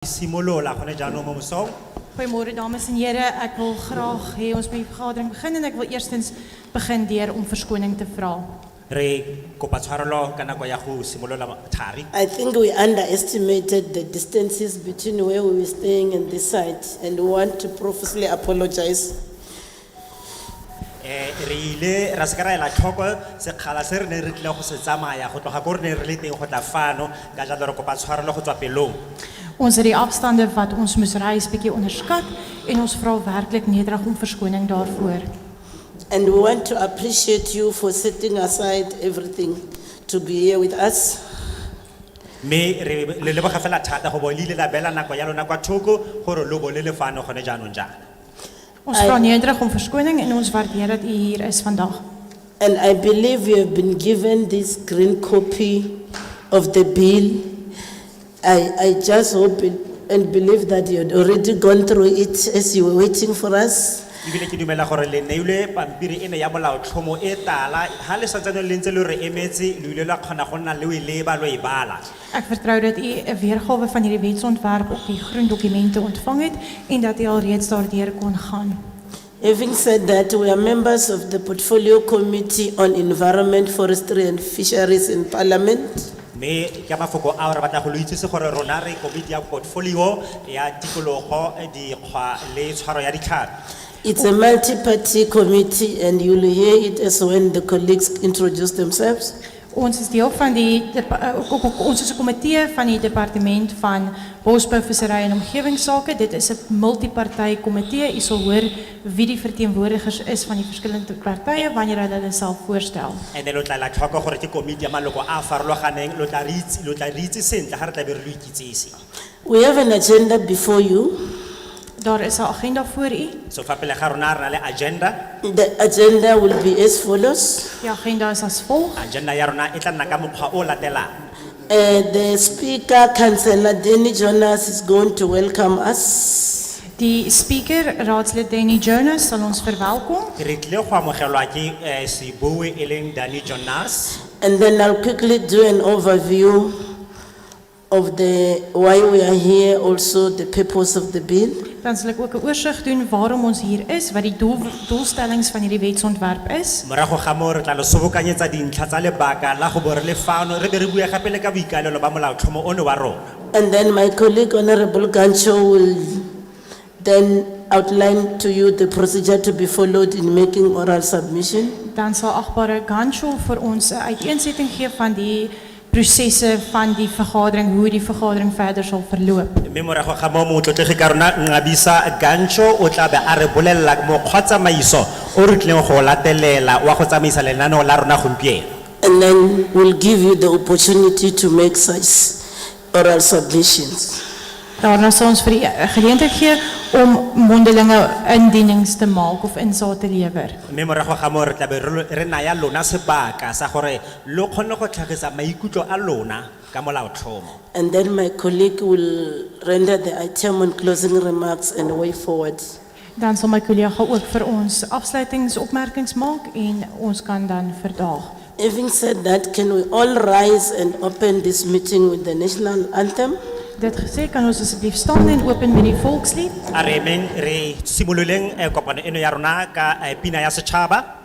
Simolola gone jaanong mo mosong. Goeiemôre dames en here, ek wil graag hê ons moet die vergadering begin en ek wil eerstens begin deur om verskoning te vra. Re kopa tshwarelo ka nako ya go simolola thari. I think we underestimated the distances between where we were staying and this site, and we want to profusely apologize. Re ile ra se ka ra ela tlhoko sekgala se re ne re tlile go se tsamaya go tloga go re ne re le teng go tla fano ka jalo re kopa tshwarelo go tswa pelong. Ons het die afstande wat ons moes reis bietjie onderskat en ons vra werklik nederig om verskoning daarvoor. And we want to appreciate you for setting aside everything to be here with us. Me re le leboga fela thata go bo le ile la bela nako ya lona kwa thoko gore lo bo le le fano gone jaanong jaana. Ons vra nederig om verskoning en ons waardeer dat u hier is vandag. And I believe you have been given this green copy of the bill. I just hope and believe that you had already gone through it as you were waiting for us. Ibile ke dumela gore le neile pampiri ene ya molaotlhomo e tala ha le santsane le ntse le re emetse le ile la khona go nna le o leba lo e bala. Ek vertrou dat u 'n weergawe van hierdie wetsontwerp op die groen dokumente ontvang het en dat u alreeds daardeur kon gaan. Having said that, we are members of the Portfolio Committee on Environment, Forestry and Fisheries in Parliament. Me ke mafoko a re batla go lo itsese gore rona re komiti ya portfolio ya tikologo di kgwa le tshwaro ya ditlhare. It's a multi-party committee, and you'll hear it as when the colleagues introduce themselves. Ons is deel van ons is 'n komitee van die departement van bosbou, vissery en omgewingsake. Dit is 'n multiparty komitee. U sal hoor wie die verteenwoordigers is van die verskillende partye wanneer hulle self voorstel. En lo tla la tlhoka gore ke komiti ya maloko a farologaneng lo tla re itse sentle ha re tla be re lo ikitsise. We have an agenda before you. Daar is 'n agenda voor u. So fa pele ga rona re na le agenda. The agenda will be as follows. Die agenda is as volg. Agenda ya rona e tla nna ka mokgwa o latelang. The Speaker, Councillor Danny Jonas, is going to welcome us. Die speaker, raadslid Danny Jonas, sal ons verwelkom. Re tlile go amogelwa ke Sibue e leng Danny Jonas. And then I'll quickly do an overview of why we are here, also the purpose of the bill. Dan sal ek ook 'n oorsig doen waarom ons hier is, wat die doelstellings van hierdie wetsontwerp is. Morago ga mo re tla lo sobokanyetsa dintlha tsa lebaka la go bo re le fano re be re bua gape le ka boikalelo ba molaotlhomo ono wa rona. And then my colleague Honorable Gancho will then outline to you the procedure to be followed in making oral submission. Dan sal agbare Gancho vir ons 'n uiteensetting gee van die prosesse van die vergadering, hoe die vergadering verder sal verloop. Mme morago ga mo motlotlegi ka rona Ngabisa Gancho o tla be a re bolella mokgwatsamaiso o re tleng go latelela wa go tsamaisa lenaneo la rona gompieno. And then we'll give you the opportunity to make such oral submissions. Daarna sal ons vir die geleentheid gee om mondelinge indienings te maak of insae te lewer. Mme morago ga mo re tla be re naya lona sebaka sa gore lo kgone go tlhagisa maikutlo a lona ka molaotlhomo. And then my colleague will render the item on closing remarks and way forward. Dan sal my kollega ook vir ons afsluitingsopmerkings maak en ons kan dan verdaag. Having said that, can we all rise and open this meeting with the national anthem? Dit gesê, kan ons asseblief staan en open met die volkslied. Amen. Re simololeng kopano eno ya rona ka pina ya setšhaba.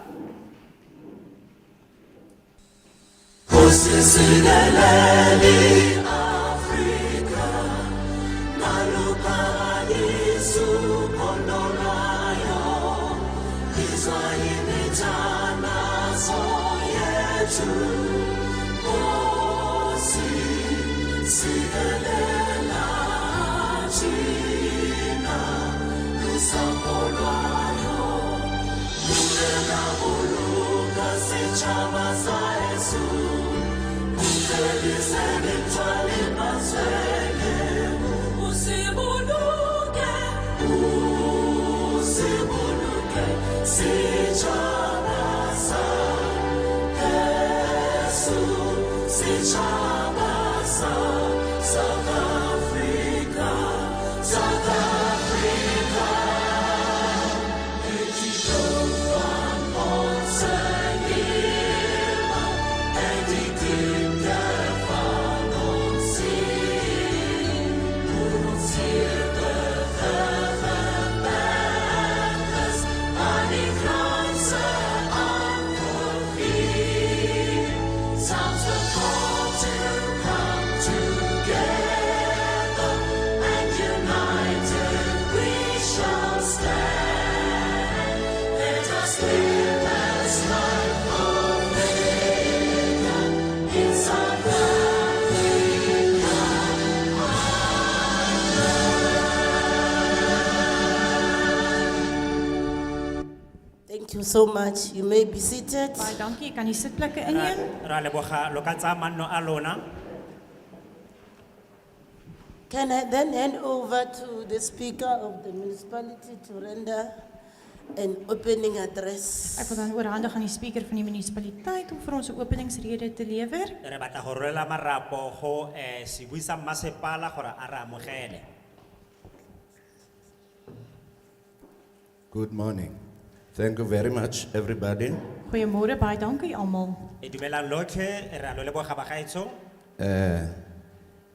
you so much. You may be seated. Baie dankie, ek kan die sitplekke inneem. Ra leboga lo ka tsaya manno a lona. Can I then hand over to the speaker of the municipality to render an opening address? Ek wil dan oorhandig aan die speaker van die munisipaliteit om vir ons 'n openingsrede te lewer. Re batla go rwela marapo go sebui sa mmasepala gore a re amogele. Good morning. Thank you very much, everybody. Goeiemôre, baie dankie almal. E dumelang lotlhe, re a lo leboga bagaetsho.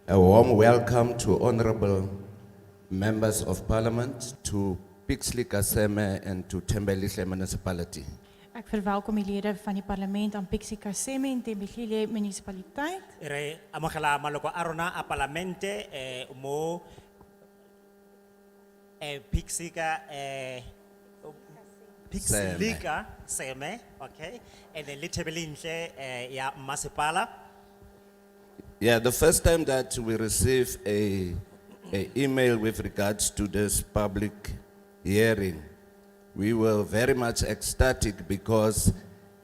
A warm welcome to honorable members of parliament, to Pixley Kaseme and to Tembelihle municipality. Ek verwelkom die lede van die parlement aan Pixie Kaseme en Tembelihle munisipaliteit. Re amogela maloko a rona a parlamente mo Pixika Pixlika Seme, okay? And then Litebelinhle ya masepala. Yeah, the first time that we receive a email with regards to this public hearing, we were very much ecstatic because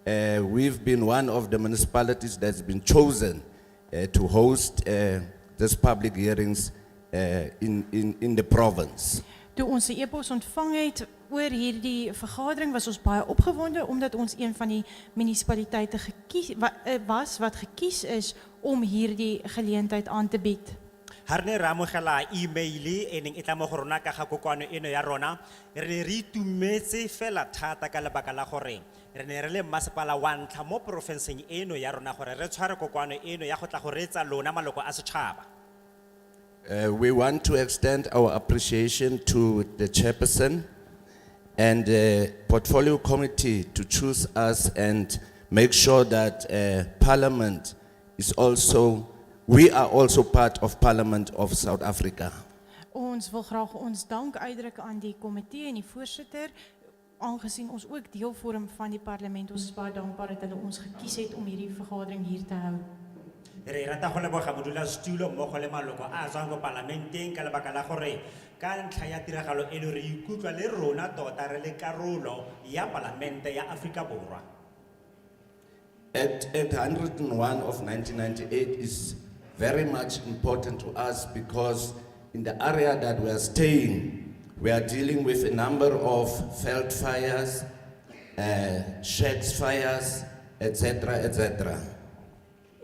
we've been one of the municipalities that's been chosen to host this public hearings in the province. Toe ons die e-pos ontvang het oor hierdie vergadering, was ons baie opgewonde omdat ons een van die munisipaliteite was wat gekies is om hierdie geleentheid aan te bied. Harne ra amogela email e neng e tla mo go rona ka ga kokoano eno ya rona, re ne re itumetse fela thata ka lebaka la gore re ne re le mmasepala wa ntlha mo porofenseng eno ya rona gore re tshware kokoano eno ya go tla go reetsa lona maloko a setšhaba. We want to extend our appreciation to the chairperson and the portfolio committee to choose us and make sure that Parliament is also, we are also part of Parliament of South Africa. Ons wil graag ons dank uitdruk aan die komitee en die voorsitter, aangesien ons ook deel vorm van die parlement. Ons is baie dankbaar dat hulle ons gekies het om hierdie vergadering hier te hou. Re rata go leboga modulasetulo mmogo le maloko a tswang ko parlamenteng ka lebaka la gore ka ntlha ya tiragalo eno re ikutlwa le rona tota re le karolo ya parlamente ya Afrika Borwa. Act 101 of 1998 is very much important to us because in the area that we are staying, we are dealing with a number of veld fires, sheds fires, etc., etc.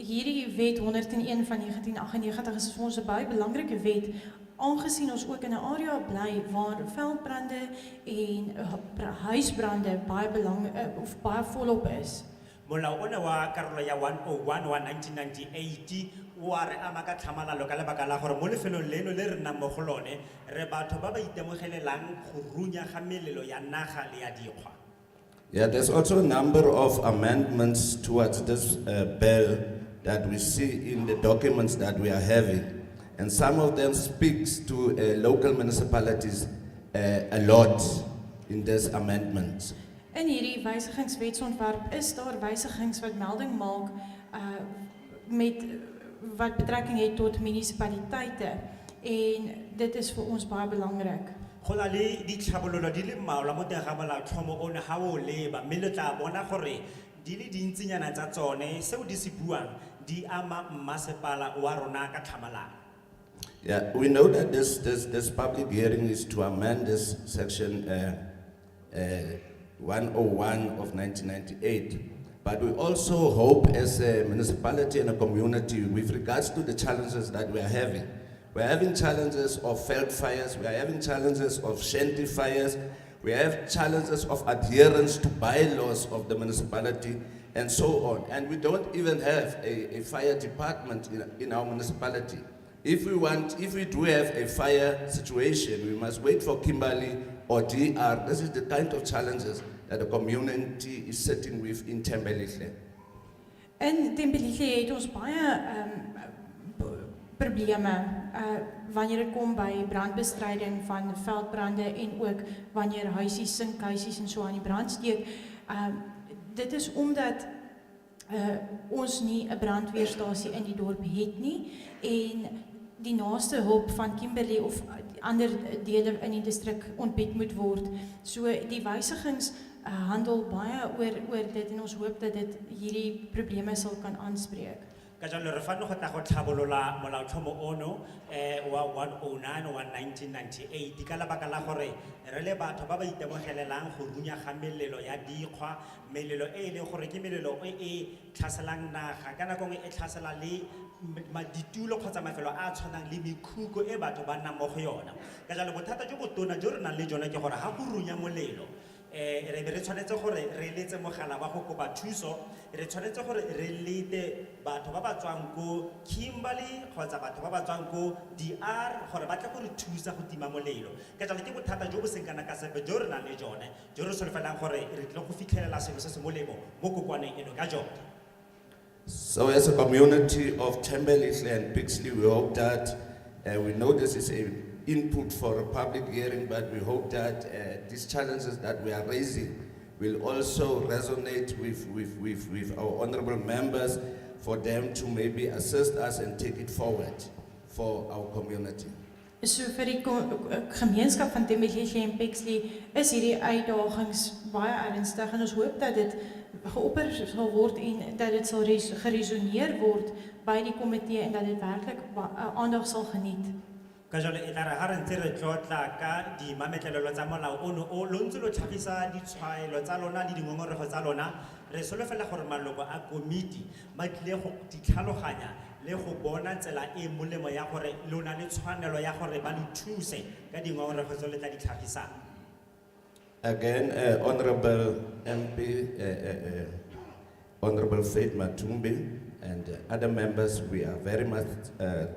Hierdie wet 101 van 1998 is vir ons 'n baie belangrike wet, aangesien ons ook in 'n area bly waar veldbrande en huisbrande baie volop is. Molao ona wa karolo ya 101 wa 1998 wa re ama ka tlhamalalo ka lebaka la gore mo lefelong leno le re nnang mo go lone re batho ba ba itemogelelang go runya ga melelo ya naga le ya dikgwa. Yeah, there's also a number of amendments towards this bill that we see in the documents that we are having. And some of them speaks to local municipalities a lot in this amendment. In hierdie wysigingswetsontwerp is daar wysigings wat melding maak met wat betrekking het tot munisipaliteite en dit is vir ons baie belangrik. Go na le ditlhabololo di le mmalwa mo teng ga molaotlhomo ono ga o leba mme le tla bona gore di le dintsinyana tsa tsone seo di se buang di ama mmasepala wa rona ka tlhamalalo. Yeah, we know that this public hearing is to amend this section 101 of 1998. But we also hope as a municipality and a community with regards to the challenges that we are having. We're having challenges of veld fires, we are having challenges of shanty fires, we have challenges of adherence to bylaws of the municipality and so on. And we don't even have a fire department in our municipality. If we do have a fire situation, we must wait for Kimberley or DR. This is the kind of challenges that the community is sitting with in Tembelihle. In Tembelihle het ons baie probleme wanneer dit kom by brandbestryding van veldbrande en ook wanneer huisies, sinkhuisies en so aan die brand steek. Dit is omdat ons nie 'n brandweerstasie in die dorp het nie en die naaste hulp van Kimberley of ander dele in die distrik ontbied moet word. So die wysigings handel baie oor dit en ons hoop dat dit hierdie probleme sal kan aanspreek. Ka jalo re fano go tla go tlhabolola molaotlhomo ono wa 109 wa 1998 ka lebaka la gore re le batho ba ba itemogelelang go runya ga melelo ya dikgwa, melelo e leng gore ke melelo e tlhaselang naga ka nako e tlhasela le ditulo kgotsa mafelo a tshwanang le mekhukhu e batho ba nnang mo go yona. Ka jalo bothata jo botona jo re nang le jona ke gore ga go runya molelo re be re tshwanetse gore re letse mogala wa go kopa thuso, re tshwanetse gore re lete batho ba ba tswang ko Kimberley kgotsa batho ba ba tswang ko DR gore ba tle go re thusa go tima molelo. Ka jalo ke bothata jo bo seng kana ka sepe jo re nang le jone jo re solofelang gore re tle go fitlhelela selo se se molemo mo kokwaneng eno ka jone. So as a community of Thembelihle and Pixley, we hope that we know this is a input for a public hearing, but we hope that these challenges that we are raising will also resonate with our honorable members for them to maybe assist us and take it forward for our community. So vir die gemeenskap van Thembelihle en Pixley is hierdie uitdagings baie ernstig en ons hoop dat dit geopper sal word en dat dit sal geresoneer word by die komitee en dat dit werklik aandag sal geniet. Ka jalo e tla re ga re ntse re tlotla ka dimametlelelo tsa molao ono o lo ntse lo tlhagisa ditshwaelo tsa lona le dingongorego tsa lona, re solofela gore maloko a komiti ba tlile go ditlhaloganya le go bona tsela e molemo ya gore lona le tshwanelo ya gore ba le thuse ka dingongorego tse le tla di tlhagisang. Again, Honorable MP, Honorable Faith Matumbi and other members, we are very much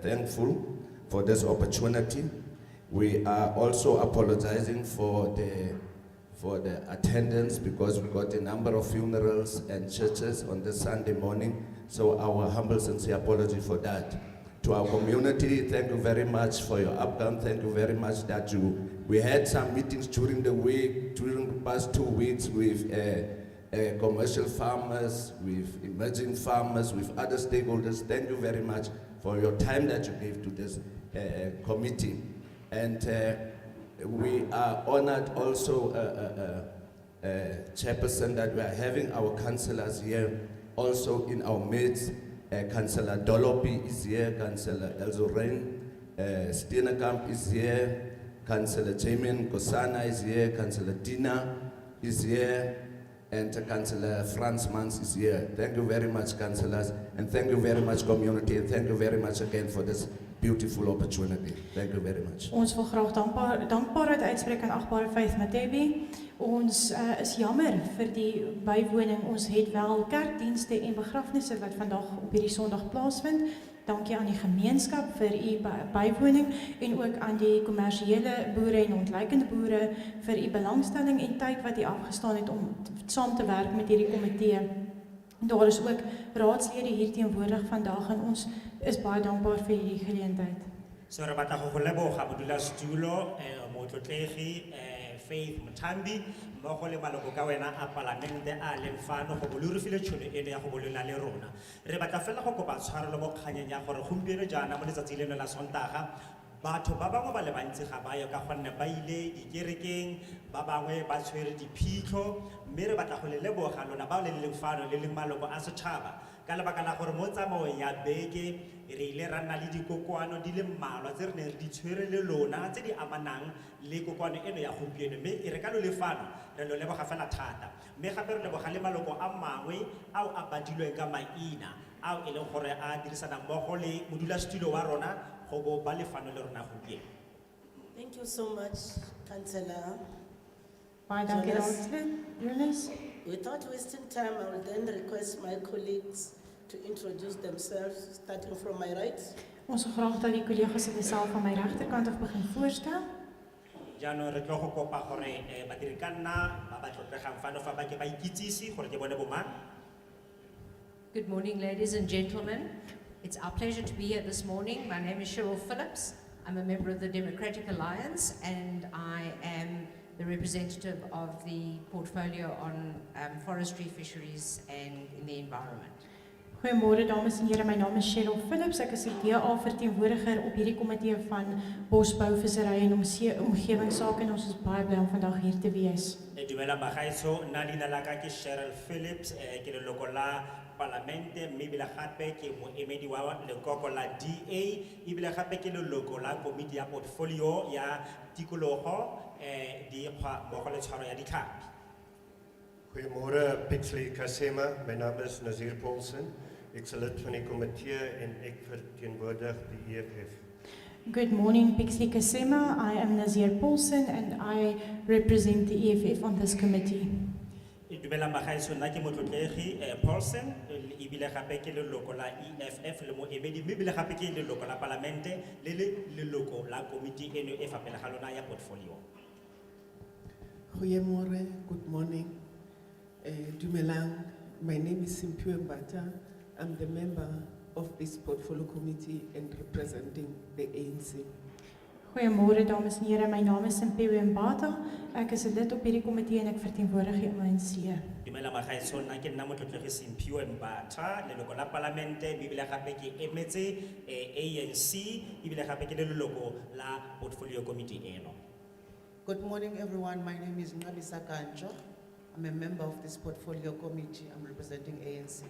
thankful for this opportunity. We are also apologizing for the attendance because we got a number of funerals and churches on this Sunday morning. So our humble sincere apology for that. To our community, thank you very much for your upcome. Thank you very much that we had some meetings during the week, during the past 2 weeks with commercial farmers, with emerging farmers, with other stakeholders. Thank you very much for your time that you gave to this committee. And we are honored also, Chairperson, that we are having our councillors here also in our midst. Councillor Dolopi is here, Councillor Elzorain Steenekamp is here, Councillor Jamin Kosana is here, Councillor Dina is here, and Councillor Franz Mans is here. Thank you very much, councillors, and thank you very much, community, and thank you very much again for this beautiful opportunity. Thank you very much. Ons wil graag dankbaarheid uitspreek aan agbare Faith Matebi. Ons is jammer vir die bywoning. Ons het wel kerkdienste en begrafnisse wat vandag op hierdie Sondag plaasvind. Dankie aan die gemeenskap vir u bywoning en ook aan die kommersiële boere en ontleikende boere vir u belangstelling en tyd wat u afgestaan het om saam te werk met hierdie komitee. Daar is ook raadslede hier teenwoordig vandag en ons is baie dankbaar vir hierdie geleentheid. So re batla go leboga modulasetulo motlotlegi Faith Muthambi mmogo le maloko ka wena a palamente a leng fano go bolorofile tšhono eno ya go bolola le rona. Re batla fela go kopa tshwarelo mo kganyeng ya gore gompieno jaana mo letsatsi leno la Sontaga batho ba bangwe ba le bantsi ga ba yo ka gonne ba ile dikerekeng, ba bangwe ba tshwere diphitlho, mme re batla go le leboga lona ba le leng fano le leng maloko a setšhaba ka lebaka la gore mo tsamaong ya beke re ile ra nna le dikokoano di le mmalwa tse re neng re di tshwere le lona tse di amanang le kokoano eno ya gompieno, mme e re ka lo lefano re lo leboga fela thata, mme gape re leboga le maloko a mangwe ao a badilweng ka maina ao e leng gore a dirisana mmogo le modulasetulo wa rona go bo ba lefano le rona gompieno. Thank you so much, Councillor. Baie dankie Jonas. Jonas. Without wasting time, I will then request my colleagues to introduce themselves, starting from my right. Ons wil graag dat die kollegas hulle self aan my regterkant af begin voorstel. Jaanong re tlo go kopa gore badiri ka nna ba ba tlotlegang fano fa ba ke ba ikitsisi gore ke bone bomang. Good morning, ladies and gentlemen. It's our pleasure to be here this morning. My name is Cheryl Phillips. I'm a member of the Democratic Alliance and I am the representative of the portfolio on forestry, fisheries and in the environment. Goeiemôre dames en here, my naam is Cheryl Phillips. Ek is die DA verteenwoordiger op hierdie komitee van bosbou, visserry en omgewingsake en ons is baie bly om vandag hier te wees. Dumela magaetsho, nna leina la ka ke Cheryl Phillips, ke leloko la Palamente, mme ebile gape ke moemedi wa lekoko la DA, ebile gape ke leloko la komiti ya portfolio ya tikologo, dikgwa mmogo le tshwaro ya ditlhapi. Goeiemôre Pixley Kasema, my naam is Nazir Paulsen. Ek is lid van die komitee en ek verteenwoordig die EFF. Good morning, Pixley Kasema. I am Nazir Paulsen and I represent the EFF on this committee. Dumela magaetsho, nna ke motlotlegi Paulsen, ebile gape ke leloko la EFF le moemedi, mme ebile gape ke leloko la Palamente le leloko la komiti eno e fapela ga lona ya portfolio. Goeiemôre, good morning. Dumelang, my name is Simpiwe Mbata. I'm the member of this portfolio committee and representing the ANC. Goeiemôre dames en here, my naam is Simpiwe Mbata. Ek is 'n lid op hierdie komitee en ek verteenwoordig die ANC. Dumela magaetsho, nna ke nna motlotlegi Simphiwe Mbatha, leloko la Palamente, mme ebile gape ke emetse ANC, ebile gape ke leloko la portfolio committee eno. Good morning, everyone. My name is Ngabisa Kancho. I'm a member of this portfolio committee. I'm representing ANC.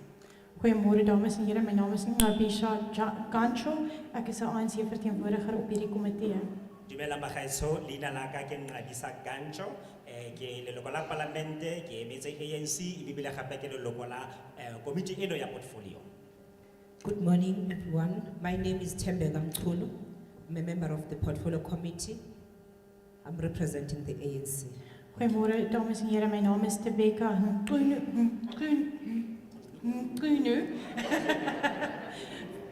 Goeiemôre dames en here, my naam is Ngabisha Kancho. Ek is 'n ANC verteenwoordiger op hierdie komitee. Dumela magaetsho, leina la ka ke Ngabisa Kancho, ke leloko la Palamente, ke emetse ANC, ebile gape ke leloko la committee eno ya portfolio. Good morning, everyone. My name is Tembeka Mchunu. I'm a member of the portfolio committee. I'm representing the ANC. Goeiemôre dames en here, my naam is Tembeka Mchunu.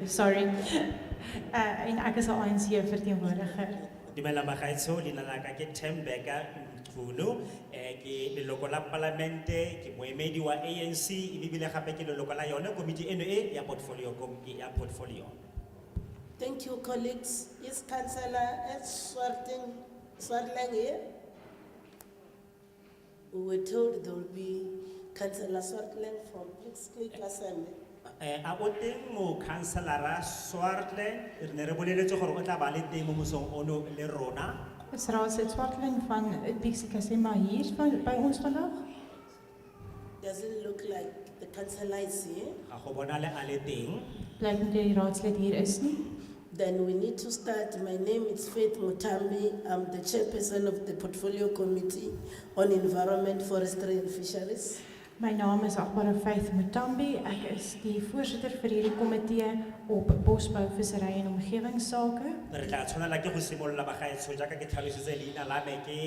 Sorry. En ek is 'n ANC verteenwoordiger. Dumela magaetsho, leina la ka ke Tembeka Mchunu, ke leloko la Palamente, ke moemedi wa ANC, ebile gape ke leloko la yone committee eno e ya portfolio. Thank you, colleagues. Is Councillor Swartling here? We were told there will be Councillor Swartling from Pixley Kaseme. A o teng mo councilora Swartland, re ne re boleletse gore o tla ba le teng mo mosong ono le rona. Is raadslid Swartling van Pixley Kasema hier by ons vandag? Doesn't look like the councillor is here. Ga go bonale a le teng. Blyk nie die raadslid hier is nie. Then we need to start. My name is Faith Mutambi. I'm the chairperson of the Portfolio Committee on Environment, Forestry and Fisheries. My naam is Agbare Faith Mutambi. Ek is die voorsitter vir hierdie komitee op bosbou, vissery en omgewingsake. Re tla tshwanela ke go simolola bagaetsho jaaka ke tlhalositse leina la me ke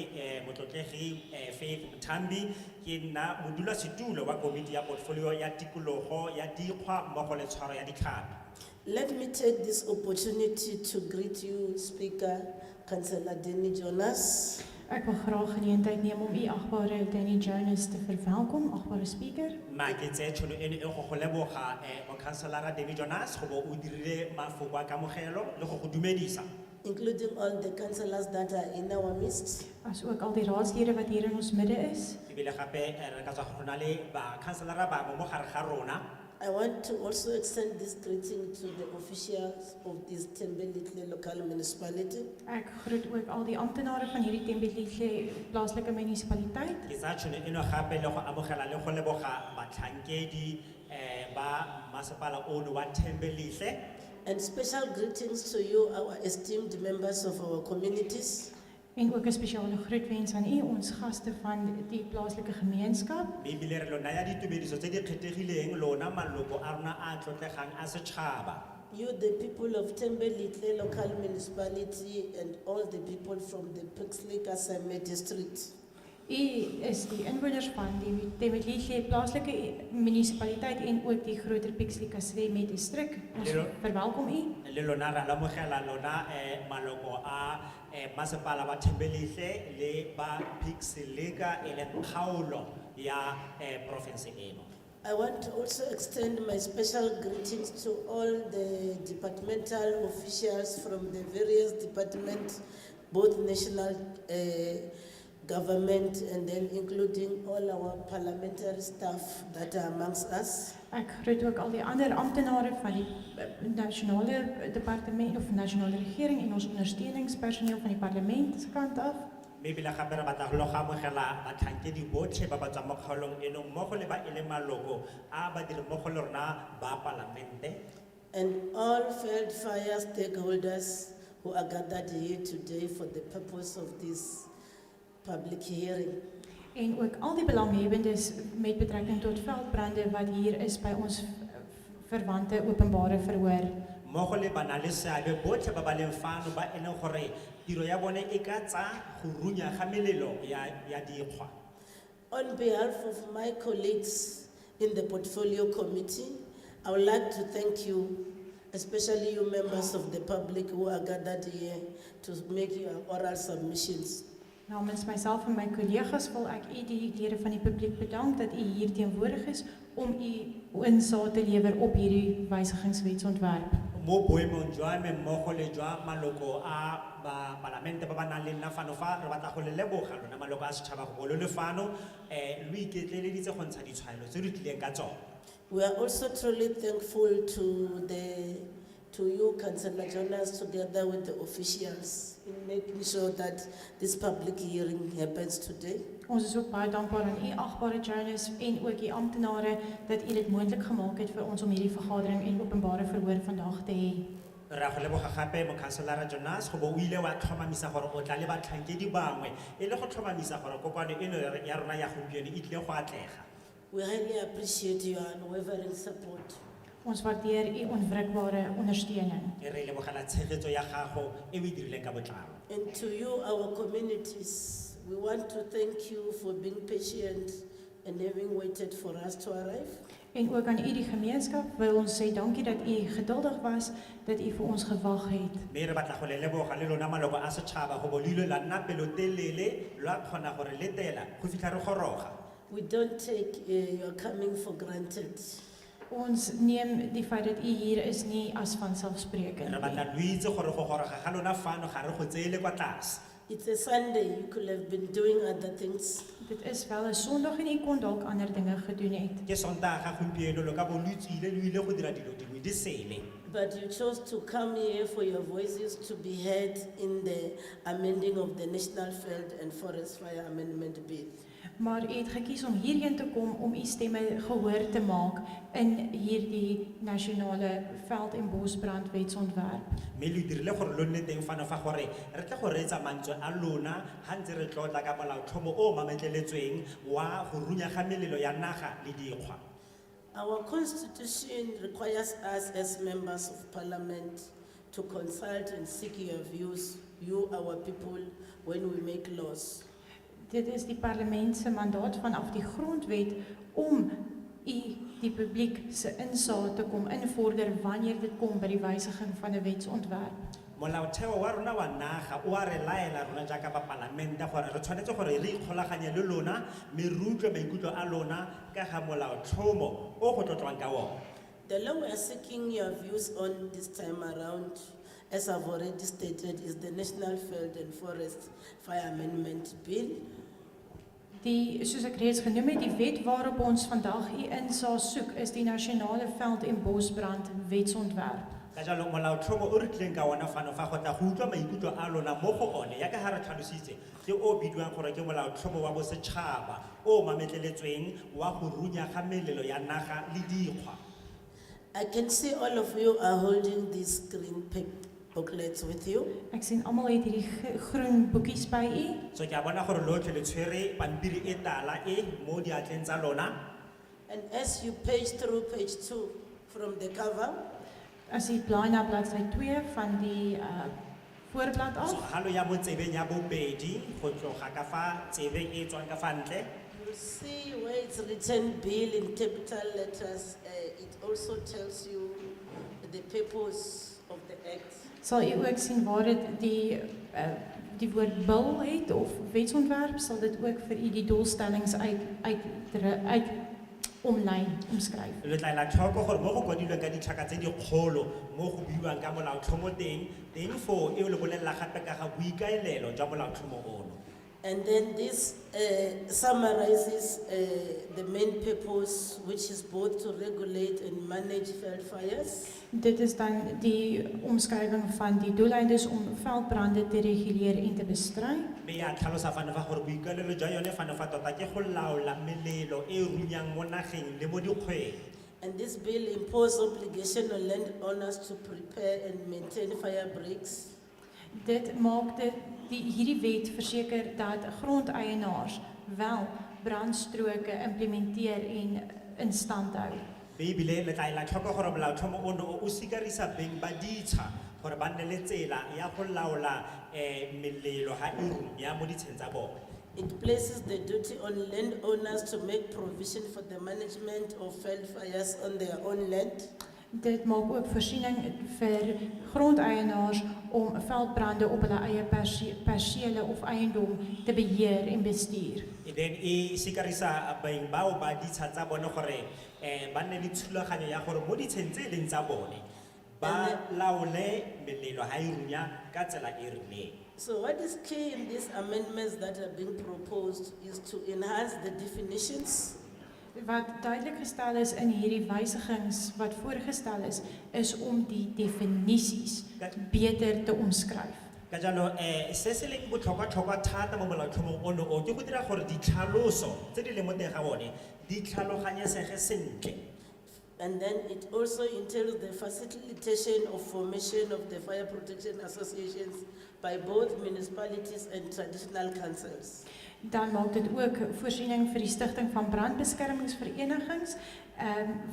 motlotlegi Faith Mthambi, ke nna modulasetulo wa komiti ya portfolio ya tikologo ya dikgwa mmogo le tshwaro ya ditlhapi. Let me take this opportunity to greet you, Speaker, Councillor Danny Jonas. Ek wil graag geleentheid neem om u agbare Danny Jonas te verwelkom, agbare speaker. Ma ke tse tšhono eno e go go leboga mokhanselara Danny Jonas go bo o dirile mafoko a kamogelo le go go dumedisa. Including all the councillors that are in our midst. As ook al die raadslede wat hier in ons midde is. Ebile gape re ka tswa go na le bakhanselara bangwe mo gare ga rona. I want to also extend this greeting to the officials of this Tembelihle local municipality. Ek groet ook al die amptenare van hierdie Tembelihle plaaslike munisipaliteit. Ke tsa tšhono eno gape le go amogela le go leboga batlhankedi ba masepala ono wa Thembelihle. And special greetings to you, our esteemed members of our communities. En ook 'n spesiale groetwens aan u, ons gaste van die plaaslike gemeenskap. Ebile re lo naya ditumediso tse di kgethegileng lona maloko a rona a tlotlegang a setšhaba. You, the people of Tembelihle local municipality and all the people from the Pixley Kaseme district. U is die inwoners van die Tembelihle plaaslike munisipaliteit en ook die groter Pixley Kaseme distrik. Ons verwelkom u. Le lona ra lamogela lona maloko a masepala wa Thembelihle le ba Pixleka e leng kgaolo ya province eno. I want to also extend my special greetings to all the departmental officials from the various departments, both national government and then including all our parliamentary staff that are amongst us. Ek groet ook al die ander amptenare van die nasionale departement of nasionale regering en ons ondersteuningspersoneel van die parlement se kant af. maybe la gape re batla go lo go amogela batlhankedi botlhe ba ba tswang mo kgaolong eno mmogo le ba e leng maloko a badiri mmogo le rona ba palamente and all Veld Fire stakeholders who are gathered here today for the purpose of this public hearing. En ook al die belanghebbendes met betrekking tot veldbrande wat hier is by ons verwante openbare verhoor. mmogo le bana le seabe botlhe ba ba leng fano ba e leng gore tiro ya bone e ka tsa go runya ga melelo ya dikgwa. On behalf of my colleagues in the Portfolio Committee, I would like to thank you, especially you members of the public who are gathered here to make your oral submissions. Namens myself en my collega's wil ek die lede van die publiek bedank dat hier teenwoordig is om insaag te lewer op hierdie wysigingswetsontwerp. Mo boemong jwa me mmogo le jwa maloko a ba palamente ba ba nang le nna fano fa re batla go le leboga lona maloko a setšhaba go le fano lo iketleleditse go ntsha ditshwaelo tse di tlileng ka tsone. We are also truly thankful to you, Councillor Jonas, together with the officials in making sure that this public hearing happens today. Ons is ook baie dankbaar aan u agbare Jonas en ook die amptenare dat u dit moontlik gemaak het vir ons om hierdie vergadering en openbare verhoor vandag te hê. Ra go leboga gape mo Councillor Jonas go bo o ile wa tlhomamisa gore o tla le batlhankedi bangwe e le go tlhomamisa gore kopano eno ya rona ya gompieno e tlile go atlega. We highly appreciate your unwavering support. Ons waardeer u onwrikbare ondersteuning. Re lebogela tshegetso ya gago e o e dirileng ka botlalo. And to you, our communities, we want to thank you for being patient and having waited for us to arrive. En ook aan u die gemeenskap wil ons sê dankie dat u geduldig was, dat u vir ons gewag het. Mme re batla go le leboga le lona maloko a setšhaba go bo le ile la nna pelotelele lwa kgona gore letela go fitlha re goroga. We don't take your coming for granted. Ons neem die feit dat u hier is nie as vanselfsprekend Re nie. batla lo itse gore go goroga ga lona fano ga re go tseele kwa tlase. It's a Sunday, you could have been doing other things. Dit is wel 'n Sondag en u kon dalk ander dinge gedoen het. Ke Sondag ga gompieno lo ka bo lo tsile lo ile go dira dilo dingwe di sele. But you chose to come here for your voices to be heard in the amending of the National Veld and Forest Fire Amendment Bill. Maar u het gekies om hierheen te kom om u stemme gehoor te maak in hierdie nasionale veld- en bosbrandwetsontwerp. Mme lo dirile gore lo nne teng fano fa gore re tle go reetsa mantswe a lona ga ntse re tlotla ka molaotlhomo o mametleletsweng wa go runya ga melelo ya naga le dikgwa. Our constitution requires us as members of parliament to consult and seek your views, you, our people, when we make laws. Dit is die parlement se mandaat vanaf die grondwet om die publiek se insaag te kom invorder wanneer dit kom by die wysiging van 'n wetsontwerp. Molaotheo wa rona wa naga o a re laela rona jaaka ba palamente gore re tshwanetse gore re ikgolaganye le lona mme re utlwe maikutlo a lona ka ga molaotlhomo o go tlotlwang ka ona. The law we are seeking your views on this time around, as I've already stated, is the National Veld and Forest Fire Amendment Bill. Soos ek reeds genoem het, die wet waarop ons vandag u insaag soek is die nasionale veld- en bosbrand wetsontwerp. Ka jalo molaotlhomo o re tlileng ka ona fano fa go tla go utlwa maikutlo a lona mo go one yaka ga re tlhalositse ke o bidiwang gore ke molaotlhomo wa bosetšhaba o mametleletsweng wa go runya ga melelo ya naga le dikgwa. I can see all of you are holding these green booklets with you. Ek sien almal het hierdie groen boekies by u. So ke a bona gore lotlhe le tshwere pampiri e tala e mo diatleng tsa lona. And as you page through page 2 from the cover, As u blaai na bladsy 2 van die voorblad So af, halo ya mo tsebeng ya bobedi go tloga ka fa tsebeng e tswang ka fa ntle. you'll see where it's written bill in capital letters. It also tells you the purpose of the act. sal u ook sien waar dit die woord bil het of wetsontwerp, sal dit ook vir u die doelstellings uit omlyn omskryf. Le tla ela tlhoko gore mo go kwadilweng ka ditlhaka tse dikgolo mo go buiwang ka molaotlhomo teng fo e le bolelela gape ka ga boikaelelo jwa molaotlhomo ono. And then this summarizes the main purpose, which is both to regulate and manage veld fires. Dit is dan die omskrywing van die doeleindes om veldbrande te reguleer en te bestry. Mme ya tlhalosa fano fa gore boikalelo jwa yone fano fa tota ke go laola melelo e runyang mo nageng le mo dikgweng. And this bill imposes obligation on landowners to prepare and maintain fire breaks. Dit maak hierdie wet verseker dat grondeienaars wel brandstroke implementeer en in stand hou. Bebile le tla ela tlhoko gore molaotlhomo ono o sikarisa beng ba ditsha gore ba nne le tsela ya go laola melelo ha e runya mo ditsheng tsa bone. It places the duty on landowners to make provision for the management of veld fires on their own land. Dit maak ook voorsiening vir grondeienaars om veldbrande op hulle eie persele of eiendom te beheer en bestuur. And then e sikarisa beng bao ba ditsha tsa bone gore ba nne le thulaganyo ya gore mo ditsheng tse e leng tsa bone ba laole melelo ha e runya ka tsela e rileng. So what is key in these amendments that are being proposed is to enhance the definitions. Wat duidelik gestel is in hierdie wysigings wat voorgestel is om die definisies beter te omskryf. Ka jalo se se leng botlhokwa thata mo molaotlhomong ono o ke go dira gore ditlhaloso tse di leng mo teng ga bone di tlhaloganyesege sentle. And then it also entails the facilitation of formation of the fire protection associations by both municipalities and traditional councils. Dan maak dit ook voorsiening vir die stigting van brandbeskermingsverenigings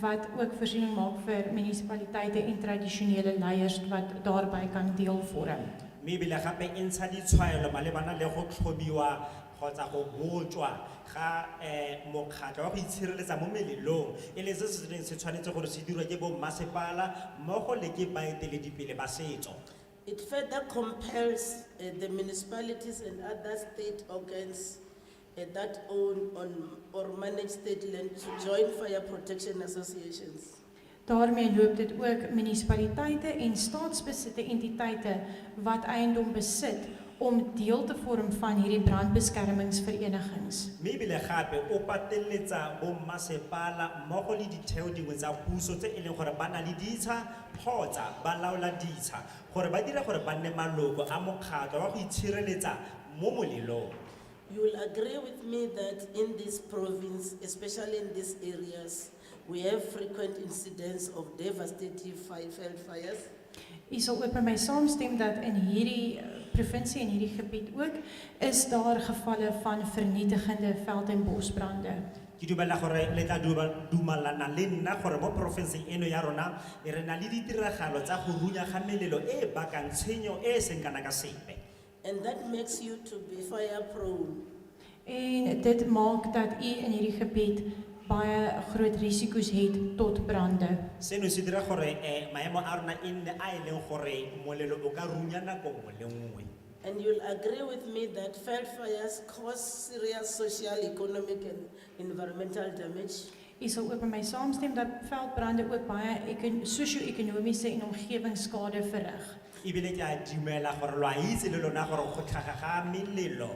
wat ook voorsiening maak vir munisipaliteite en tradisionele leiers wat daarbey kan deel vorm. Mme ebile gape e ntsha ditshwaelo malebana le go tlhomiwa kgotsa go botswa ga mokgatlho wa go itshireletsa mo melelong e le se se tshwanetse gore se dirwe ke bo mmasepala mmogo le ke baeteledipele ba setso. It further compels the municipalities and other state organs that own or manage state land to join fire protection associations. Daarmee loop dit ook munisipaliteite en staatsbesitte entiteite wat eiendom besit om deel te vorm van hierdie brandbeskermingsverenigings. Mme ebile gape o pateletsa bo mmasepala mmogo le ditheo dingwe tsa puso tse e leng gore ba na le ditsha kgotsa ba laola ditsha gore ba dira gore ba nne maloko a mokgatlho wa go itshireletsa mo molelong. You will agree with me that in this province, especially in these areas, we have frequent incidents of devastating veld fires. U sal ook met my saamstem dat in hierdie provinsie en hierdie gebied ook is daar gevalle van vernietigende veld- en bosbrande. Ke dumela gore le tla dumalana le nna gore mo porofenseng eno ya rona re na le ditiragalo tsa go runya ga melelo e bakang tshenyo e seng kana ka sepe. And that makes you to be fire prone. En dit maak dat u in hierdie gebied baie groot risiko's het tot brande. Seno se dira gore maemo a rona e nne a e leng gore molelo o ka runya nako nngwe le nngwe. And you'll agree with me that veld fires cause serious social, economic and environmental damage. U sal ook met my saamstem dat veldbrande ook baie sosio-ekonomiese en omgewingsskade verrig. Ebile ke a dumela gore lo a itse le lona gore go tlhaga ga melelo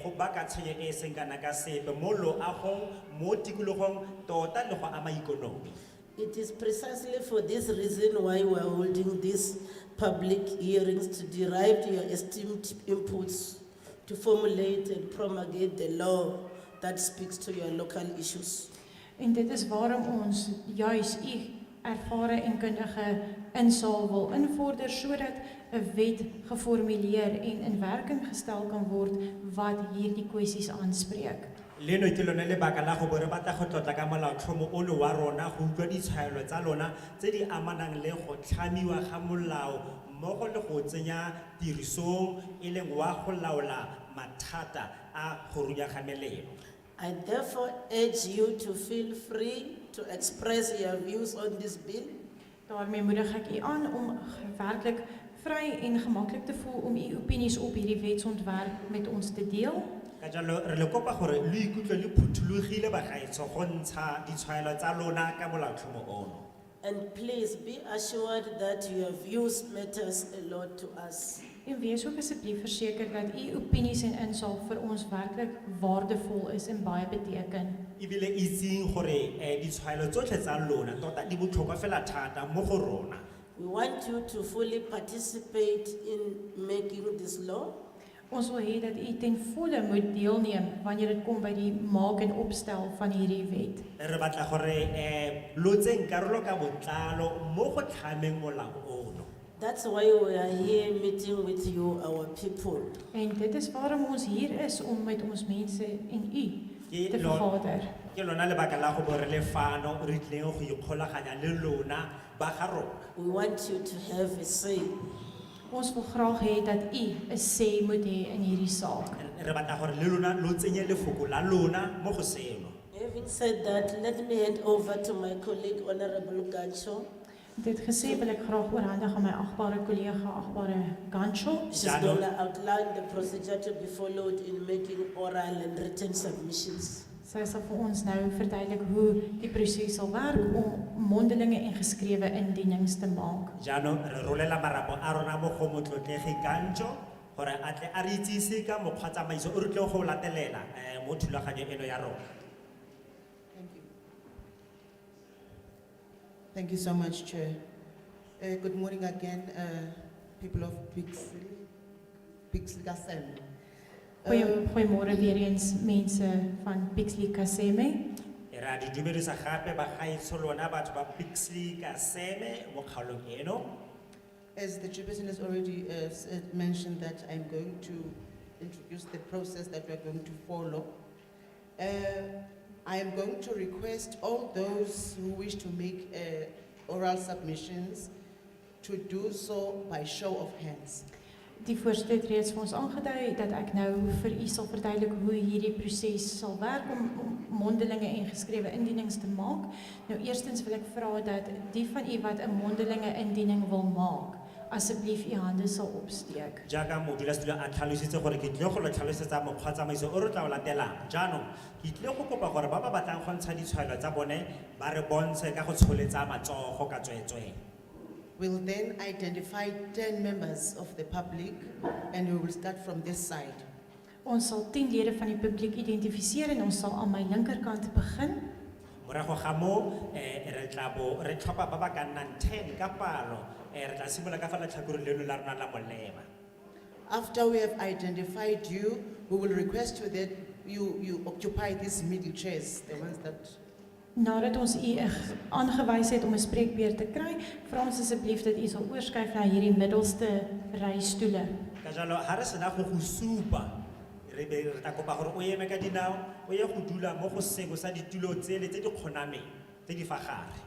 go baka tshenyo e seng kana ka sepe mo loagong mo tikologong tota le go ama ikonomi. It is precisely for this reason why we are holding these public hearings to derive your esteemed inputs to formulate and promulgate the law that speaks to your local issues. En dit is waarom ons juis u ervare en kundige insaal wil invorder sodat 'n wet geformuleer en in werking gestel kan word wat hierdie kwessies aanspreek. Leno ke lone lebaka la go bo re batla go tlotla ka molaotlhomo ono wa rona go utlwa ditshwaelo tsa lona tse di amanang le go tlhamiwa ga molao mmogo le go tsenya tirisong e leng wa go laola mathata a go runya ga melelo. I therefore urge you to feel free to express your views on this bill. Daarmee moedig ek u aan om werklik vry en gemaklik te voel om u opinies op hierdie wetsontwerp met ons te deel. Ka jalo re le kopa gore lo ikutlwe le phuthulogile bagaetsho go ntsha ditshwaelo tsa lona ka molaotlhomo ono. And please be assured that your views matters a lot to us. En wees ook asseblief verseker dat u opinies en insaag vir ons werklik waardevol is en baie beteken. Ebile itseng gore ditshwaelo tsotlhe tsa lona tota di botlhokwa fela thata mo go rona. We want you to fully participate in making this law. Ons wil hê dat u ten volle moet deelneem wanneer dit kom by die maak en opstel van hierdie wet. Re batla gore lo tseng karolo ka botlalo mo go tlhameng molao ono. That's why we are here meeting with you, our people. En dit is waarom ons hier is om met ons mense en u Ke te lo- vergader. Ke lona lebaka la go bo re le fano re tlileng go ikgolaganya le lona ba ga rona. We want you to have a say. Ons wil graag hê dat u 'n sê moet hê in hierdie saak. Re batla gore le lona lo tsenye lefoko la lona mo go seno. Having said that, let me hand over to my colleague, Honorable Gancho. Dit gesê wil ek graag oorhandig aan my agbare kollega, agbare Gancho. She's Ja, going to outline the procedure to be followed in making oral and written submissions. Sy sal vir ons nou verduidelik hoe die proses sal werk om mondelinge en geskrewe indienings te maak. Jaanong re rolela marapo a rona mo go motlotlegi Gancho gore a tle a re itsise ka mokgwa tsamaiso o re tlileng go latelela mo thulaganyo eno ya rona. Thank you. Thank you so much, Chair. Good morning again, people of Pixley Kasem. Goeiemôre weer eens mense van Pixley Kaseme. Ra di dumedisa gape ba gaetsho lona batho ba Pixley Kaseme mo kgaolong eno. As the chairperson has already mentioned that I'm going to introduce the process that we're going to follow. I am going to request all those who wish to make oral submissions to do so by show of hands. Die voorstel het reeds vir ons aangedui dat ek nou vir u sal verduidelik hoe hierdie proses sal werk om mondelinge en geskrewe indienings te maak. Nou eerstens wil ek vra dat die van u wat 'n mondelinge indiening wil maak, asseblief u hande sal opsteek. Jaaka modulasetulo a tlhalositse gore ke tlile go lo tlhalosetsa mokgwa tsamaiso o re tla o latelang. Jaanong ke tlile go kopa gore ba ba batlang go ntsha ditshwaelo tsa bone ba re bontshe ka go tsholetsa matsogo ka tsweetswee. We'll then identify 10 members of the public and we will start from this side. Ons sal 10 lede van die publiek identifiseer en ons sal aan my linkerkant begin. Morago ga mo re tla bo re tlhopha ba ba ka nnang 10 ka palo re tla simolola ka fa letlhakoreng leno la rona la molema. After we have identified you, we will request you that you occupy these middle chairs, the ones that. Nadat ons u aangewys het om 'n spreekbeurt te kry, vra ons asseblief dat u sal oorskuif na hierdie middelste ry stoele. Ka jalo ha re sena go go supa re be re tla kopa gore o eme ka dinao o ye go dula mo go sego sa ditulo tsele tse di kgonameng tse di fa gare.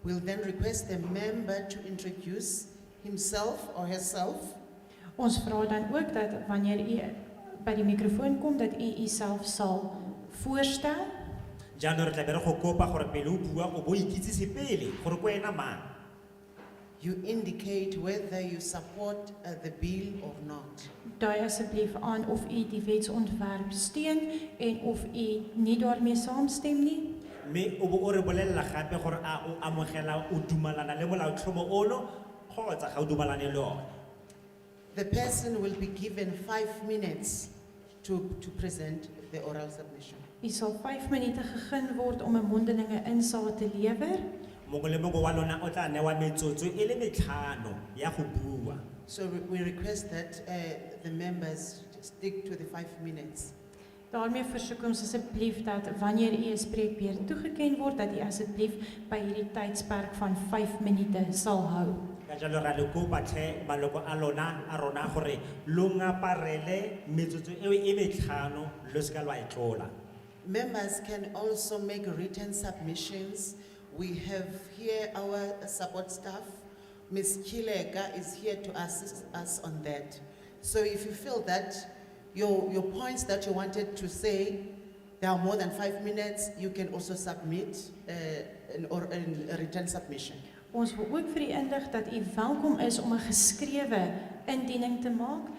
We'll then request the member to introduce himself or herself. Ons vra dan ook dat wanneer u by die mikrofoon kom dat u uself sal voorstel. Jaanong re tla be re go kopa gore pele o bua o bo ikitsise pele gore ko ena mang. You indicate whether you support the bill or not. Dui asseblief aan of u die wetsontwerp steun en of u nie daarmee saamstem nie. Me o bo o re bolella gape gore a o amogela o dumalana le molaotlhomo ono kgotsa ga o dumalane le ona. The person will be given 5 minutes to present the oral submission. U sal 5 minute gegee word om 'n mondelinge insaag te lewer. Mongwe le mongwe wa lona o tla newa metsotso e le 5 ya go bua. So we request that the members stick to the 5 minutes. Daarmee versoek ons asseblief dat wanneer u 'n spreekbeurt toegeken word dat u asseblief by hierdie tydsperk van 5 minute sal hou. Ka jalo ra le kopa tlhe maloko a rona gore lo ngaparele metsotso eo e 5 lo ska lwa e tlola. Members can also make written submissions. We have here our support staff. Ms. Kilega is here to assist us on that. So if you feel that your points that you wanted to say, there are more than 5 minutes, you can also submit a written submission. Ons wil ook vir u indig dat u welkom is om 'n geskrewe indiening te maak.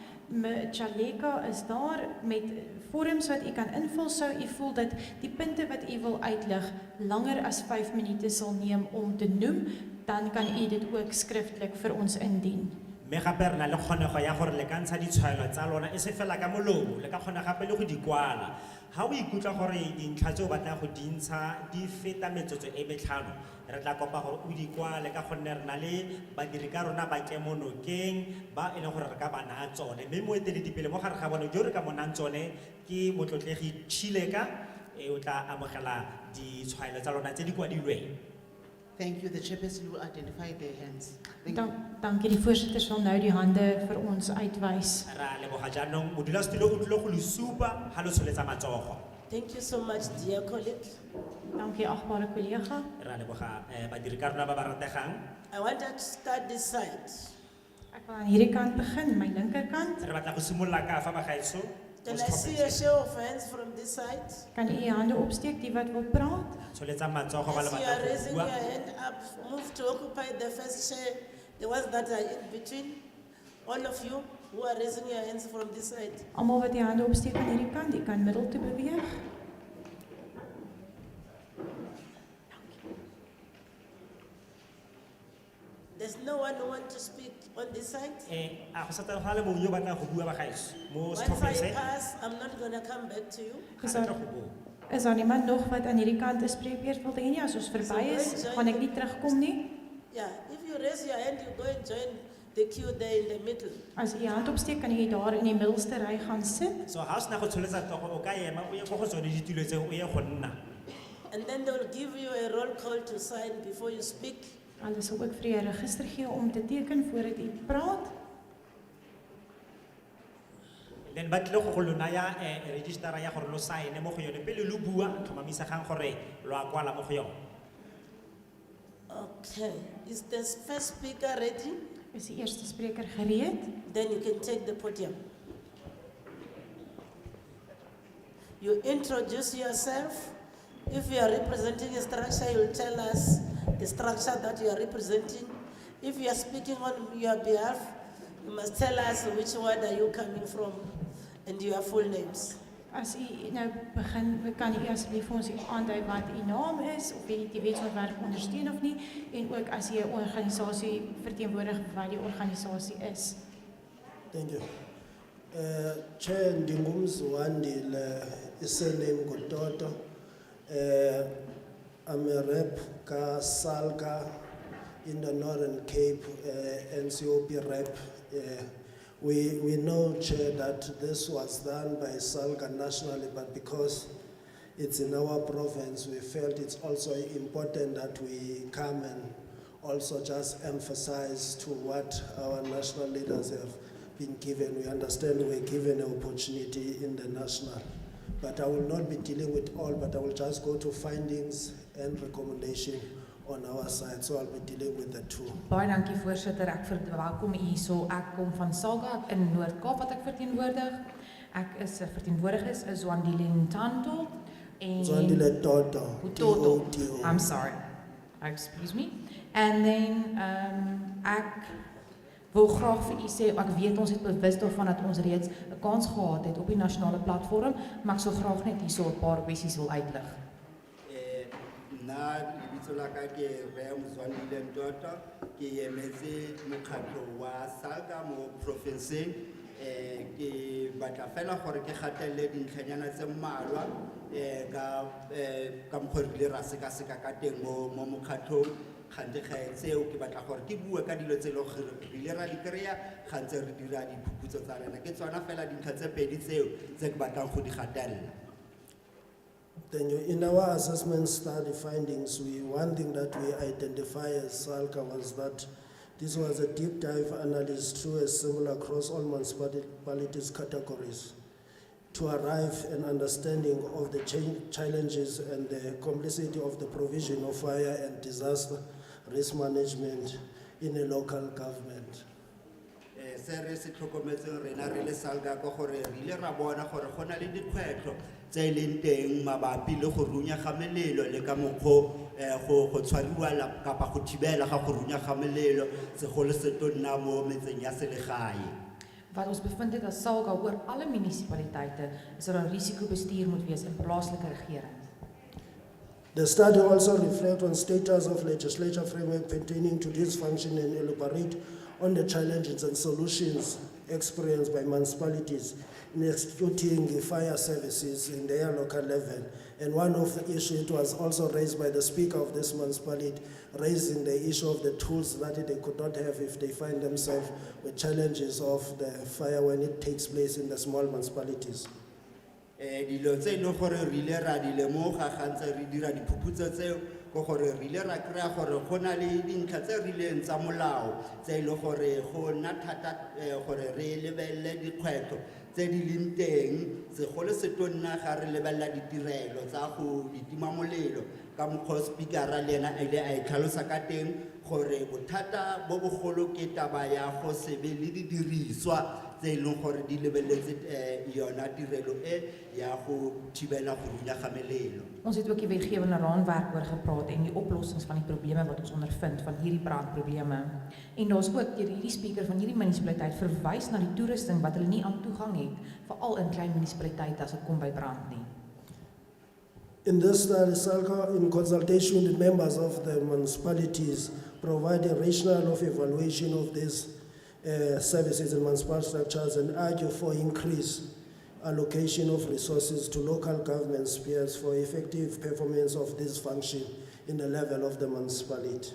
Chaleka is daar met vorms wat u kan invul sou u voel dat die punte wat u wil uitlig langer as 5 minute sal neem om te noem, dan kan u dit ook skriftelik vir ons indien. mme gape re na le kgonego ya gore le ka ntsha ditshwaelo tsa lona e se fela ka molomo le ka kgona gape le go di kwala ga o ikutlwa gore dintlha tse o batlang go di ntsha di feta metsotso e metlhano re tla kopa gore o di kwale ka gonne re na le badiri ka rona ba kemonokeng ba e leng gore re ka ba naya tsone mme moeteledipele mo gare ga bone jo re ka mo nang tsone ke motlotlegi Tshileka o tla amogela ditshwaelo tsa lona tse di kwadilweng. Thank you. The chairperson will identify their hands. Thank you. Dankie, die voorsitter sal nou die hande vir ons uitwys. Ra leboga jaanong modulasetulo o tlile go le supa ga lo tsholetsa matsogo. Thank you so much, dear colleague. Dankie agbare kollega. Ra leboga badiri ka rona ba ba rategang. I wanted to start this side. Ek wil aan hierdie kant begin, my linkerkant. Re batla go simolola ka fa bagaetsho. Can I see a show of hands from this side? Kan u u hande opsteek die wat wil praat? Tsholetsa matsogo ba le As you batla are go raising bua. your hand up, move to occupy the first chair, the ones that are in between. All of you who are raising your hands from this side. Almal wat die hande opsteek aan hierdie kant, u kan middel toe beweeg. There's no one who wants to speak on this side. A go sa tsala mo yo batla go bua bagaetsho. Mo Once setlhopheng I se. pass, I'm not gonna come back to you. Is Ga daar, re tla go bua. is daar niemand nog wat aan hierdie kant 'n spreekbeurt wil hê nie? As ons verby is, gaan ek nie terugkom nie. Yeah, if you raise your hand, you go and join the queue there in the middle. As u hand opsteek, kan jy daar in die middelste ry gaan sit. So ha o sena go tsholetsa togo o ka ema o ye go tsone ditulo tse o ye go nna. And then they will give you a roll call to sign before you speak. Hulle sal ook vir u 'n register gee om te teken voordat u praat. Then ba tlile go lo naya registera ya gore lo sign mo go yone pele lo bua tlhomamisegang gore lo a kwala mo go yone. Okay, is the first speaker ready? Is die eerste spreker gereed? Then you can take the podium. You introduce yourself. If you are representing a structure, you'll tell us the structure that you are representing. If you are speaking on your behalf, you must tell us which ward are you coming from and your full names. As u nou begin, kan u asseblief vir ons aandui wat u naam is of jy die wetsontwerp ondersteun of nie en ook as jy 'n organisasie verteenwoordig wat die organisasie is. Thank you. Chair Ndingumzwandile isename Gototo. I'm a rep ka Salga in the Northern Cape, NCOP rep. We know, Chair, that this was done by Salga nationally, but because it's in our province, we felt it's also important that we come and also just emphasize to what our national leaders have been given. We understand we're given an opportunity in the national, but I will not be dealing with all, but I will just go to findings and recommendation on our side, so I'll be dealing with the two. Baie dankie voorsitter, ek verwelkom u hierso. Ek kom van Salga in Noord-Kaap wat ek verteenwoordig. Ek is 'n verteenwoordiger, is Zwandile Ntanto en Zwandile Toto, Utoto. T-O-T-O. I'm sorry. Excuse me. And then ek wil graag vir u sê ek weet ons het bewus daarvan dat ons reeds 'n kans gehad het op die nasionale platform, maar ek sou graag net hierso 'n paar kwessies wil uitlig. Nna lebitso la ka ke Re Mzwandile Ntoto, ke emetse mokgatlo wa Salga mo provinceng. Ke batla fela gore ke gatelle dintlhanyana tse mmalwa ka mokgwa re ra seka ka teng mo mokgatlong. Gante ga tseo ke batla gore ke bue ka dilo tse le gore re ile ra di kry-a gantse re dira diphuputso tsa rena ke tsona fela dintlha tse pedi tseo tse ke batlang go di gatella. Then in our assessment study findings, one thing that we identify as Salga was that this was a deep dive analysis through a similar across all municipalities categories to arrive an understanding of the challenges and the complexity of the provision of fire and disaster risk management in a local government. Se re se tlhokometseng rena re le Salga ka gore re ile ra bona gore go na le dikgwetlho tse e leng teng mabapi le go runya ga melelo le ka mokgwa go tshwariwa kapa go thibela ga go runya ga melelo segolo se tonna mo metseng ya selegae. Wat ons bevind het as Salga oor alle munisipaliteite is dat 'n risikobestuur moet wees in plaaslike regering. The study also reflects on status of legislature framework pertaining to this function and elaborate on the challenges and solutions experienced by municipalities in executing the fire services in their local level. And one of the issues was also raised by the speaker of this municipality, raising the issue of the tools that they could not have if they find themselves with challenges of the fire when it takes place in the small municipalities. Dilo tse e leng gore re ile ra di lemoga ga ntse re dira diphuputso tseo go gore re ile ra kry-a gore go na le dintlha tse rileng tsa molao tse e leng gore go nna thata gore re lebelele dikgwetlho tse di leng teng segolo se tonna ga re lebelela ditirelo tsa go ditima molelo ka mokgwa speakera le ena a ile a e tlhalosa ka teng gore bothata bo bogolo ke taba ya go se be le didiriswa tse e leng gore di lebeletse yona tirelo ya go thibela go runya ga melelo. Ons het ook die wetgewende raamwerk oor gepraat en die oplossings van die probleme wat ons ondervind van hierdie brandprobleme. En daar's ook deur hierdie speaker van hierdie munisipaliteit verwys na die toerusting wat hulle nie aan toegang het, veral in klein munisipaliteite as dit kom by brand nie. In this study, SALCA, in consultation with members of the municipalities, provide a rationale of evaluation of these services in municipal structures and argue for increased allocation of resources to local government spheres for effective performance of this function in the level of the municipality.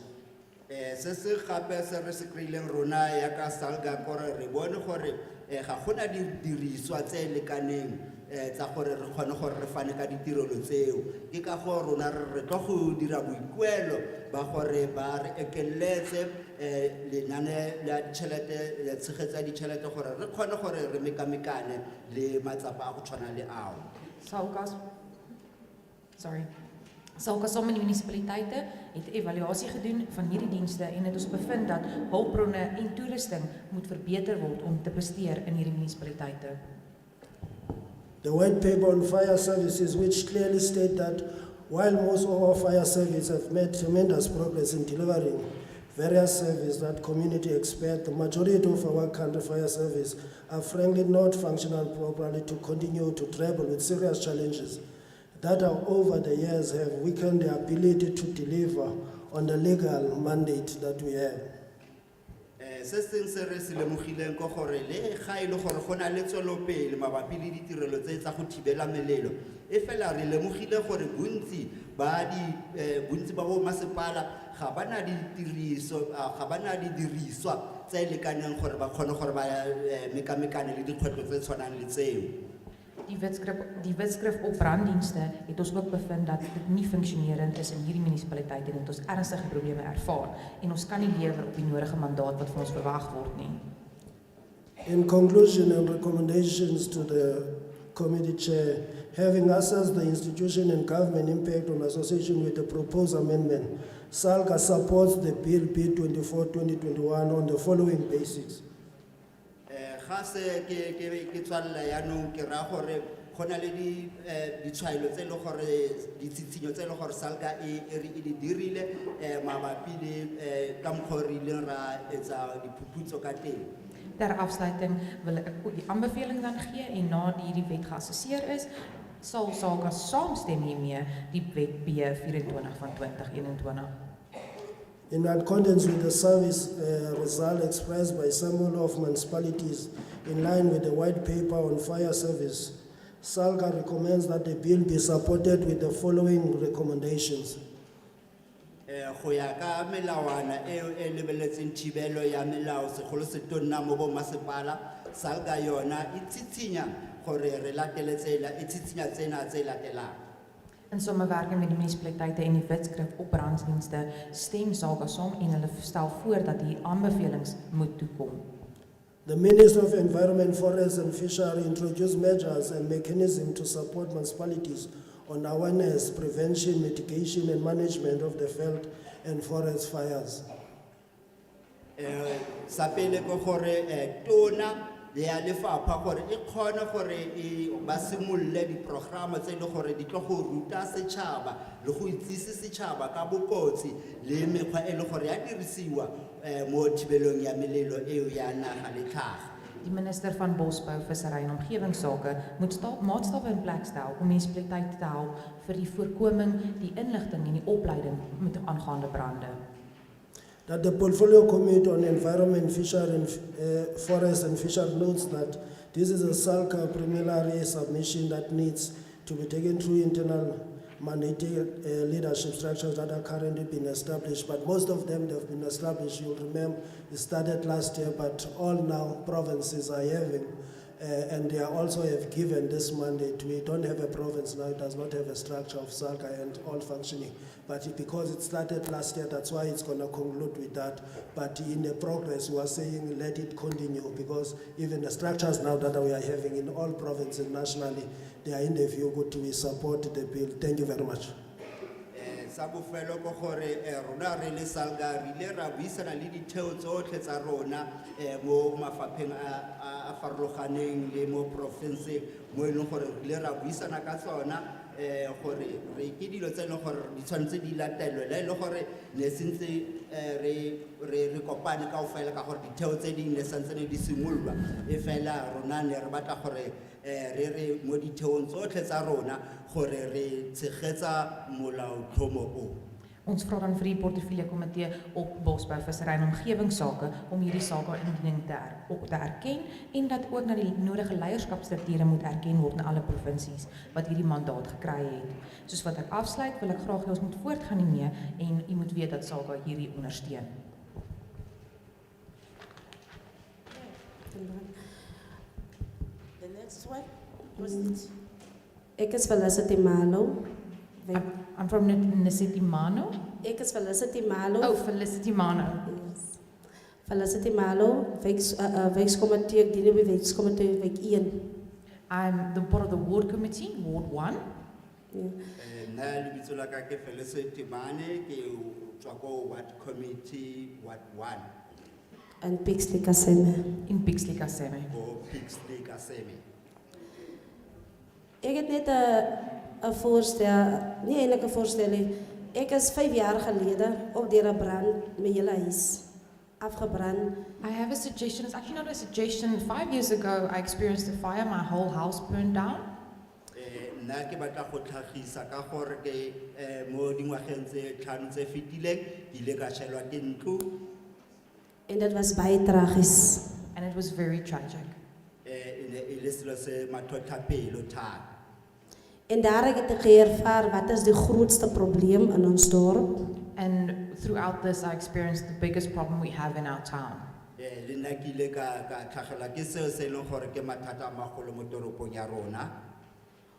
Se se gape se re se kry-ileng rona ya ka SALCA gore re bone gore ga gona didiriswa tse lekaneng tsa gore re kgone gore re fane ka ditirelo tseo ke ka go rona re tlo go dira boikuelo ba gore ba re ekeletse lenane la ditšhelete le tshegetsa ditšhelete gore re kgone gore re mekamekane le matsapa a go tshwana le ao. SALCA saam met die munisipaliteite het 'n evaluasie gedoen van hierdie dienste en het ons bevind dat hulpbronne en toerusting moet verbeter word om te presteer in hierdie munisipaliteite. The white paper on fire services, which clearly state that while most of our fire services have made tremendous progress in delivering various services that community expect, the majority of our country fire service are frankly not functional properly to continue to grapple with serious challenges that are over the years have weakened the ability to deliver on the legal mandate that we have. Se seng se re se lemogileng ko gore le ga e le gore go na le tswelopele mabapi le ditirelo tse tsa go thibela melelo e fela re lemogile gore bontsi ba bo masepala ga ba na didiriswa tse lekaneng gore ba kgone gore ba mekamekane le dikgwetlho tse tshwanang le tseo. Die wetskrif op branddienste het ons ook bevind dat dit nie funksionerend is in hierdie munisipaliteite en het ons ernstige probleme ervaar en ons kan nie lewer op die nodige mandaat wat van ons verwag word nie. In conclusion and recommendations to the committee chair, having assessed the institution and government impact on association with the proposed amendment, SALCA supports the Bill B24-2021 on the following basics. Ga se ke tswalela yaanong ke ra gore go na le ditshwaelo tse e leng gore ditshitshinyo tse e leng gore SALCA e di dirile mabapi le ka mokgwa re ileng ra etsa diphuputso ka teng. Ter afsluiting wil ek die aanbeveling dan gee en na hierdie wet geassesseer is, sal SALCA saamstem hiermee die wet B24 van 2021. In accordance with the service result expressed by several of municipalities in line with the white paper on fire service, SALCA recommends that the bill be supported with the following recommendations. Go ya ka melawana e lebeletseng thibelo ya melao segolo se tonna mo bo masepala SALCA yona e tshitsinya gore re latele tsela e tshitsinya tsena tse latelang. In samewerking met die munisipaliteite en die wetskrif op branddienste stem SALCA saam en hulle stel voor dat die aanbevelings moet toekom. The Minister of Environment, Forests and Fisheries introduced measures and mechanisms to support municipalities on awareness, prevention, mitigation and management of the veld and forest fires. Sa pele ko gore tona ya lefapha gore e kgone gore ba simolle diprograma tse le gore di tlo go ruta setšhaba le go itsise setšhaba ka bokotsi le mekgwa e le gore ya dirisiwa mo thibelong ya melelo eo ya naga le tlhaga. Die minister van Bosbou, Vissery en Omgewingsake moet maatstawwe in plek stel om munisipaliteite te help vir die voorkoming, die inligting en die opleiding met aangaande brande. that the Portfolio Committee on Environment, Fishery, and Forest and Fishery notes that this is a SALCA preliminary submission that needs to be taken through internal mandated leadership structures that are currently being established, but most of them have been established. You'll remember it started last year, but all now provinces are having, and they are also have given this mandate. We don't have a province now, it does not have a structure of SALCA and all functioning, but because it started last year, that's why it's going to conclude with that. But in the progress, we are saying let it continue, because even the structures now that we are having in all provinces nationally, they are in the view good we support the bill. Thank you very much. Sa bofelo ko gore rona re le SALCA re ile ra buisana le ditheo tsotlhe tsa rona mo mafapheng a farologaneng le mo province mo e leng gore re ile ra buisana ka tsona gore re ke dilo tse e leng gore di tshwanetse di latelwe le gore ne sentse re kopane kaofela ka gore ditheo tse dingwe ne santse ne di simololwa e fela rona ne re batla gore re mo ditheong tsotlhe tsa rona gore re tshegetsa molaotlhomo o. Ons vra dan vir die portefeulje komitee op bosbou, vissery en omgewingsake om hierdie sake indiening te erken en dat ook na die nodige leierskapsstrukture moet erken word in alle provinsies wat hierdie mandaat gekry het. Soos wat ek afsluit, wil ek graag hê ons moet voortgaan hiermee en u moet weet dat SALCA hierdie ondersteun. The next one was it? Ek is Felicity Malo. I'm from Felicity Mano. Ek is Felicity Malo. Oh, Felicity Mano. Yes. Felicity Malo, Wijkskomitee, ek dien by Wijkskomitee Wijk 1. I'm the part of the ward committee, Ward 1. Na lebitso la ka ke Felicity Mane ke tswa ko ward committee Ward 1. And Pixley Kaseme. In Pixley Kaseme. Ko Pixley Kaseme. Ek het net 'n voorstel, nie eintlik 'n voorstel nie. Ek is 5 jaar gelede op deur 'n brand my hele huis afgebrand. I have a suggestion. It's actually not a suggestion. 5 years ago, I experienced a fire. My whole house burned down. Na ke batla go tlhagisa ka gore ke mo dingwageng tse 5 tse fetileng ke ile ka shelwa ke ntlo. En dit was baie tragies. And it was very tragic. Ile selo se matlhotlhapelo thata. En daar het ek geervaar wat is die grootste probleem in ons dorp. And throughout this, I experienced the biggest problem we have in our town. Le nna ke ile ka tlhagela ke seo se e leng gore ke mathata a magolo mo toropong ya rona.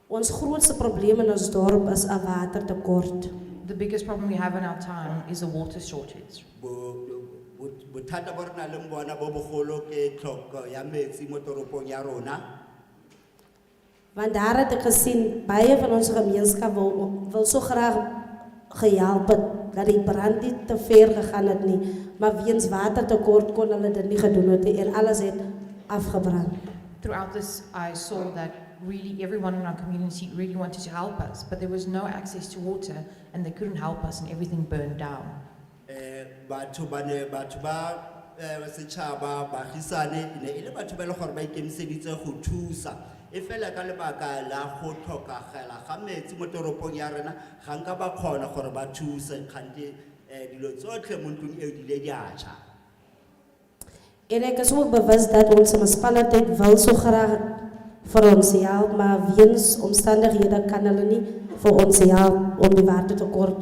Ons grootste probleem in ons dorp is 'n watertekort. The biggest problem we have in our town is a water shortage. Bothata bo re nang le bona bo bogolo ke tlhoko ya metsi mo toropong ya rona. Want daar het ek gesien baie van ons gemeenskap wil so graag gehelp het dat die brand nie te ver gegaan het nie, maar weens watertekort kon hulle dit nie gedoen het nie en alles het afgebrand. Throughout this, I saw that really everyone in our community really wanted to help us, but there was no access to water and they couldn't help us and everything burned down. Batho ba setšhaba baagisane ne ile batho ba le gore ba ikemiseditse go thusa e fela ka lebaka la go tlhokagela ga metsi mo toropong ya rena ga nka ba kgona gore ba thuse kgante dilo tsotlhe mo ntlong eo di ile di a tjha. En ek is ook bewus dat ons munisipaliteit wil so graag vir ons help, maar weens omstandighede kan hulle nie vir ons help om die watertekort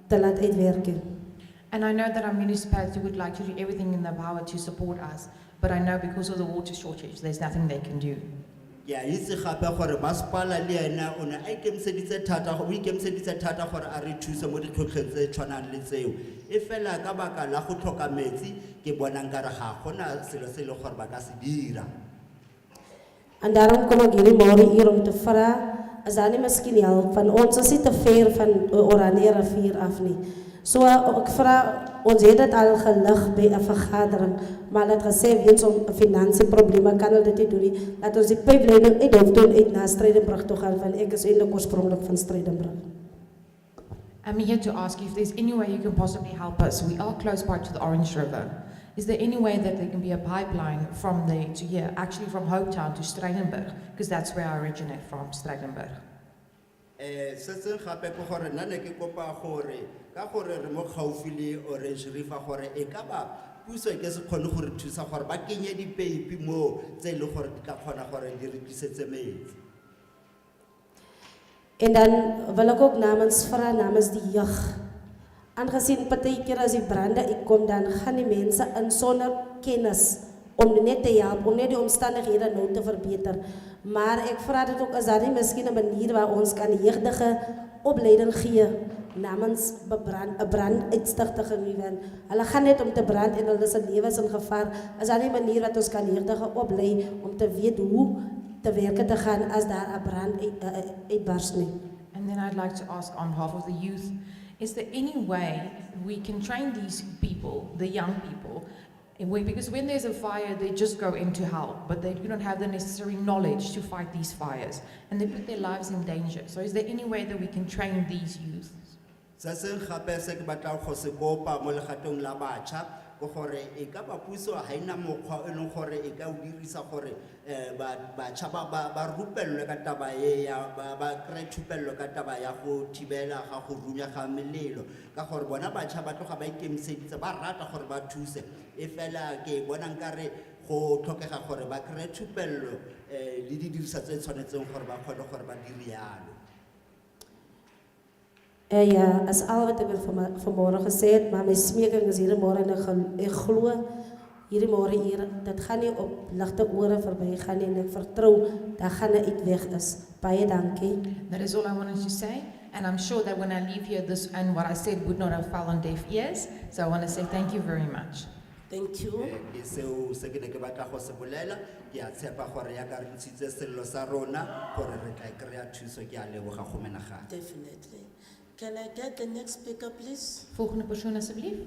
te laat uitwerk. And I know that our municipality would like to do everything in their power to support us, but I know because of the water shortage, there's nothing they can do. Ya itse gape gore masepala le ena o ne a ikemiseditse thata gore a re thuse mo ditlhotlheng tse tshwanang le tseo e fela ka baka la go tlhoka metsi ke bona nkare ga gona selo se le gore ba ka se dira. En daarom kom ek hierdie môre hier om te vra, is daar nie miskien help van ons is nie te ver van Oranje rivier af nie. So ek vra, ons het dit al gelig by 'n vergadering, maar hulle het gesê weens om finansieprobleme kan hulle dit nie doen nie. Dat ons die pypleiding uit Hopetown uit na Strijdembrug toe gaan, want ek is eintlik oorspronklik van Strijdembrug. I'm here to ask you if there's any way you can possibly help us. We are close by to the Orange River. Is there any way that there can be a pipeline from there to here, actually from Hopetown to Strijdembrug? Because that's where I originate from, Strijdembrug. Se seng gape ke gore nna ne ke kopa gore ka gore re mo gaufi le Orange River gore e ka ba puso ke se kgone gore thusa gore ba kenye dipeipi mo tse le gore di tla kgona gore di re tlisetse metsi. En dan wil ek ook namens vra namens die jeug. Aangezien partykeer as die brande uitkom dan gaan die mense in sonder kennis om net te help, om net die omstandighede nou te verbeter. Maar ek vra dit ook, is daar nie miskien 'n manier waar ons kan jeugdige opleiding gee namens 'n branduitstigting want hulle gaan net om te brand en hulle se lewens in gevaar. Is daar nie 'n manier wat ons kan jeugdige oplei om te weet hoe te werke te gaan as daar 'n brand uitbars nie? And then I'd like to ask on behalf of the youth, is there any way we can train these people, the young people, because when there's a fire, they just go in to help, but they do not have the necessary knowledge to fight these fires, and they put their lives in danger. So is there any way that we can train these youth? Se seng gape se ke batlang go se kopa mo legatong la batjha go gore e ka ba puso ha ina mokgwa e leng gore e ka o dirisa gore batjha ba rupellwe ka taba e ya ba kry thupello ka taba ya go thibela ga go runya ga melelo ka gore bona batjha ba tloga ba ikemiseditse ba rata gore ba thuse e fela ke bona nkare go tlhokega gore ba kry thupello le di dirisa tse tshwanetseng gore ba kgone gore ba dire yalo. Ja, as al wat ek vanmorgen gesê het, maar my smeking is hierdie môre en ek glo hierdie môre hier, dit gaan nie op ligte ore verby gaan nie en ek vertrou dat gaan 'n uitweg is. Baie dankie. That is all I wanted to say, and I'm sure that when I leave here, this and what I said would not have fallen on deaf ears. So I want to say thank you very much. Thank you. Ke seo se ke ne ke batla go se bolela ke a tshepa gore ya ka re ntshitse sello sa rona gore re tla kry-a thuso ke a leboga go menagana. Definitely. Can I get the next speaker, please? Volgende persoon asseblief.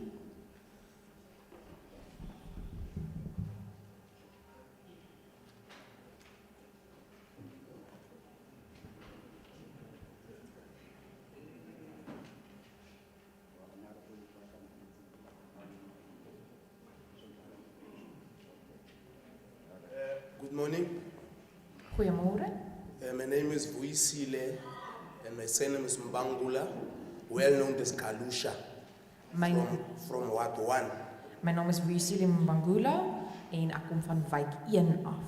Good morning. Goeiemôre. My name is Vuisile and my surname is Mbangula, well known as Kalusha from Ward 1. My naam is Wisile Mbangula en ek kom van wijk 1 af.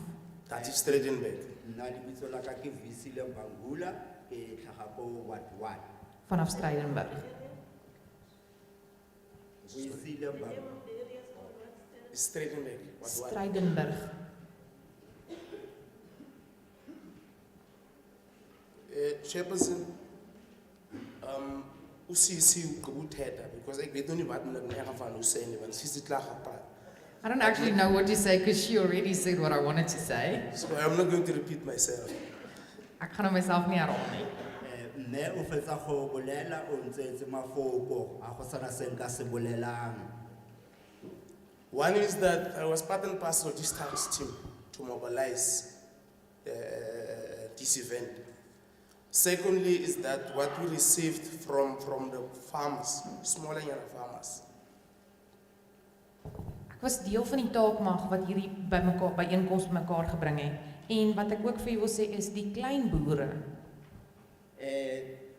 That is Stredenberg. Nna lebitso la ka ke Visile Mbangula ke tlhaga ko Ward 1. Vanaf Strydenburg. Visile Mbangula. Stredenberg. Ward 1. Strydenburg. Chairperson, usisi ukubuthetha because ek weet nou nie wat moet ek van sê nie want sisi klaar gepraat. I don't actually know what to say because she already said what I wanted to say. So I'm not going to repeat myself. Ek gaan myself nie herhaal nie. Mme o fetsa go bolela o ntse mafoko a go sana se nka se bolelang. One is that I was part and parcel of this task team to mobilize this event. Secondly is that what we received from the farmers, smaller farmers. Ek was deel van die taakmag wat hierdie byeenkoms bymekaar gebring het. En wat ek ook vir julle wil sê is die klein boere.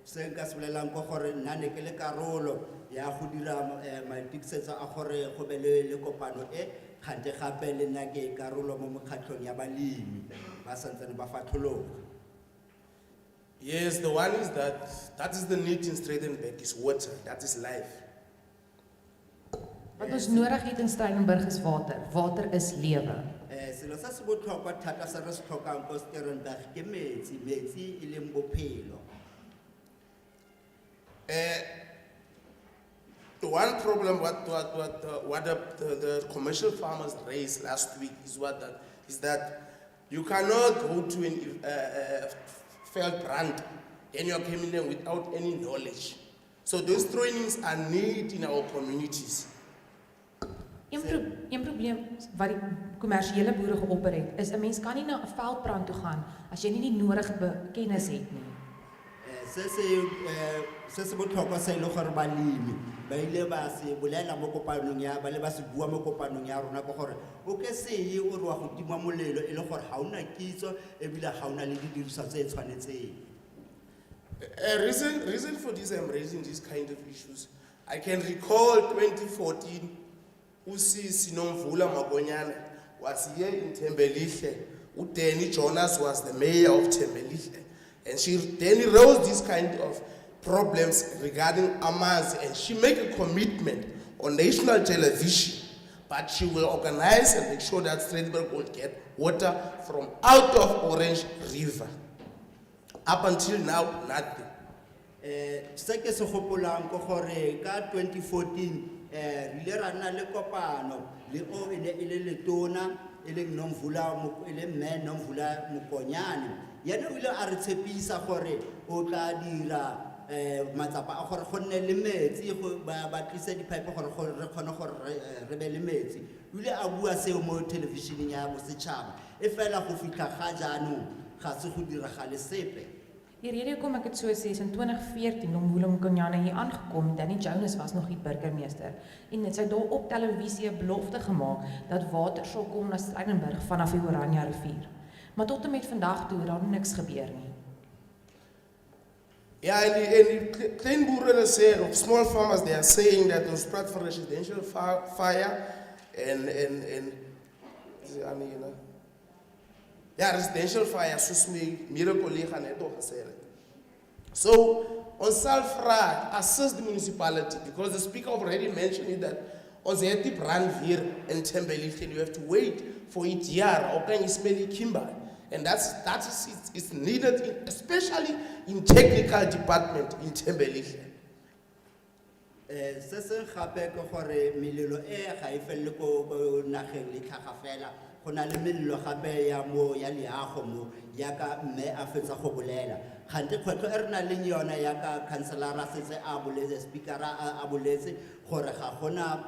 Se nka se bolelang go gore nna ne ke le karolo ya go dira maitikisetso a gore go be le kopano e kgante gape le nna ke karolo mo mokgatlhong ya balemi ba santsane ba fatlhologa. Yes, the one is that is the need in Stredenberg is water, that is life. Wat ons nodig het in Strydenburg is water. Water is lewe. Selo sa se botlhokwa thata se re se tlhokang ko Stredenberg ke metsi, metsi e leng bophelo. The one problem what the commercial farmers raised last week is that you cannot go to a failed brand and you're coming in without any knowledge. So those trainings are needed in our communities. Een probleem wat die kommersiële boere geopper het, is 'n mens kan nie na 'n veldbrand toe gaan as jy nie die nodige kennis het nie. Se se botlhokwa se ile gore balemi ba ile ba se bolela mo kopanong ya ba le ba se bua mo kopanong ya rona go gore o ke se ye o re wa go tima molelo e le gore ha ona kitso e bile ha ona le didiriswa tse tshwanetseng. Reason for this, I'm raising these kind of issues. I can recall 2014, Usisi Nomvula Magonyana was here in Tembelihle. Udeni Jonas was the mayor of Tembelihle. And she then rose these kind of problems regarding Amaz, and she made a commitment on national television, but she will organize and make sure that Strasbourg will get water from out of Orange River. Up until now, nothing. Se ke se gopolang ke gore ka 2014 rile ra nna le kopano le o ene ile letona ile Nomvula ile mme Nomvula Mokonyane yena o ile a re tshepisa gore o tla dira matsapa a gore go nne le metsi go ba tlisa dipipe gore re kgone gore re be le metsi o ile a bua seo mo televisioneng ya bosetšhaba e fela go fitlha ga jaanong ga se go diragale sepe. Die rede hoekom ek dit so sê is in 2014 Nomvula Mokonyane hier aangekom, Danny Jones was nog die burgemeester en sy het daar op televisie 'n belofte gemaak dat water sal kom na Stellenberg vanaf die Oranje rivier. Maar tot en met vandag toe het daar niks gebeur nie. Yeah, and Klein Boere said of small farmers, they are saying that on spread for residential fire and residential fire, so on Salfra, assist the municipality because the speaker already mentioned it that on the Eti Brandweer and Tembelihle, you have to wait for it here, or can you smell it Kimber? And that is needed, especially in technical department in Tembelihle. Se se gape ke gore melelo ga e felle ko nageng le tlhaga fela go na le melelo gape ya mo ya leago mo ya ka mme a fetsa go bolela gante kgwetlo e re na le yona ya ka councilor setse a boletse speaker a boletse gore ga gona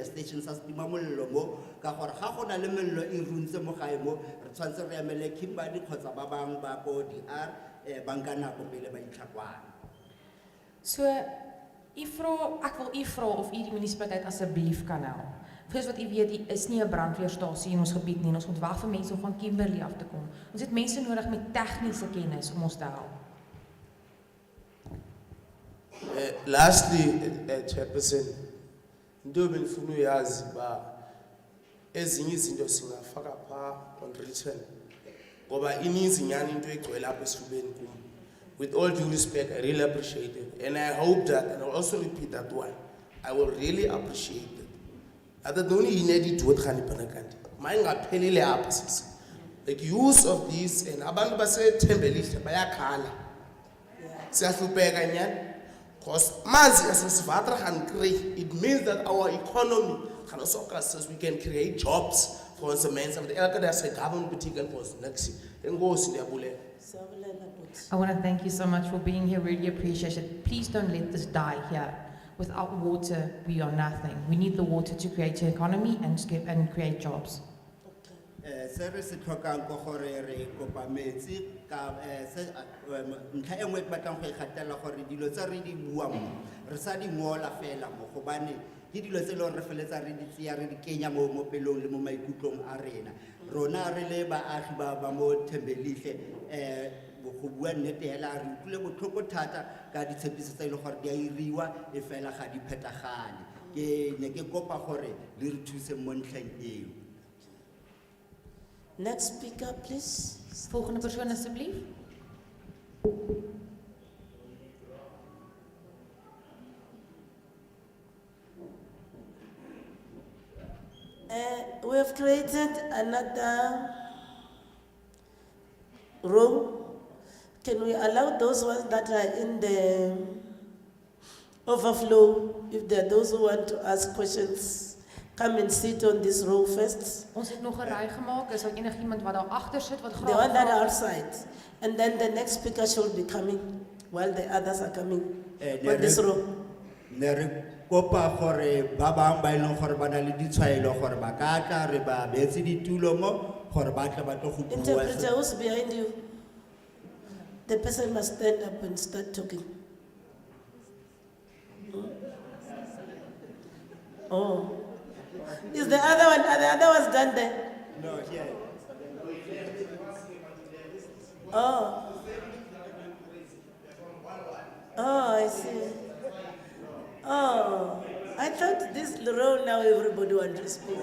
station sa setimamolelo mo ka gore ga gona le melelo e runtse mo gae mo re tshwantse re emele Kimberley kgotsa ba bang ba ko DR banka nako pele ba itlhakwana. So, ek wil u vra of u die munisipaliteit asseblief kan help. Soos wat u weet, hier is nie 'n brandweerstasie in ons gebied nie. Ons moet wag vir mense om van Kimberley af te kom. Ons het mense nodig met tegniese kennis om ons te help. Lastly, Chairperson, into benifuna uyazi ba ezinye izinto singafaka pha on written ngoba ininzi nyani into egcwele apha esifubeni kum. With all due respect, I really appreciate it. And I hope that, and I'll also repeat that one, I will really appreciate it. At the only need to what can happen. Mine pelile apps. Like use of this and abantu base Tembelihle bayakhala. Siyahlupeka nyani. Because manzi asesivatra can create, it means that our economy can also cause we can create jobs for the men of the elder as a government boutique and for next and goes in the abule. I want to thank you so much for being here. Really appreciate it. Please don't let this die here. Without water, we are nothing. We need the water to create an economy and create jobs. Se re se tlhokang go gore re kopa metsi ka ntlha engwe ke batlang go ikgatela gore dilo tse re di buang re sa di ngola fela mo gobane ke dilo tse le re feletsa re di tsia re di kenya mo pelong le mo maikutlong a rena rona re le baagi ba mo Tembelihle go bua nnete hela re utlwile botlhoko thata ka ditshepiso tse ile gore di a iriwa e fela ga di phetagane ke ne ke kopa gore le re thuse mo ntlheng eo. Next speaker, please. Volgende persoon asseblief. We have created another room. Can we allow those ones that are in the overflow, if there are those who want to ask questions, come and sit on this row first? Ons het nog 'n ry gemaak. Is daar enigiemand wat daar agter sit wat graag The one that are outside. And then the next speaker should be coming while the others are coming on this row. Ne re kopa gore ba bang ba ileng gore ba na le ditshwaelo gore ba ka tla re ba beetse ditulo mo gore ba tla ba tlo go bua. Interpreter, who's behind you? The person must stand up and start talking. Oh. Is the other one, are the other ones done there? No, here. Oh. thought this row now everybody want to speak.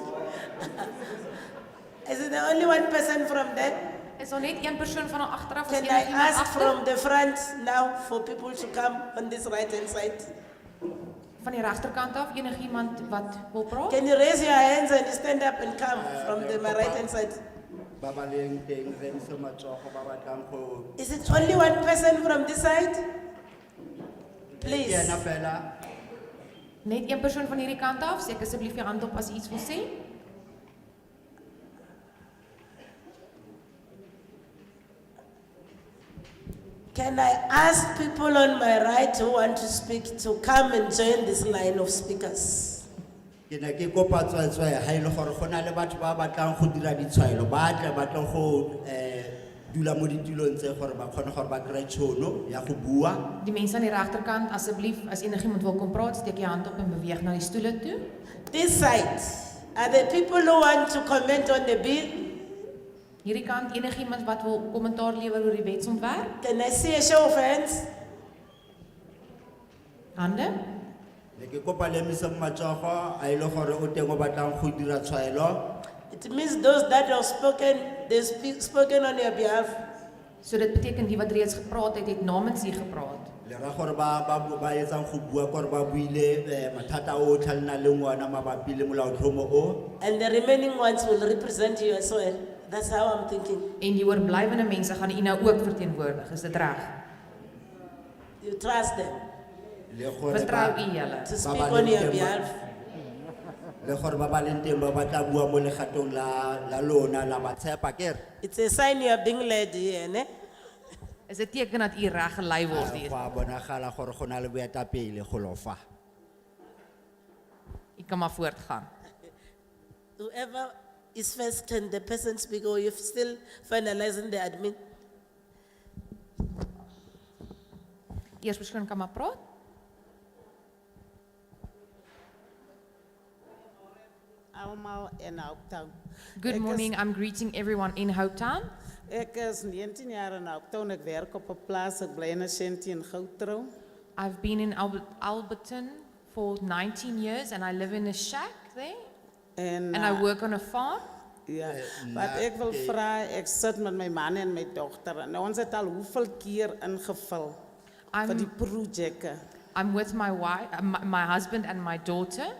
Is it the only one person from there? Is daar net een persoon van agteraf? Is Can I enigiemand ask agter? from the front now for people to come on this right hand side? Van die regterkant af enigiemand wat wil praat? Can you raise your hands and stand up and come from the my right hand side? Is it only one person from this side? Please. Net een persoon van hierdie kant af, steek asseblief jou hand op as jy iets wil sê. Can I ask people on my right who want to speak to come and join this line of speakers? Ke ne ke kopa tswaetswe ha ile gore go na le batho ba batlang go dira ditshwaelo ba tla ba tlo go dula mo ditulong tse gore ba kgone gore ba kry tšhono ya go bua. Die mense aan die regterkant, asseblief, as enigiemand wil kom praat, steek jou hand op en beweeg na die stoele toe. This side, are the people who want to comment on the bill? Hierdie kant, enigiemand wat wil kommentaar lewer oor die wetsontwerp? Can I see a show of hands? Hande? Ne ke kopa le mise matsogo a ile gore o teng o batlang go dira tshwaelo. It means those that have spoken, they spoken on your behalf. So dit beteken die wat reeds gepraat het, het namens u gepraat. Le ra gore ba etsang go bua gore ba buile mathata o tlhalena le ngwana mabapi le molaotlhomo o. And the remaining ones will represent you as well. That's how I'm thinking. En die oorblywende mense gaan u nou ook verteenwoordig, is dit reg? You trust them Vertrou u hulle. to speak on your behalf. Le gore ba ba leng teng ba batla bua mo legatong la lona la ba tshepa kere. It's a sign you are being led here, ne? Is 'n teken dat u reg gelei word hier. Go bonagala gore go na le boetapele go lofa. U kan maar voortgaan. Whoever is first, can the person speak, or you're still finalizing the admin? Eers persoon kan maar praat. Allemaal in Hopetown. Good morning, I'm greeting everyone in Hopetown. Ik is 19 jaar in Hopetown. Ik werk op een plaats. Ik blijf in Shanty in Goudtrouw. I've been in Alberton for 19 years and I live in a shack there. And I work on a farm. Ja, wat ik wil vragen, ik zit met mijn man en mijn dochter. En ons het al hoeveel keer ingevuld voor die projecten. I'm with my wife, my husband and my daughter.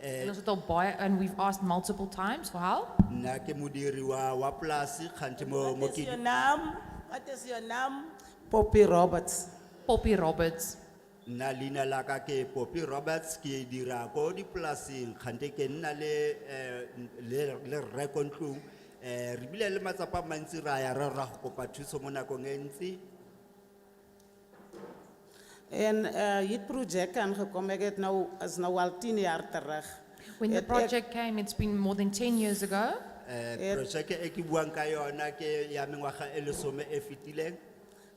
En ons het al baie and we've asked multiple times for help. Na ke modiri wa polasi kgante mo What is your name? What is your name? Poppy Roberts. Poppy Roberts. Na lina la ka ke Poppy Roberts ke dira ko dipolasing kgante ke nna le rekontlong re bile le matsapa mantsi ra ya ra go kopa thuso mo nakong e ntsi. En het project aangekomen, ik het nou, is nou al 10 jaar terug. When the project came, it's been more than 10 years ago. Project e ke buang ka yona ke ya mengwaga e lesome e fetileng.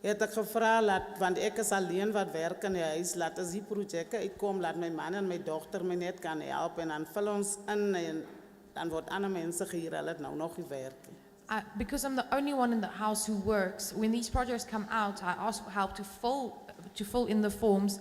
Het ek gevra laat, want ek is alleen wat werk in die huis, laat as die projecte uitkom, laat my man en my dochter my net kan help en dan vul ons in en dan word ander mense gehuur, hulle het nou nog nie werk nie. Because I'm the only one in the house who works, when these projects come out, I ask for help to fill in the forms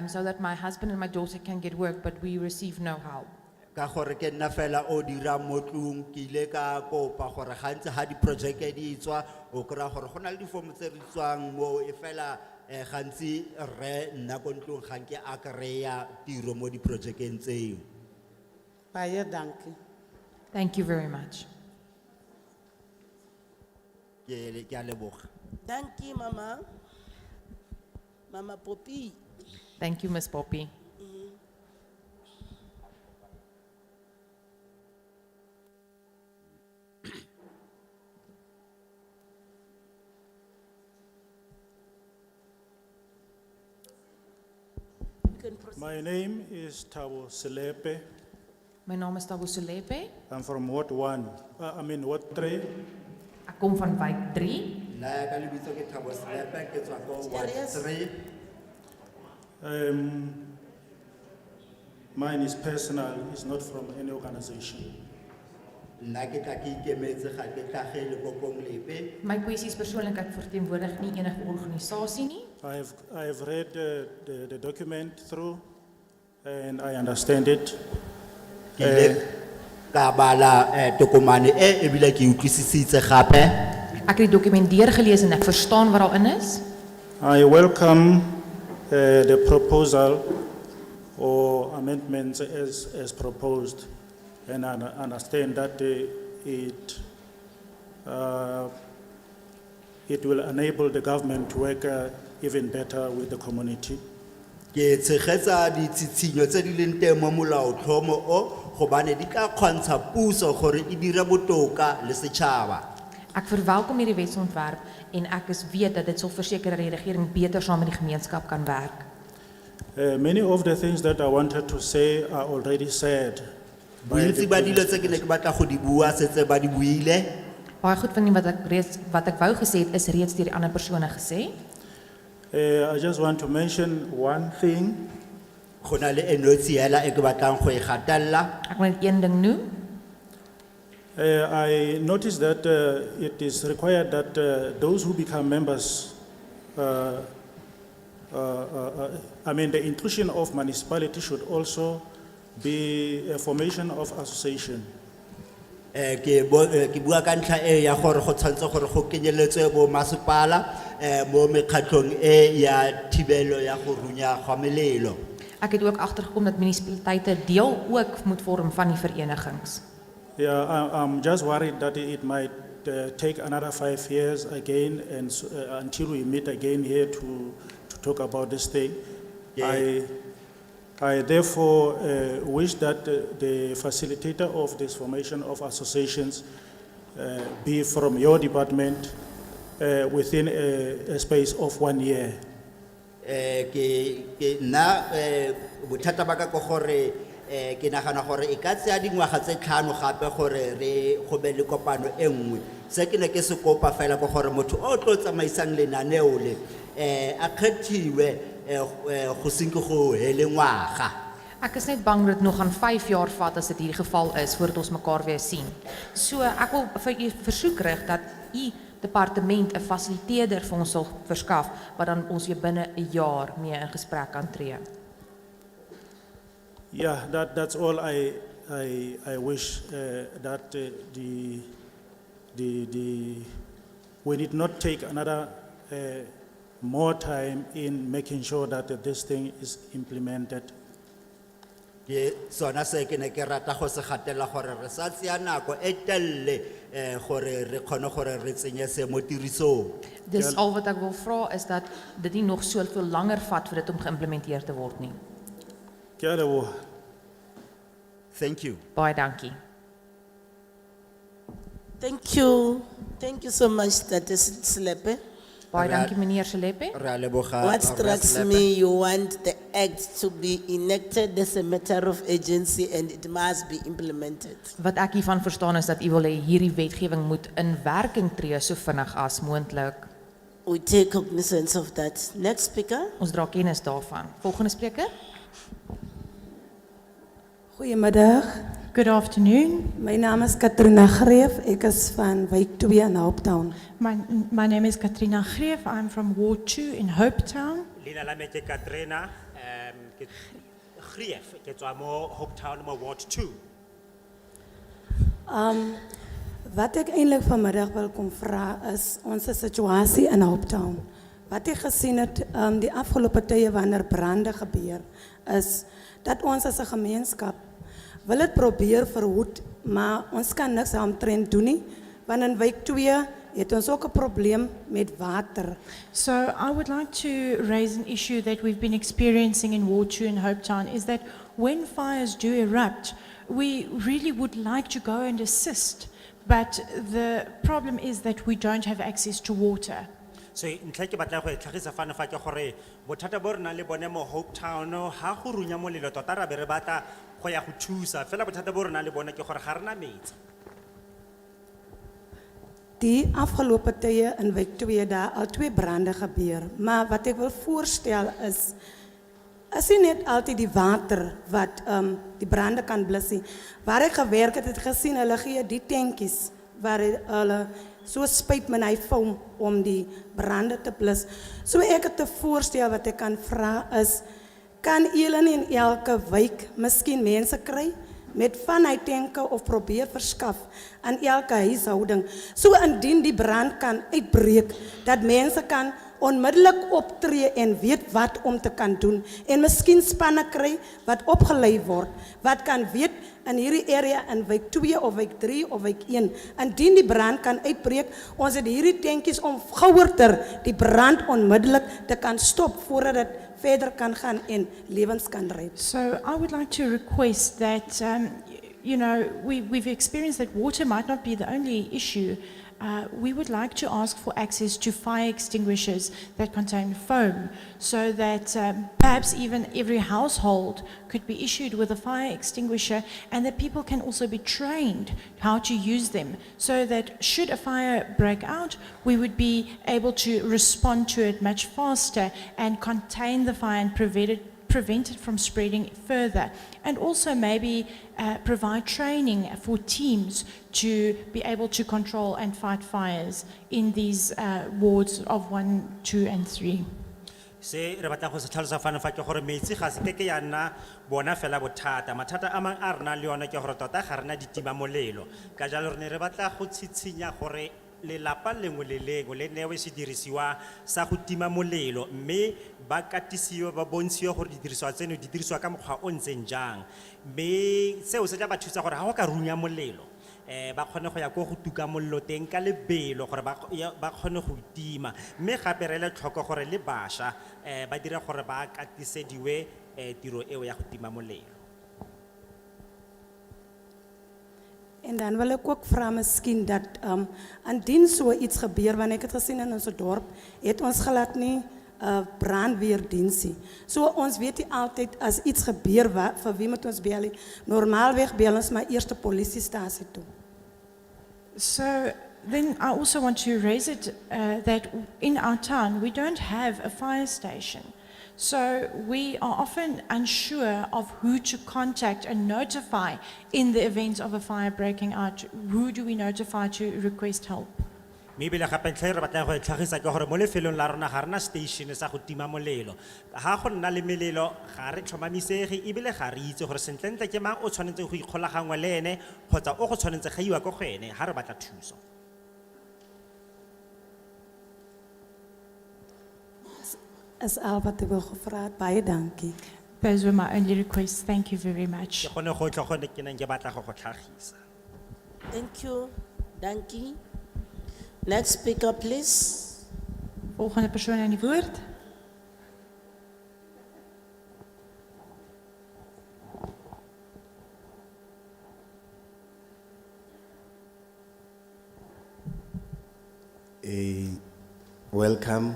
so that my husband and my daughter can get work, but we receive no help. Ka gore ke nna fela o dira mo tlung ke ile ka kopa gore gantsi ha di project di tswa o kra gore go na le di form tse re tswang mo e fela gantsi re nna ko ntlung ga nke a kreya tiro mo di projecteng tseo. Baie dankie. Thank you very much. Ke a leboga. Thank you, Mama. Mama Poppy. Thank you, Miss Poppy. My name is Thabo Selepe. My naam is Thabo Selepe. I'm from Ward 1. Ward 3. Ek kom van wijk 3. La ka lebitso ke Thabo Selepe ke tswa ko Ward 3. Mine is personal, it's not from any organization. Nna ke tla ke ikemetse ga ke tlhagele ko kong lepe. My kwessie is persoonlik, ek verteenwoordig nie enige organisasie nie. I have read the document through. and I understand it. Ke ile ka bala tokomane ebile ke utlwisisitse gape. Ek het die dokument deurgelees en ek verstaan wat daarin is. I welcome the proposal or amendments as proposed, and I understand that it will enable the government to work even better with the community. Ke tshegetsa ditshitshinyo tse di leng teng mo molaotlhomo o gobane di ka kgontsha puso gore e dire botoka le setšhaba. Ek verwelkom hierdie wetsontwerp en ek weet dat dit sal verseker dat die regering beter saam met die gemeenskap kan werk. Many of the things that I wanted to say are already said. by Bontsi the ba dilo previous tse ke ne ke batla go di bua setse ba di buile. Baie goed van die wat ek wou gesê het is reeds deur die ander persone gesê. I just want to mention one thing. Go na le enotsi hela e ke batlang go e gatella. Ek wil net een ding noem. I noticed that it is required that those who become members, I mean the inclusion of municipality should also be a formation of association. Ke bua ka ntlha e ya gore go tshwanetse gore go kenyeletswe bo masepala mo mekgatlhong e ya thibelo ya go runya ga melelo. Ek het ook agtergekom dat munisipaliteite deel ook moet vorm van die verenigings. Yeah, I'm just worried that it might take another 5 years again and until we meet again here to talk about this thing. Yeah. I therefore wish that the facilitator of this formation of associations be from your department within a space of 1 year. Ke na bothata ba ka go gore ke nagana gore e ka tsaya dingwaga tse 5 gape gore re go be le kopano e nngwe. Se ke ne ke se kopa fela go gore motho o tlo tsamaisang lenaneo le a kgethiwe go senke go hele ngwaga. Ek is net bang dat dit nog aan 5 jaar vat as dit hierdie geval is voordat ons mekaar weer sien. So ek wil vir u versoek rig dat u departement 'n fasiliteerder vir ons sal verskaf wat dan ons weer binne 'n jaar mee in gesprek kan tree. Yeah, that's all I wish that we need not take another more time in making sure that this thing is implemented. Ke sona se ke ne ke rata go se gatela gore re sa tsia nako e telle gore re kgone gore re tsenye se mo tirisong. Dis al wat ek wil vra is dat dit nie nog soveel langer vat vir dit om geïmplementeer te word nie. Ke a leboha. Thank you. Baie dankie. Thank you. Thank you so much, Tate Slepe. Baie dankie meneer Selepe. Re a leboga. What strikes me, you want the act to be enacted as a matter of agency and it must be implemented. Wat ek hiervan verstaan is dat u wil hê hierdie wetgewing moet in werking tree so vinnig as moontlik. We take cognizance of that. Next speaker. Ons dra kennis daarvan. Volgende spreker. Goedemiddag. Good afternoon. My naam is Katrina Greef. Ek is van wijk 2 in Hopetown. My name is Katrina Greef. I'm from Ward 2 in Hopetown. Lina la me ke Katrina, ke Greef, ke tswa mo Hopetown mo Ward 2. Wat ek eintlik vanmiddag wil kom vra is ons situasie in Hopetown. Wat ek gesien het die afgelope tye wanneer brande gebeur is dat ons as 'n gemeenskap wil dit probeer verhoed, maar ons kan niks daaromtrent doen nie, want in wijk 2 het ons ook 'n probleem met water. So I would like to raise an issue that we've been experiencing in Ward 2 in Hopetown is that when fires do erupt, we really would like to go and assist, but the problem is that we don't have access to water. So ntlha ke batla go tlhagisa fana fa ke gore bothata bo rena le bone mo Hopetown ha go runya molelo tota ra be re batla go ya go thusa fela bothata bo rena le bone ke gore ga rena metsi. Die afgelope tye in wijk 2 daar al 2 brande gebeur, maar wat ek wil voorstel is nie net altyd die water wat die brande kan blus nie. Waar ek gewerk het gesien hulle gee die tankies waar hulle so spuit met hy foam om die brande te blus. So ek het 'n voorstel wat ek kan vra is kan julle nie in elke wijk miskien mense kry met vanuit denke of probeer verskaf aan elke huishouding. So indien die brand kan uitbreek, dat mense kan onmiddellik optree en weet wat om te kan doen. En miskien spanne kry wat opgelei word, wat kan weet in hierdie area in wijk 2 of wijk 3 of wijk 1. Indien die brand kan uitbreek, ons het hierdie tankies om gouerter die brand onmiddellik te kan stop voordat het verder kan gaan en lewens kan red. So I would like to request that, you know, we've experienced that water might not be the only issue. We would like to ask for access to fire extinguishers that contain foam, so that perhaps even every household could be issued with a fire extinguisher, and that people can also be trained how to use them, so that should a fire break out, we would be able to respond to it much faster and contain the fire and prevent it from spreading further. And also maybe provide training for teams to be able to control and fight fires in these wards of 1, 2 and 3. Se re batla go se tlhalosa fana fa ke gore metsi ga se ke ya nna bona fela bothata mathata a mang a rena le yone ke gore tota ga rena ditima molelo ka jalo re ne re batla go tshitshinya gore lelapa lengwe le lengwe le newe sedirisiwa sa go tima molelo mme ba katisiwa ba bontshiwa gore didiriswa tseno di diriswa ka mokgwa o ntseng jang mme seo se tla ba thusa gore ha go ka runya molelo ba kgone go ya go tuka mollo teng ka lebelo gore ba kgone go tima mme gape re le tlhoko gore le basha ba dira gore ba katisediwe tiro eo ya go tima molelo. En dan wil ek ook vra miskien dat indien so iets gebeur, want ek het gesien in ons dorp, het ons glad nie brandweerdiensie. So ons weet nie altyd as iets gebeur vir wie moet ons bel. Normaalweg bel ons maar eers die polisiestasie toe. So then I also want to raise it that in our town we don't have a fire station. So we are often unsure of who to contact and notify in the event of a fire breaking out. Who do we notify to request help? Maybe la gape ntlha re batla go tlhagisa ke gore mo lefelong la rona ga rena station sa go tima molelo ga go nna le melelo ga re tlhomamisege ebile ga re itse gore sentlentle ke mang o tshwanetse go ikgolagangwa le ene kgotsa o go tshwanetse ga iwa go ene ha re batla thuso. Is al wat ek wil gevra het, baie dankie. Those were my only requests. Thank you very much. Ke gone gotlhe gone ke neng ke batla go tlhagisa. Thank you, dankie. Next speaker, please. Volgende persoon aan die woord. Welcome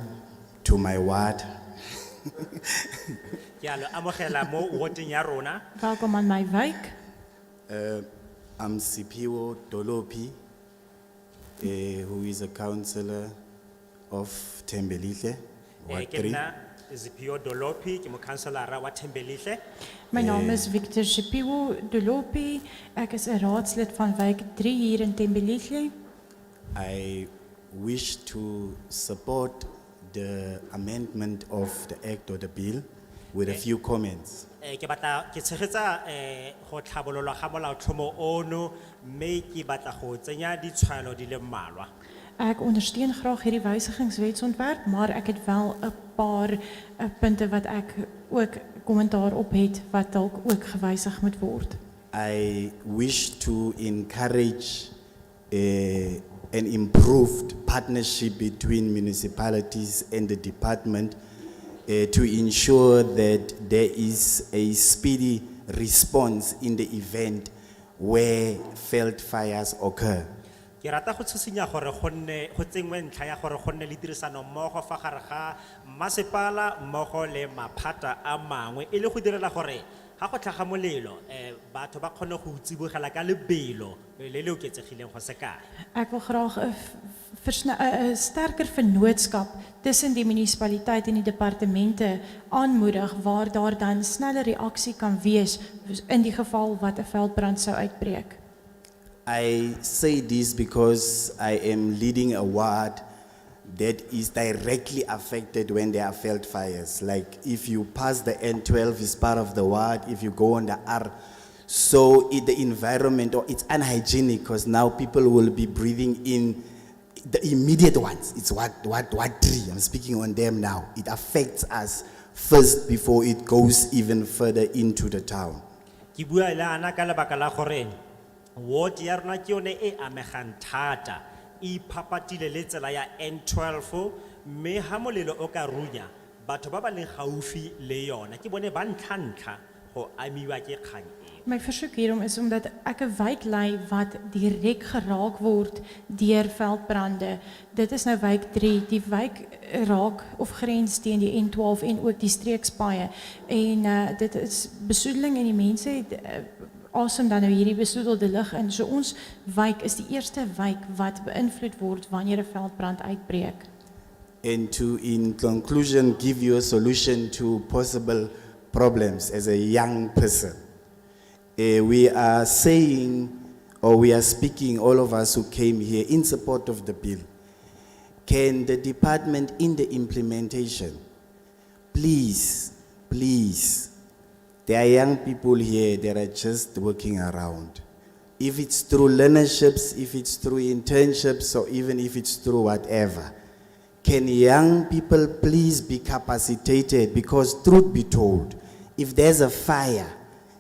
to my ward. Ja, lo amogela mo woteng ya rona. Welkom aan my wijk. I'm Sipiwo Dolopi, who is a councillor of Tembelihle, Ward Ke 3. nna Zipio Dolopi ke mo councilor wa Thembelihle. My naam is Victor Shipiwo Dolopi. Ek is 'n raadslid van wijk 3 hier in Tembelihle. I wish to support the amendment of the act or the bill with a few comments. Ke batla ke tshegetsa go tlhabololwa ga molaotlhomo ono mme ke batla go tsenya ditshwaelo di le mmalwa. Ek ondersteun graag hierdie wysigingswetsontwerp, maar ek het wel 'n paar punte wat ek ook kommentaar op het wat dalk ook gewysig moet word. I wish to encourage an improved partnership between municipalities and the department to ensure that there is a speedy response in the event where failed fires occur. Ke rata go tshosinya gore go tsengwe ntlha ya gore go nne le tirisano mmogo fa gare ga masepala mmogo le maphata a mangwe e le go direla gore ha go tlhaga molelo batho ba kgone go tsibogela ka lebelo le le oketsegileng go se kae. Ek wil graag 'n sterker vennootskap tussen die munisipaliteit en die departemente aanmoedig waar daar dan sneller reaksie kan wees in die geval wat 'n veldbrand sou uitbreek. I say this because I am leading a ward that is directly affected when there are felt fires. Like if you pass the N12 is part of the ward, if you go on the R. So the environment, or it's unhygienic because now people will be breathing in the immediate ones. It's what tree, I'm speaking on them now. It affects us first before it goes even further into the town. Ki bua le ana ka lebaka la gore ward ya rona ke yone e amegang thata e phapatile le tsela ya N12 mme ha molelo o ka runya batho ba ba leng gaufi le yona ke bone ba ntlha go amiwa ke kgang e. My versoek hierom is omdat ek 'n wijk lei wat direk geraak word deur veldbrande. Dit is nou wijk 3. Die wijk raak of grens teen die N12 en ook die streekspaaie. En dit is besoedeling en die mense het asem dan nou hierdie besoedelde lug in. So ons wijk is die eerste wijk wat beïnvloed word wanneer 'n veldbrand uitbreek. And to, in conclusion, give you a solution to possible problems as a young person. We are saying, or we are speaking, all of us who came here in support of the bill. Can the department in the implementation, please, there are young people here that are just working around. If it's through learnerships, if it's through internships, or even if it's through whatever, can young people please be capacitated? Because truth be told, if there's a fire,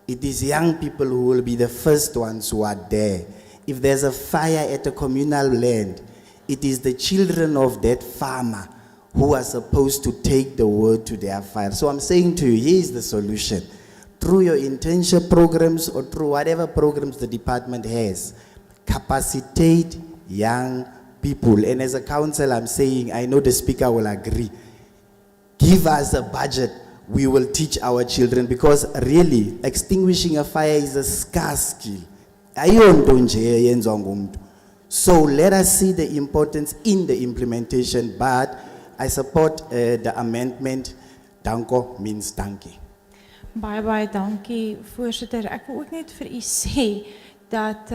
it is young people who will be the first ones who are there. If there's a fire at a communal land, it is the children of that farmer who are supposed to take the word to their fire. So I'm saying to you, here's the solution. Through your internship programs or through whatever programs the department has, capacitate young people. And as a council, I'm saying, I know the speaker will agree. Give us a budget. We will teach our children, because really extinguishing a fire is a scarce skill. So let us see the importance in the implementation, but I support the amendment. Danko means dankie. Baie dankie voorsitter. Ek wil ook net vir u sê dat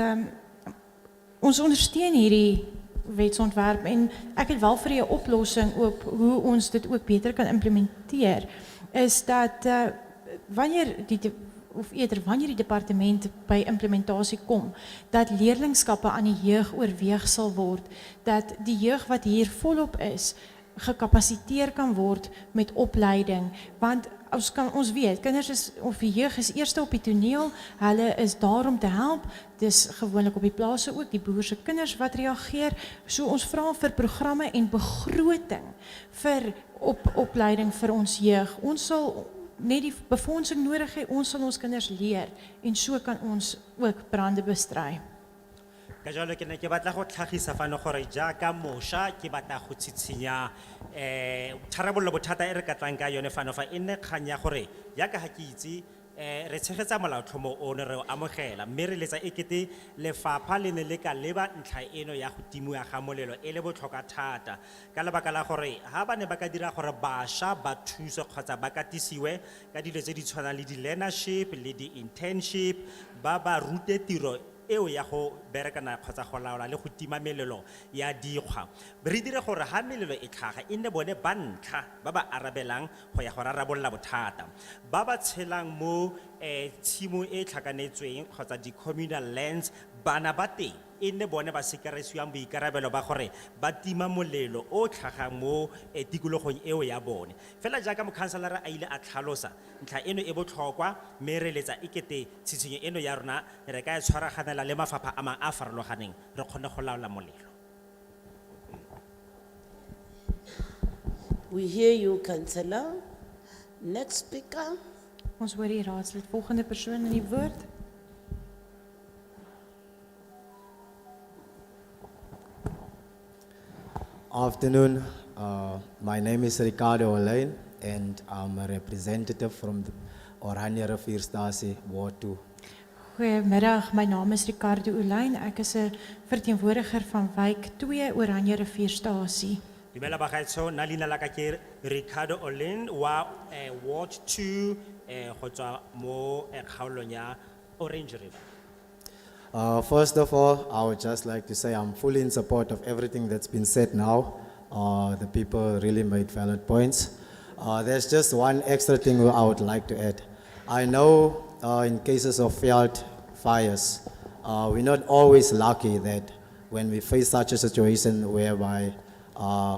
ons ondersteun hierdie wetsontwerp en ek het wel vir u 'n oplossing op hoe ons dit ook beter kan implementeer. Is dat wanneer die departement by implementasie kom, dat leerlingskappe aan die jeug oorweeg sal word, dat die jeug wat hier volop is, gekapasiteer kan word met opleiding, want ons weet, kinders is, of die jeug is eerste op die toneel, hulle is daar om te help, dis gewoonlik op die plase ook, die boerse kinders wat reageer, so ons vra vir programme en begroting vir opleiding vir ons jeug. Ons sal net die befondsing nodig hê, ons sal ons kinders leer, en so kan ons ook brande bestry. Ka jalo ke ne ke batla go tlhagisa fano gore jaaka mosha ke batla go tshitshinya tharabollo bothata e re ka tlang ka yone fano fa e nne kgang ya gore jaaka ha ke itse re tshegetsa molaotlhomo ono re o amogela mme re letsa ekete lefapha le ne le ka leba ntlha eno ya go timua ga molelo e le botlhokwa thata ka lebaka la gore ha ba ne ba ka dira gore bašwa ba thuse kgotsa ba katisiwe ka dilo tse di tshwanang le di-learnership le di-internship ba rute tiro eo ya go berekana kgotsa go laola le go tima melelo ya dikgwa re dire gore ha melelo e tlhaga e nne bone ba ntlha ba ba arabelang go ya go rarabolola bothata ba ba tshelang mo tshimo e tlhakanetsweng kgotsa di-communal lands bana ba teng e nne bone ba sekeresiwang boikarabelo ba gore ba tima molelo o tlhagang mo tikologong eo ya bone fela jaaka mokhanselara a ile a tlhalosa ntlha eno e botlhokwa mme re letsa ekete tshitshinyo eno ya rona re ka e tshwaraganela le mafapha a mang a farologaneng re kgone go laola molelo. We hear you, Councillor. Next speaker. Ons hoor die raadslid, volgende persoon in die woord. Afternoon, my name is Ricardo Olain and I'm a representative from the Oranje Rivierstasie Ward 2. Goeiemiddag, my naam is Ricardo Olain, ek is 'n verteenwoordiger van wijk 2 Oranje Rivierstasie. Dumela bagaetsho nna leina la ka ke Ricardo Olain wa Ward 2 go tswa mo kgaolong ya Orange River. First of all, I would just like to say I'm fully in support of everything that's been said now. The people really made valid points. There's just one extra thing I would like to add. I know in cases of failed fires, we're not always lucky that when we face such a situation whereby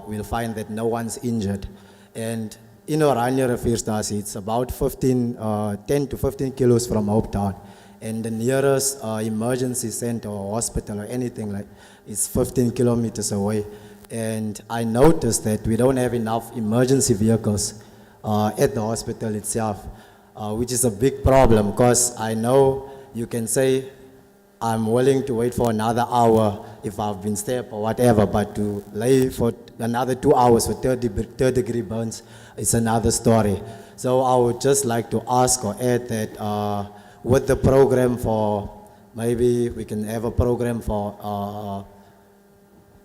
we'll find that no one's injured. And in Oranje Rivierstasie, it's about 10 to 15 kilos from Hopetown. And the nearest emergency center or hospital or anything like is 15 kilometers away. And I noticed that we don't have enough emergency vehicles at the hospital itself, which is a big problem because I know you can say, I'm willing to wait for another hour if I've been stabbed or whatever, but to lay for another 2 hours for third degree burns is another story. So I would just like to ask or add that with the program for, maybe we can have a program for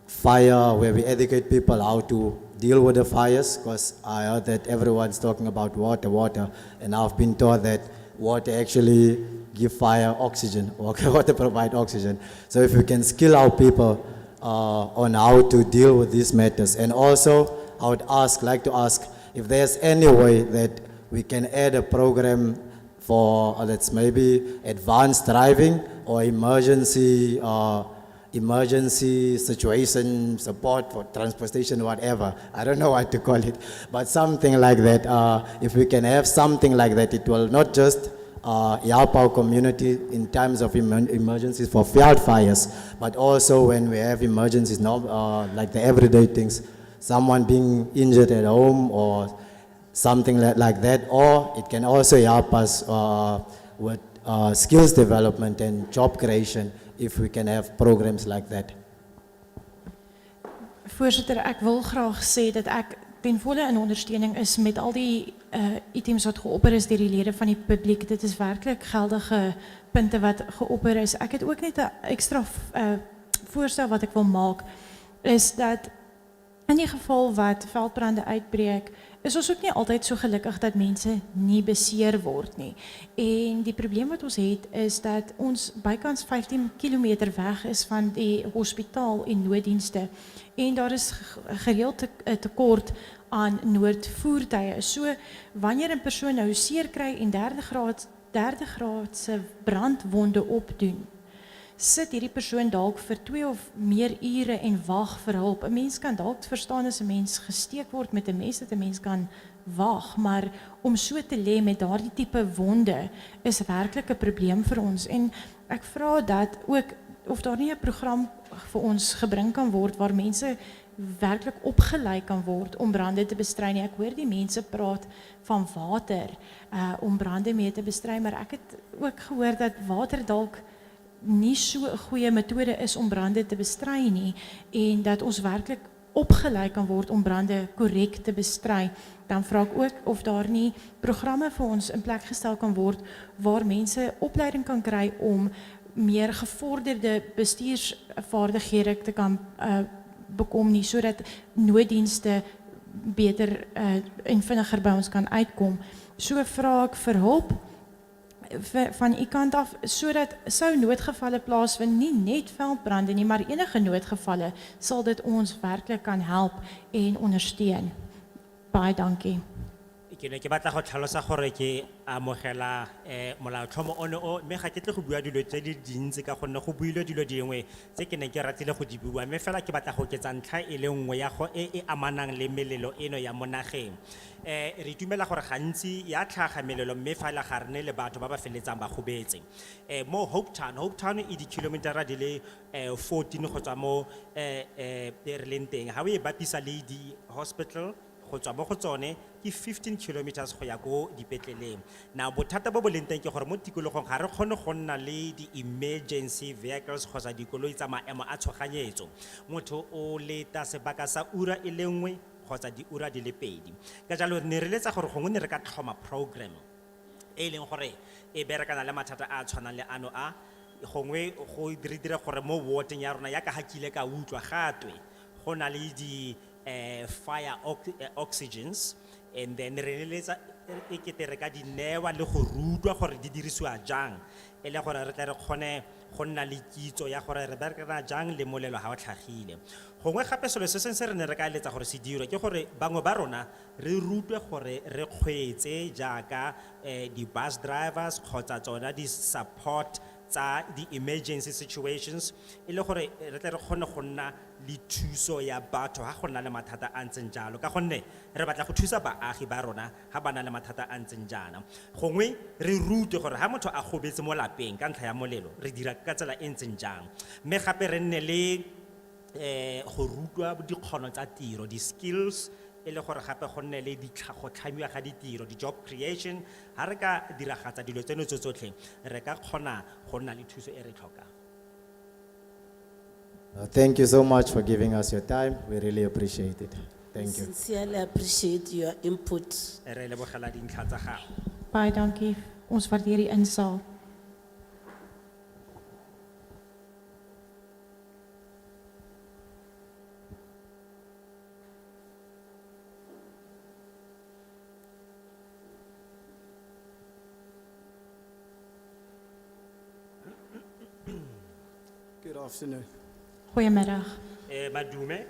fire where we educate people how to deal with the fires, because I heard that everyone's talking about water, and I've been taught that water actually give fire oxygen, or water provide oxygen. So if we can skill our people on how to deal with these matters. And also, I would like to ask if there's any way that we can add a program for, let's maybe advanced driving or emergency situation support for transportation, whatever. I don't know what to call it, but something like that. If we can have something like that, it will not just help our community in times of emergencies for field fires, but also when we have emergencies, like the everyday things, someone being injured at home or something like that, or it can also help us with skills development and job creation if we can have programs like that. Voorsitter, ek wil graag sê dat ek ten volle in ondersteuning is met al die items wat geopper is deur die lede van die publiek. Dit is werklik geldige punte wat geopper is. Ek het ook net 'n ekstra voorstel wat ek wil maak, is dat in die geval wat veldbrande uitbreek, is ons ook nie altyd so gelukkig dat mense nie beseer word nie. En die probleem wat ons het, is dat ons bykans 15 kilometer weg is van die hospitaal en nooddienste. En daar is gereeld 'n tekort aan noodvoertuie. So, wanneer 'n persoon nou seer kry en derde graadse brandwonde opdoen, sit hierdie persoon dalk vir 2 of meer ure en wag vir hulp. 'n Mens kan dalk verstaan as 'n mens gesteek word met 'n mes dat 'n mens kan wag, maar om so te lê met daardie tipe wonde is werklik 'n probleem vir ons. En ek vra dat ook of daar nie 'n program vir ons gebring kan word waar mense werklik opgelei kan word om brande te bestry nie. Ek hoor die mense praat van water om brande mee te bestry, maar ek het ook gehoor dat water dalk nie so 'n goeie metode is om brande te bestry nie, en dat ons werklik opgelei kan word om brande korrek te bestry. Dan vra ek ook of daar nie programme vir ons in plek gestel kan word waar mense opleiding kan kry om meer gevorderde bestuursvaardighede te kan bekom nie, sodat nooddienste beter en vinniger by ons kan uitkom. So vra ek vir hulp van u kant af, sodat sou noodgevalle plaasvind, nie net veldbrande nie, maar enige noodgevalle, sal dit ons werklik kan help en ondersteun. Baie dankie. Ke ne ke batla go tlhalosa gore ke amogela molaotlhomo ono o, mme ga ke tle go bua dilo tse di dintsi ka gonne go builwe dilo dingwe tse ke ne ke ratile go di bua, mme fela ke batla go oketsa ntlha e le nngwe ya go e amanang le melelo eno ya mo nageng. Re itumela gore gantsi ya tlhaga melelo, mme fela ga re ne le batho ba ba feletsang ba gobetse. Mo Hopetown e di-kilometera di le 14 go tswa mo re leng teng. Ga o e bapisa le di-hospital go tswa mo go tsone ke 15 kilometers go ya ko dipetleleng. Na bothata bo bo leng teng ke gore mo tikologong ga re kgone go nna le di-emergency vehicles kgotsa dikoloi tsa maemo a tshoganyetso. Motho o leta sebaka sa ura e le nngwe kgotsa diura di le 2. Ka jalo ne re letsa gore gongwe ne re ka tlhoma program e leng gore e berekana le mathata a tshwanang le ano a gongwe go dire gore mo wardeng ya rona ya ka hakile ka utlwa gatwe go na le di fire oxygens and then re leletsa e kete re ka di newa le go rutwa gore di dirisiwa jang e le gore re tle re kgone go nna le kitso ya gore re berekana jang le molelo ha o tlhagile gongwe gape selo se se re ne re ka eletsa gore se dirwe ke gore bangwe ba rona re rutwe gore re kgweetse jaaka di-bus drivers kgotsa tsona di-support tsa di-emergency situations e le gore re tle re kgone go nna le thuso ya batho ha go nna le mathata a ntseng jalo ka gonne re batla go thusa baagi ba rona ha ba na le mathata a ntseng jaana gongwe re rutwe gore ha motho a gobetse mo lapeng ka ntlha ya molelo re dira ka tsela e ntseng jang mme gape re nne le go rutwa dikgono tsa tiro di-skills e le gore gape go nne le go tlhamiwa ga ditiro di-job creation ha re ka diragatsa dilo tseno tso tsotlhe re ka kgona go nna le thuso e re tlhokang. Thank you so much for giving us your time. We really appreciate it. Thank you. Sincerely appreciate your input. Re lebogela dintlha tsa gago. Baie dankie. Ons waardeer die insaag. Good afternoon. Goeiemiddag. Madume.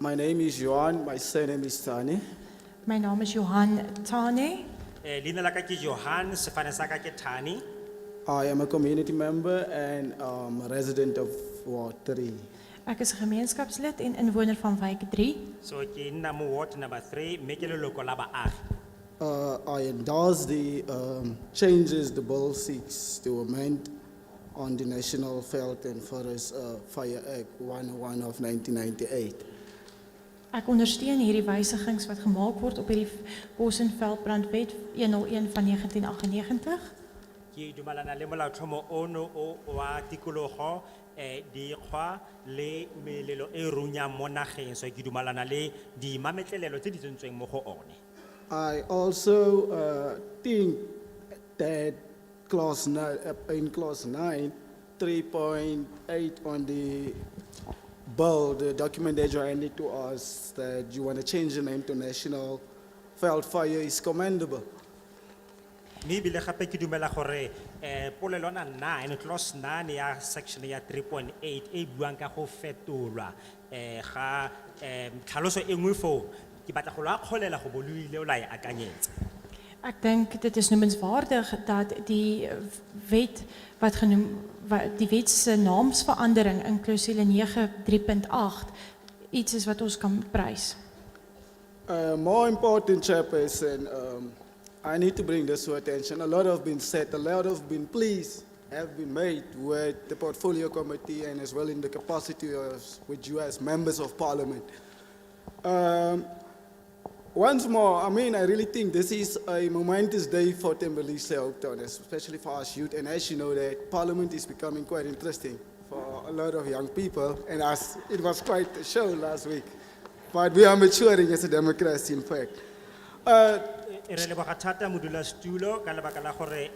My name is Johan, my surname is Tani. My naam is Johan Tane. Leina la ka ke Johan, sefane sa ka ke Thani. I am a community member and a resident of Ward 3. Ek is 'n gemeenskapslid en inwoner van wijk 3. So ke nna mo ward number 3 mme ke leloko la baagi. I endorse the changes the bill seeks to amend on the National Veld and Forest Fire Act 101 of 1998. Ek ondersteun hierdie wysigings wat gemaak word op hierdie Bos en Veldbrandwet 101 van 1998. Ke dumalana le molaotlhomo ono o wa tikologo dikgwa le melelo e runyang mo nageng so ke dumalana le di mametlelelo tse di tsentsweng mo go one. I also think that in clause 9, 3.8 on the bill, the document that you handed to us, that you want to change the name to National Veld Fire is commendable. Mme ebile gape ke dumela gore polelwana 9 clause 9 ya section ya 3.8 e buang ka go fetolwa ga tlhaloso e nngwe fo ke batla go la kgolela go boluile o la e akanyetsa. Ek dink dit is noemenswaardig dat die wet wat genoem die wet se naamsverandering in klousule 9.3.8 iets is wat ons kan prys. More important, Chairperson, I need to bring this to attention. A lot have been said, a lot have been pleas have been made with the Portfolio Committee and as well in the capacity of with you as members of Parliament. Once more, I mean, I really think this is a momentous day for Tembelise Hopetown, especially for us youth. And as you know, that Parliament is becoming quite interesting for a lot of young people. And as it was quite a show last week. But we are maturing as a democracy, in fact. Re leboga thata modulasetulo ka lebaka la gore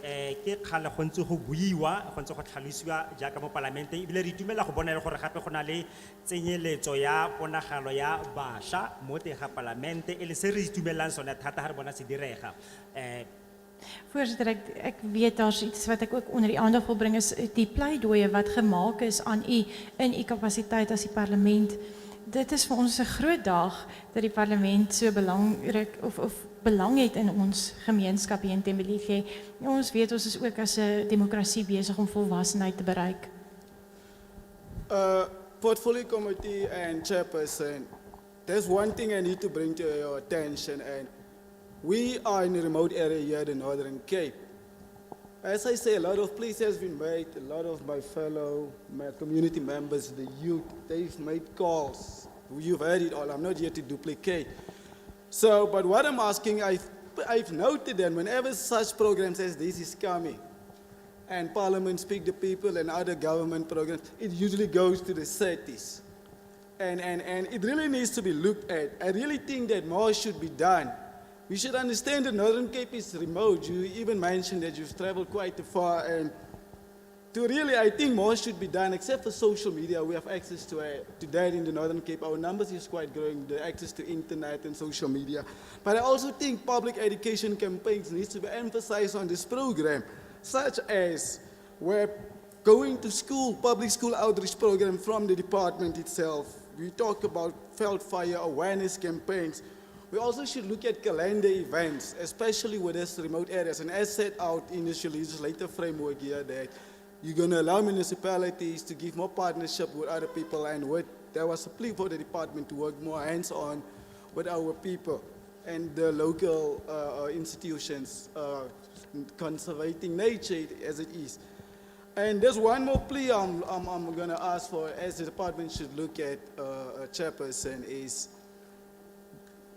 ke kgale go ntse go buiwa go ntse go tlhalosiwa jaaka mo parlamenteng ebile re itumela go bona le gore gape go na le tsenyeletso ya ponagalo ya bašwa mo teng ga parlamente e le se re itumelang sone thata ga re bona se direga. Voorzitter, ek weet daar's iets wat ek ook onder die aandag wil bring is die pleidooie wat gemaak is aan u in u kapasiteit as die parlement. Dit is vir ons 'n groot dag dat die parlement so belangrik of belang het in ons gemeenskap hier in Tembelise. Ons weet ons is ook as 'n demokrasie besig om volwassenheid te bereik. Portfolio Committee and Chairperson, there's one thing I need to bring to your attention, and we are in a remote area here, the Northern Cape. As I say, a lot of pleas has been made, a lot of my community members, the youth, they've made calls. You've heard it all, I'm not here to duplicate. So, but what I'm asking, I've noted that whenever such programs as this is coming, and Parliament Speak the People and other government programs, it usually goes to the cities. And it really needs to be looked at. I really think that more should be done. We should understand that Northern Cape is remote. You even mentioned that you've traveled quite far, and really, I think more should be done, except for social media. We have access to that in the Northern Cape. Our numbers is quite growing, the access to internet and social media. But I also think public education campaigns needs to be emphasized on this program, such as we're going to school, public school outreach program from the department itself. We talk about Veld fire awareness campaigns. We also should look at calendar events, especially with these remote areas. And as set out in the legislative framework here, that you're going to allow municipalities to give more partnership with other people, and there was a plea for the department to work more hands-on with our people and the local institutions, conserving nature as it is. And there's one more plea I'm going to ask for, as the department should look at a chairperson, is,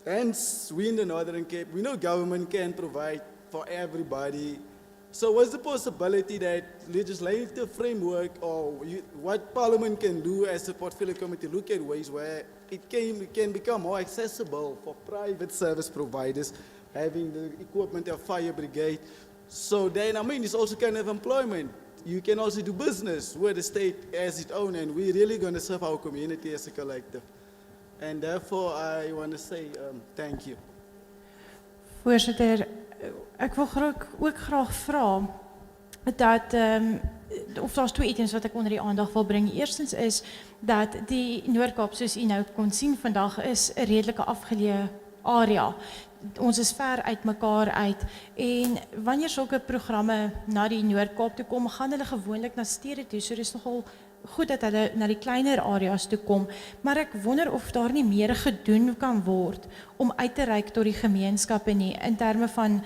hence, we in the Northern Cape, we know government can provide for everybody. So what's the possibility that legislative framework or what Parliament can do as a portfolio committee look at ways where it can become more accessible for private service providers, having the equipment of fire brigade. So then, I mean, it's also kind of employment. You can also do business where the state has its own, and we're really going to serve our community as a collective. And therefore, I want to say thank you. Voorzitter, ek wil ook graag vra dat of daar's twee items wat ek onder die aandag wil bring. Eerstens is dat die Noord-Kaap, soos u nou kon sien vandag, is 'n redelike afgeleë area. Ons is ver uit mekaar uit, en wanneer sulke programme na die Noord-Kaap toe kom, gaan hulle gewoonlik na stede toe, so dis nogal goed dat hulle na die kleiner areas toe kom, maar ek wonder of daar nie meer gedoen kan word om uit te reik tot die gemeenskappe nie, in terme van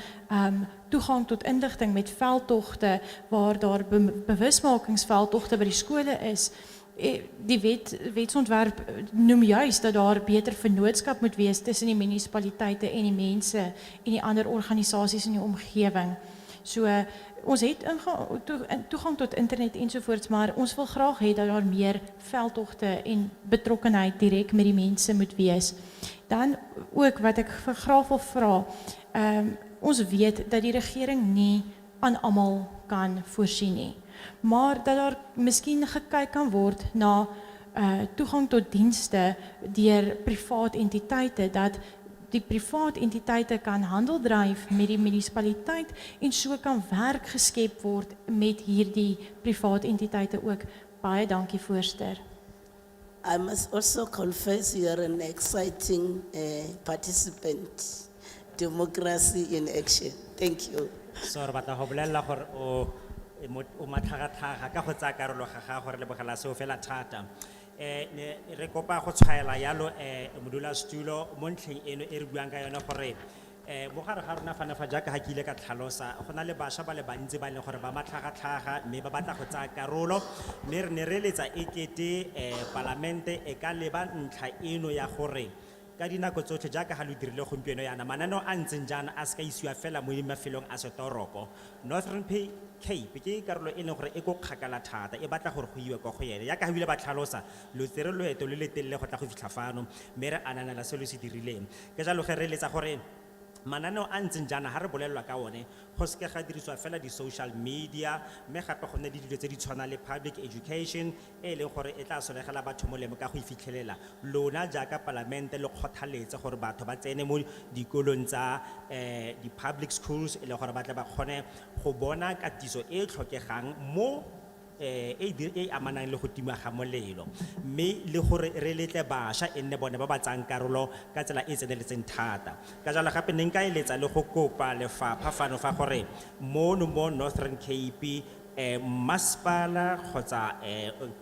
toegang tot inligting met veldtogte, waar daar bewusmakingsveldtogte by die skole is. Die wetsontwerp noem juist dat daar beter vennootskap moet wees tussen die munisipaliteite en die mense en die ander organisasies in die omgewing. So, ons het toegang tot internet ensovoorts, maar ons wil graag hê dat daar meer veldtogte en betrokkenheid direk met die mense moet wees. Dan ook wat ek graag wil vra, ons weet dat die regering nie aan almal kan voorsien nie, maar dat daar miskien gekyk kan word na toegang tot dienste deur privaat entiteite, dat die privaat entiteite kan handel dryf met die munisipaliteit en so kan werk geskep word met hierdie privaat entiteite ook. Baie dankie, voorsitter. I must also confess you are an exciting participant. Democracy in action. Thank you. So re batla go bolelela gore o matlhagatlhaga ka go tsaya karolo ga gago re lebogela seo fela thata. Re kopa go tshwaela yalo modulasetulo mo ntlheng eno e re buang ka yone gore mo gare ga rona fana fa jaaka ga ke ile ka tlhalosa go na le bašwa ba le bantsi ba leng gore ba matlhagatlhaga mme ba batla go tsaya karolo, mme re ne re letsa ekete palamente e ka leba ntlha eno ya gore ka dinako tsotlhe jaaka ga lo dirile gompieno yana mananeo a ntseng jaana a se ka isiwa fela mo mafelong a setoropo. Northern Cape ke karolo e leng gore e go kgakala thata e batla gore go iwe kwa go yene jaaka ga bile ba tlhalosa lo tsere loeto le le telele go tla go fitlha fano mme re ananela se lo se dirileng. Ke jalo ge re letsa gore mananeo a ntseng jaana ga re bolelelwa ka one go seke ga dirisiwa fela di social media, mme gape go nne le dilo tse di tshwana le public education e leng gore e tla solegela batho molemo ka go ifitlhelela. Lona jaaka palamente le kgothaletse gore batho ba tsene mo dikolong tsa di public schools e leng gore ba tla ba kgone go bona katiso e tlhokegang mo e amanang le go tima ga molelo, mme le gore re letle bašwa e nne bone ba ba tsang karolo ka tsela e tseneletseng thata. Ka jalo gape ne nka eletsa le go kopa lefapha fano fa gore mo Northern Cape masepala kgotsa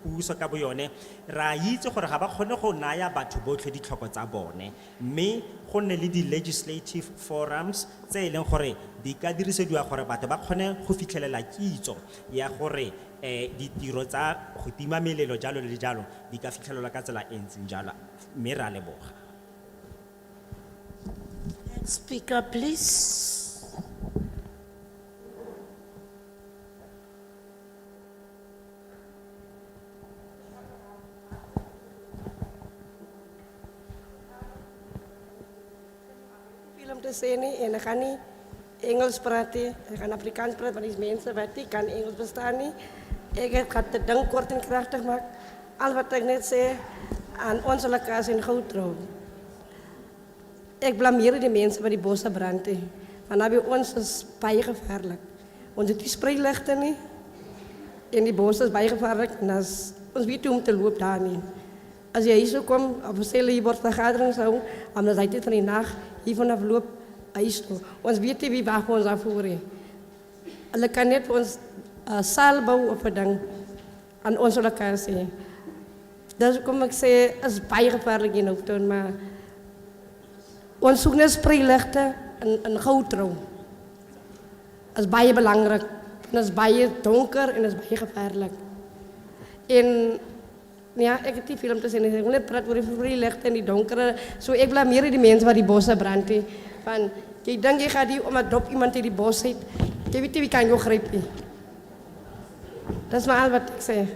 puso ka bo yone ra itse gore ga ba kgone go naya batho botlhe ditlhoko tsa bone, mme go nne le di legislative forums tse e leng gore di ka dirisediwa gore batho ba kgone go fitlhelela kitso ya gore ditiro tsa go tima melelo jalo le jalo di ka fitlhelelwa ka tsela e ntseng jalo, mme ra leboga. Speaker, please. Film te sê nie en ek gaan nie Engels praat nie, ek gaan Afrikaans praat want die mense wat nie kan Engels verstaan nie. Ik ga te dank kort en krachtig maken. Al wat ik net zei aan onze locatie in Goudtrouw. Ik blameer de mensen bij die bossen branden. Want bij ons is baie gevaarlijk. Ons het die spreilichten nie. En die bossen is baie gevaarlijk. En ons weet hoe om te lopen daar nie. Als je hier zo komt, op een stel hier wordt vergadering zo, dan zei dit van die nacht hier vanaf loop huis toe. Ons weet niet wie wacht ons daarvoor. Hulle kan net ons saal bouwen of een ding aan onze locatie. Dus kom ik zeggen, het is baie gevaarlijk in Hopetown, maar ons zoeken naar spreilichten en Goudtrouw. Dat is baie belangrijk. Het is baie donker en het is baie gevaarlijk. En ja, ik heb die film te zien. Ik wil net praten over die spreilichten en die donkere. So ik blameer die mensen waar die bossen branden. Van, je denkt je gaat die omdat op iemand in die bos zit. Je weet niet wie kan je grijpen. Dat is maar al wat ik zeg.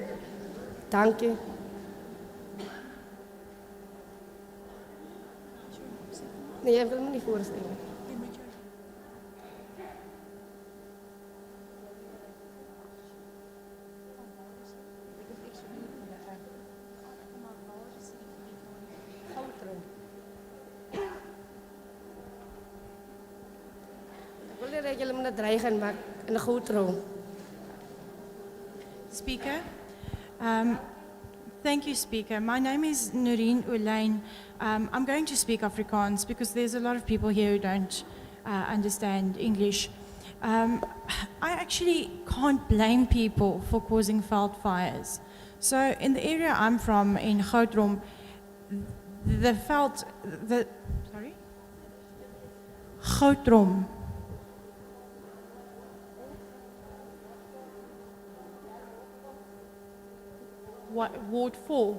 Dank je. Nee, ik wil me niet voorstellen. Ik wil dat jullie me dat dreigen maken in de Goudtrouw. Speaker. Thank you, Speaker. My name is Noreen Ulain. I'm going to speak Afrikaans because there's a lot of people here who don't understand English. I actually can't blame people for causing veld fires. So in the area I'm from, in Goudtrouw, Goudtrouw. Ward 4.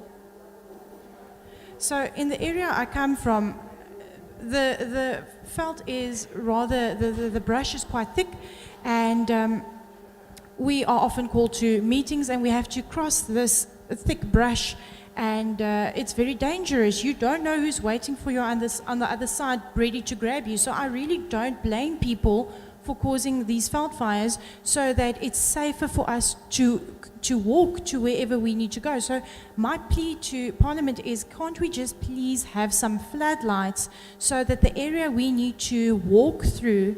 So in the area I come from, the veld is rather, the brush is quite thick, and we are often called to meetings and we have to cross this thick brush, and it's very dangerous. You don't know who's waiting for you on the other side ready to grab you. So I really don't blame people for causing these veld fires, so that it's safer for us to walk to wherever we need to go. So my plea to Parliament is, can't we just please have some floodlights so that the area we need to walk through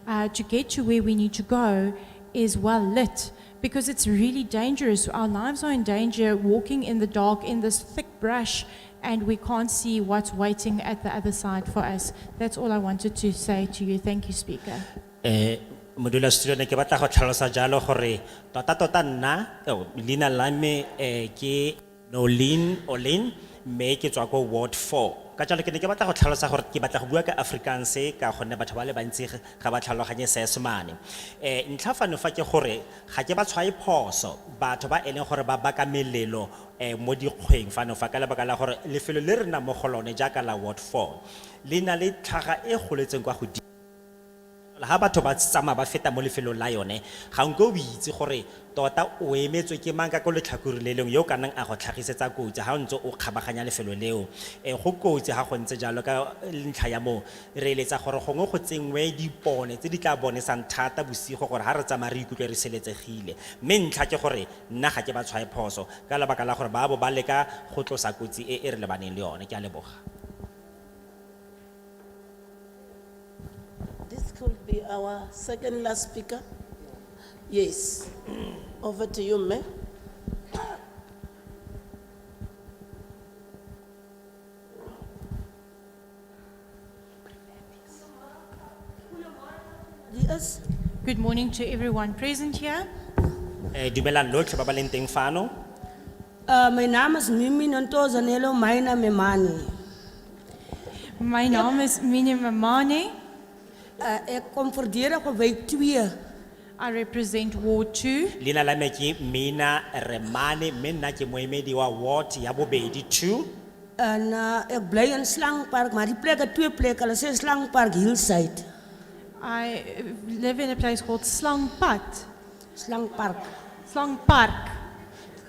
to get to where we need to go is well lit, because it's really dangerous. Our lives are in danger walking in the dark in this thick brush, and we can't see what's waiting at the other side for us. That's all I wanted to say to you. Thank you, Speaker. Modula studio ne ke batla go tlhalosa jalo gore tota nna leina la me ke Nolin Olin me ke tswa ko Ward 4 ka jalo ke ne ke batla go tlhalosa gore ke batla go bua ka Afrikaans ka gonne batho ba le bantsi ga ba tlhaloganye Seesemane ntlhafano fa ke gore ga ke ba tshwae phoso batho ba eleng gore ba baka melelo mo dikgweng fano fa ka lebaka la gore lefelo le rena mo go lone jaaka la Ward 4 le na le tlhaga e goletseng kwa godimo. Ha batho ba tsama ba feta mo lefelong la yone ga nko o itse gore tota o emetswe ke mang ka go letlhakore le leng yo kanang a go tlhagisetsa kotsi ha o ntse o kgabaganya lefelo leo go kotsi ha go ntse jalo ka ntlha ya mo re eletsa gore gongwe go tsengwe dipone tse di tla bonesang thata bosigo gore ha re tsamaya re ikutlwe re seletsegile mme ntlha ke gore nna ga ke ba tshwae phoso ka lebaka la gore ba bo ba leka go tlosa kotsi e re lebaneng le yone ke a leboga. This could be our second last speaker. Yes. Over to you, ma'am. Yes. Good morning to everyone present here. Dumelang lotlhe ba ba leng teng fano. My naam is Mimi Nontozanelo Maina Memani. My naam is Mini Mamane. Ek kom verdedig op wijk 2. I represent Ward 2. Leina la me ke Mina Remane mme nna ke moemedi wa ward ya bobedi 2. En ek bly in Slangpark, maar die plek het 2 plekke. Hulle sê Slangpark Hillside. I live in a place called Slangpad. Slangpark. Slangpark.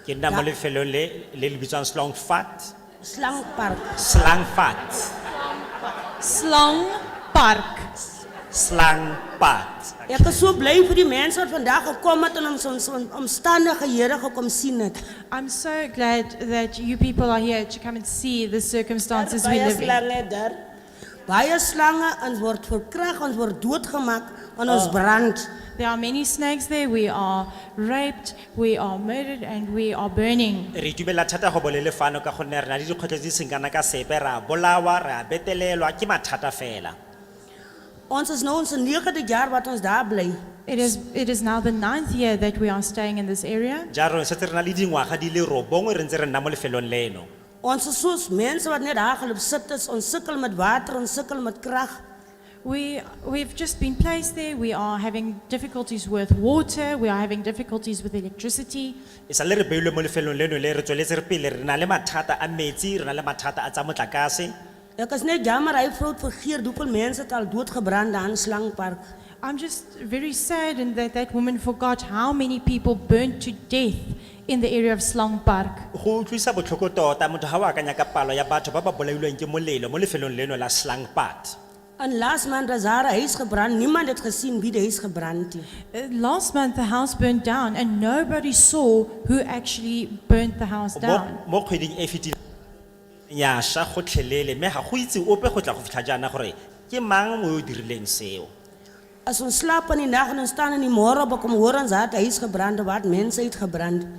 Ke nna mo lefelong le bitswang Slangfat. Slangpark. Slangfat. Slangpark. slangpad. Ek is so bly vir die mense wat vandag gekom het en ons omstandighede gekom sien het. I'm so glad that you people are here to come and see the circumstances we live in. Baie slange, ons word verkrag, ons word doodgemaak en ons brand. There are many snakes there. We are raped, we are murdered, and we are burning. Re itumela thata go bolele fano ka gonne re na le dikgwetlho tse di seng kana ka sepe, ra bolawa, ra betelelwa ke mathata fela. Ons is nou ons 9de jaar wat ons daar bly. It is now the 9th year that we are staying in this area. Jaanong setse re na le dingwaga di le robongwe re ntse re nna mo lefelong leno. Ons is soos mense wat net daar geloop sit is, ons sukkel met water, ons sukkel met krag. We've just been placed there. We are having difficulties with water. We are having difficulties with electricity. E sa le re beilwe mo lefelong leno le re tsweletse re pele, re na le mathata a metsi, re na le mathata a tsa motlakase. Ek is net jammer hy vrou het vergeet hoeveel mense het al doodgebrand daar in Slangpark. I'm just very saddened that that woman forgot how many people burnt to death in the area of Slang Park. Go utlwisa botlhoko tota motho ha wa akanya ka palo ya batho ba ba bolailweng ke molelo mo lefelong leno la Slangpad. En last month is haar huis gebrand. Niemand het gesien wie die huis gebrand het. Last month the house burned down and nobody saw who actually burnt the house down. Mo kgweding e fetileng ya sha gotlhelele mme ga go itse ope go tla go fitlha jana gore ke mang mo o dirileng seo. As ons slaap in die nag en ons staan in die môre op kom hoor ons het huis gebrand, wat mense het gebrand.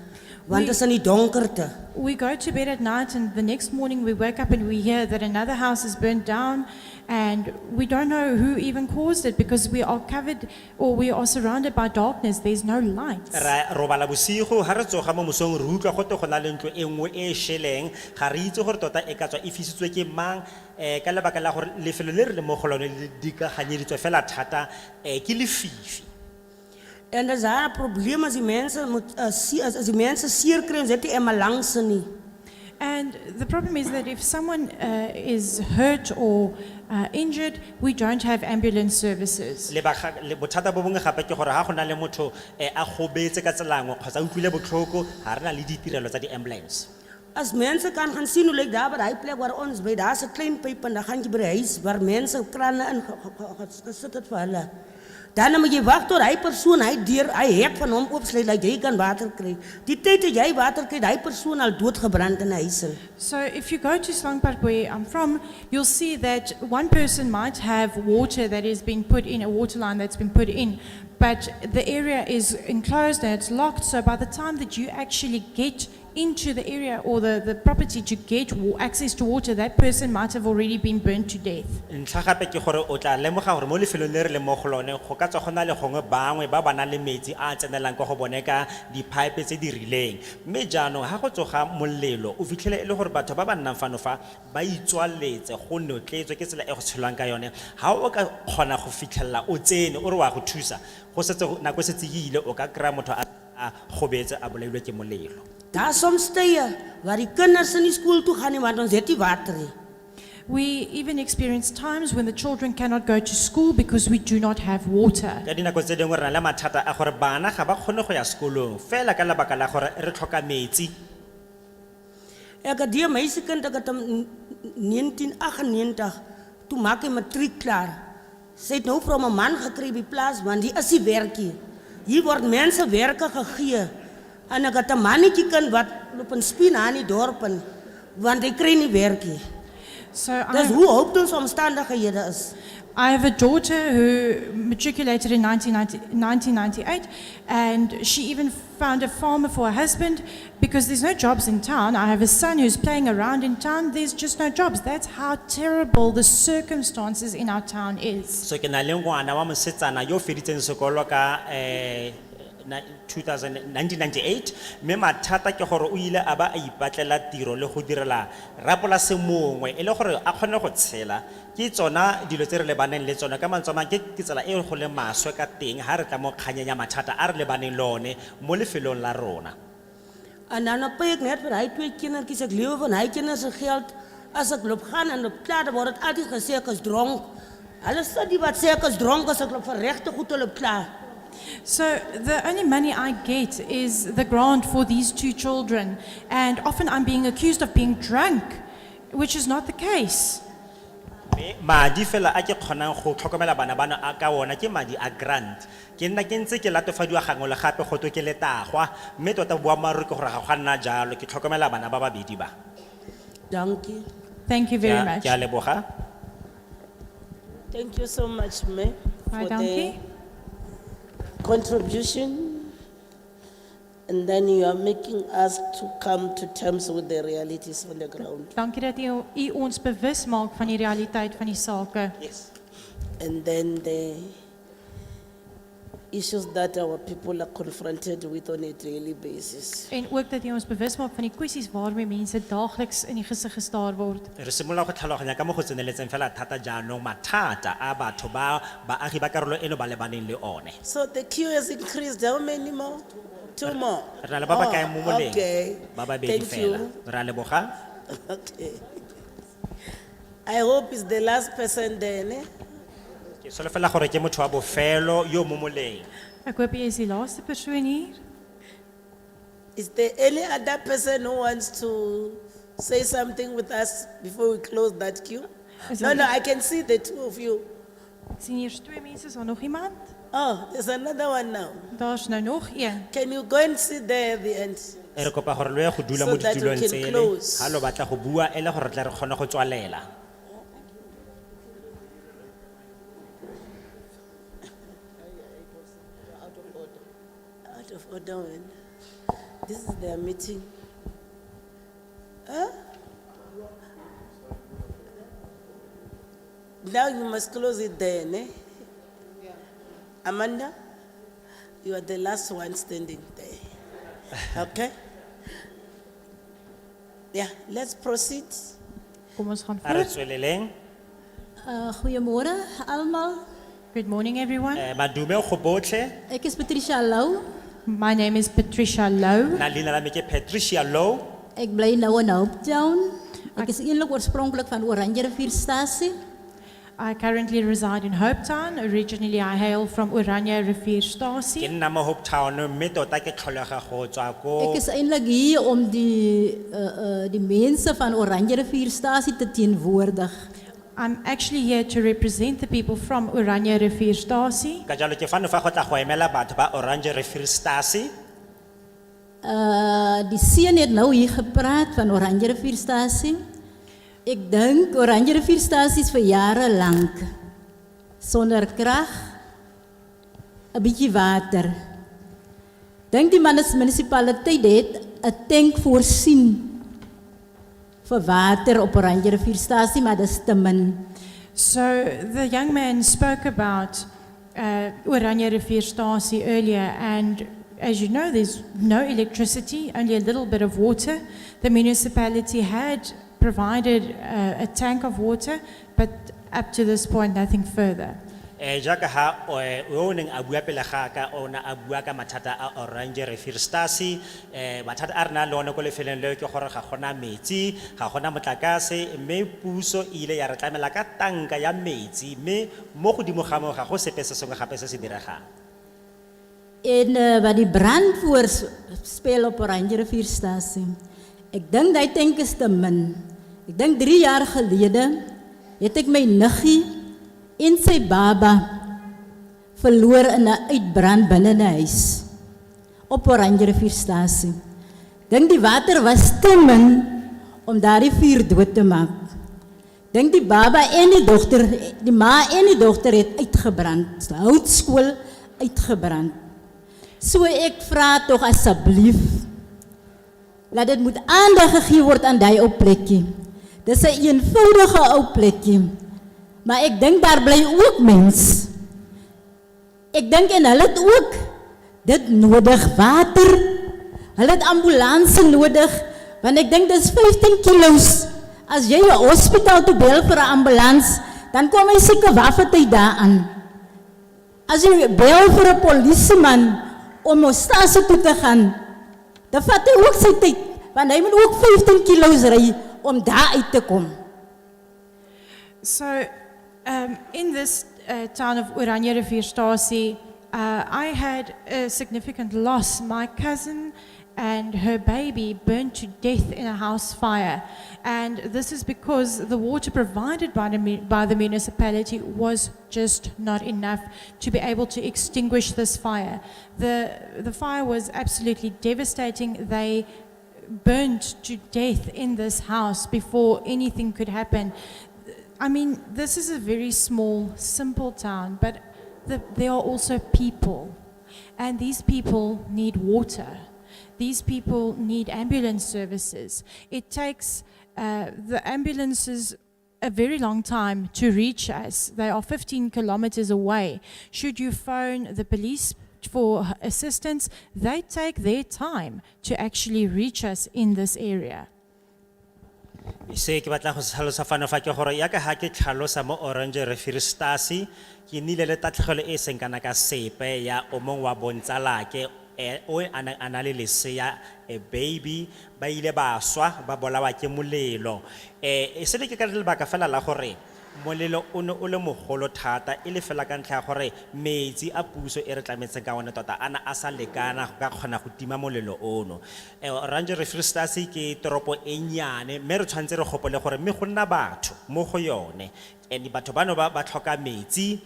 Want is in die donkerte. We go to bed at night and the next morning we wake up and we hear that another house is burnt down and we don't know who even caused it because we are covered or we are surrounded by darkness. There's no light. Ra robala bosigo ha re tsoga mo mosong re utlwa go go na le ntlo e nngwe e sheleng ga re itse gore tota e ka tswa e fisitswe ke mang ka lebaka la gore lefelo le re le mo go lone le dikaganyeditswe fela thata ke lefifi. En as daar probleme as die mense moet as die mense seer kry, ons het nie ambulance nie. And the problem is that if someone is hurt or injured, we don't have ambulance services. Le bothata bo bongwe gape ke gore ha go na le motho a gobetse ka tselangwe kgotsa a utlwile botlhoko ga re na le ditirelo tsa di ambulance. As mense kan gaan sien hoe lyk daar by daai plek waar ons by, daar's 'n klein pyp en dan gaan jy by die huis waar mense krane in gesit het vir hulle. Dan moet jy wag tot hy persoon hy hek van hom oopsluit dat jy kan water kry. Die tyd dat jy water kry, hy persoon al doodgebrand in 'n huis. So if you go to Slang Park where I'm from, you'll see that one person might have water that has been put in, a water line that's been put in, but the area is enclosed and it's locked, so by the time that you actually get into the area or the property to get access to water, that person might have already been burnt to death. Ntlha gape ke gore o tla lemoga gore mo lefelong le re le mo go lone go ka tswa go na le gongwe bangwe ba ba nang le metsi a tsenelang go bone ka di-pipe tse di rileng mme jaanong ga go tsoga molelo o fitlhele e le gore batho ba ba nnang fano fa ba itswaletse go notletswe ke tsela e go tshelwang ka yone ga o ka kgona go fitlhelela o tsene o re wa go thusa go setse nako e setse e ile o ka kry-a motho a gobetse a bolailwe ke molelo. Daar soms tye waar die kinders in die skool toe gaan nie want ons het nie water nie. We even experience times when the children cannot go to school because we do not have water. Ka dinako tse dingwe re na le mathata a gore bana ga ba kgone go ya sekolong fela ka lebaka la gore re tlhoka metsi. Ek het die meisiekind ek het hom 1998 toe maak hy matriek klaar. Sy het nou van 'n man gekry by plaas want die is die werkie. Hier word mense werke gegee. En ek het 'n mannetjie kind wat loop in spien aan die dorp en want hy kry nie werk nie. Dis hoe hoop ons omstandighede is. I have a daughter who matriculated in 1998 and she even found a farmer for her husband because there's no jobs in town. I have a son who's playing around in town. There's just no jobs. That's how terrible the circumstances in our town is. So ke na le ngwana wa mosetsana yo feditseng sekolo ka 1998 mme mathata ke gore o ile a ba a ipatlela tiro le go direla rapolase mongwe e le gore a kgone go tshela ke tsona dilo tse re lebaneng le tsona ka mantswe ke tsela e go le maswe ka teng ha re tla mo kganyeng ya mathata a re lebaneng lone mo lefelong la rona. En dan op ek net vir hy twee kindertjies ek lewe van hy kinders se geld as ek loop gaan en op klaar word dit altyd gesê ek is dronk. Hulle sê die wat sê ek is dronk as ek loop vir regte goed hulle klaar. So the only money I get is the grant for these two children and often I'm being accused of being drunk, which is not the case. Madi fela a ke kgonang go tlhokomela bana bana a ka ona ke madi a grant. Ke nna ke ntse ke latofadiwa gangwe le gape go ke letagwa mme tota boammaaruri ke gore ga go nna jalo ke tlhokomela bana ba babedi ba. Donkey. Thank you very Ke much. a leboga. Thank you so much, May, Hi, for the Donkey. contribution. And then you are making us to come to terms with the realities on the ground. Dankie dat u ons bewus maak van die realiteit van die sake. Yes. And then the issues that our people are confronted with on a daily basis. En ook dat u ons bewus maak van die kwessies waarmee mense daagliks in die gesig gestaar word. Re simolola go tlhaloganya ka mo go tseneletseng fela thata jaanong mathata a batho ba baagi ba karolo eno ba lebaneng le one. So the queue has increased. How many more? Two more. Re na le ba ba kae mo moleng? Okay. Ba babedi Thank fela. you. Re a leboga. Okay. I hope it's the last person then. Eh? Ke solofela gore ke motho wa bofelo yo mo moleng. Ek hoop jy is die laaste persoon hier. Is there any other person who wants to say something with us before we close that queue? No, I can see the two of you. Ek sien hier twee mense, is daar nog iemand? Oh, there's another one now. Daar's nou nog een. Can you go and sit there at the end? E re kopa gore lo ye go dula So mo that we ditulong can tsele. close. Ha lo batla go bua e le gore tla re kgone go tswalela. Out of order when? This is their meeting. Huh? Now you must close it then, eh? Amanda, you are the last one standing there. Okay? Yeah, let's proceed. Kom ons gaan A re voort. tsweleleng. Goeiemôre almal. Good morning everyone. Madume go botlhe. Ek is Patricia Lou. My name is Patricia Lowe. Na leina la me ke Patricia Lowe. Ek bly nou in Hopetown. Ek is eintlik oorspronklik van Oranje Rivierstasie. I currently reside in Hopetown. Originally I hail from Oranje Ke Rivierstasie. nna mo Hopetown mme tota ke tlholega go tswa ko. Ek is eintlik hier om die mense van Oranje Rivierstasie te teenwoordig. I'm actually here to represent the people from Oranje Rivierstasie. Ka jalo ke fano fa go tla go emela batho ba Orange Rivierstasie. Die seun het nou hier gepraat van Oranje Rivierstasie. Ek dink Oranje Rivierstasie is vir jare lank sonder krag, 'n bietjie water. Dink die munisipaliteit het 'n tank voorsien vir water op Oranje Rivierstasie, maar dis te min. So the young man spoke about Oranje Rivierstasie earlier, and as you know, there's no electricity, only a little bit of water. The municipality had provided a tank of water, but up to this point, nothing further. Jaka ha o neng a bua pele ga ka ona a bua ka mathata a Orange Rivierstasie. Mathata a rena le one ko lefeleng le ke gore ga gona metsi, ga gona motlakase, mme puso ile ya re tlamela ka tanka ya metsi, mme mo godimo ga mo ga go sepe se sengwe gape se se diregang. En wat die brand voorspel op Oranje Rivierstasie. Ek dink die tank is te min. Ek dink 3 jaar gelede het ek my niggie en sy baba verloor in 'n uitbrand binne 'n huis op Oranje Rivierstasie. Dink die water was te min om daardie vuur dood te maak. Dink die baba en die dogter, die ma en die dogter het uitgebrand. Die houtskool uitgebrand. So ek vra tog asseblief dat dit moet aandag gegee word aan daai ou plekkie. Dis 'n eenvoudige ou plekkie. Maar ek dink daar bly ook mens. Ek dink en hulle het ook dit nodig, water. Hulle het ambulanse nodig, want ek dink dis 15 kilos. As jy 'n hospitaal toe bel vir 'n ambulans, dan kom hy seker waffetyd daaraan. As jy bel vir 'n polisieman om Ostasie toe te gaan, dan vat hy ook sy tyd, want hy moet ook 15 kilos ry om daar uit te kom. So, in this town of Oranje Rivierstasie, I had a significant loss. My cousin and her baby burned to death in a house fire. And this is because the water provided by the municipality was just not enough to be able to extinguish this fire. The fire was absolutely devastating. They burned to death in this house before anything could happen. I mean, this is a very small, simple town, but there are also people, and these people need water. These people need ambulance services. It takes the ambulances a very long time to reach us. They are 15 kilometers away. Should you phone the police for assistance, they take their time to actually reach us in this area. Se ke batla go tlhalosa fano fa ke gore ya ka ha ke tlhalosa mo Orange Refill Stasi ke nile le tatlhegelo e seng kana ka sepe ya o mong wa bontsalake o ana le lesea a baby ba ile ba swa ba bolawa ke molelo se le ke ka lebaka fela la gore molelo o ne o le mogolo thata e le fela ka ntlha ya gore metsi a puso e re tlametseng ka one tota ana a sa lekana go ka kgona go tima molelo ono. Orange Refill Stasi ke toropo e nyane mme re tshwanetse re gopole gore mme go nna batho mo go yone and batho bano ba tlhoka metsi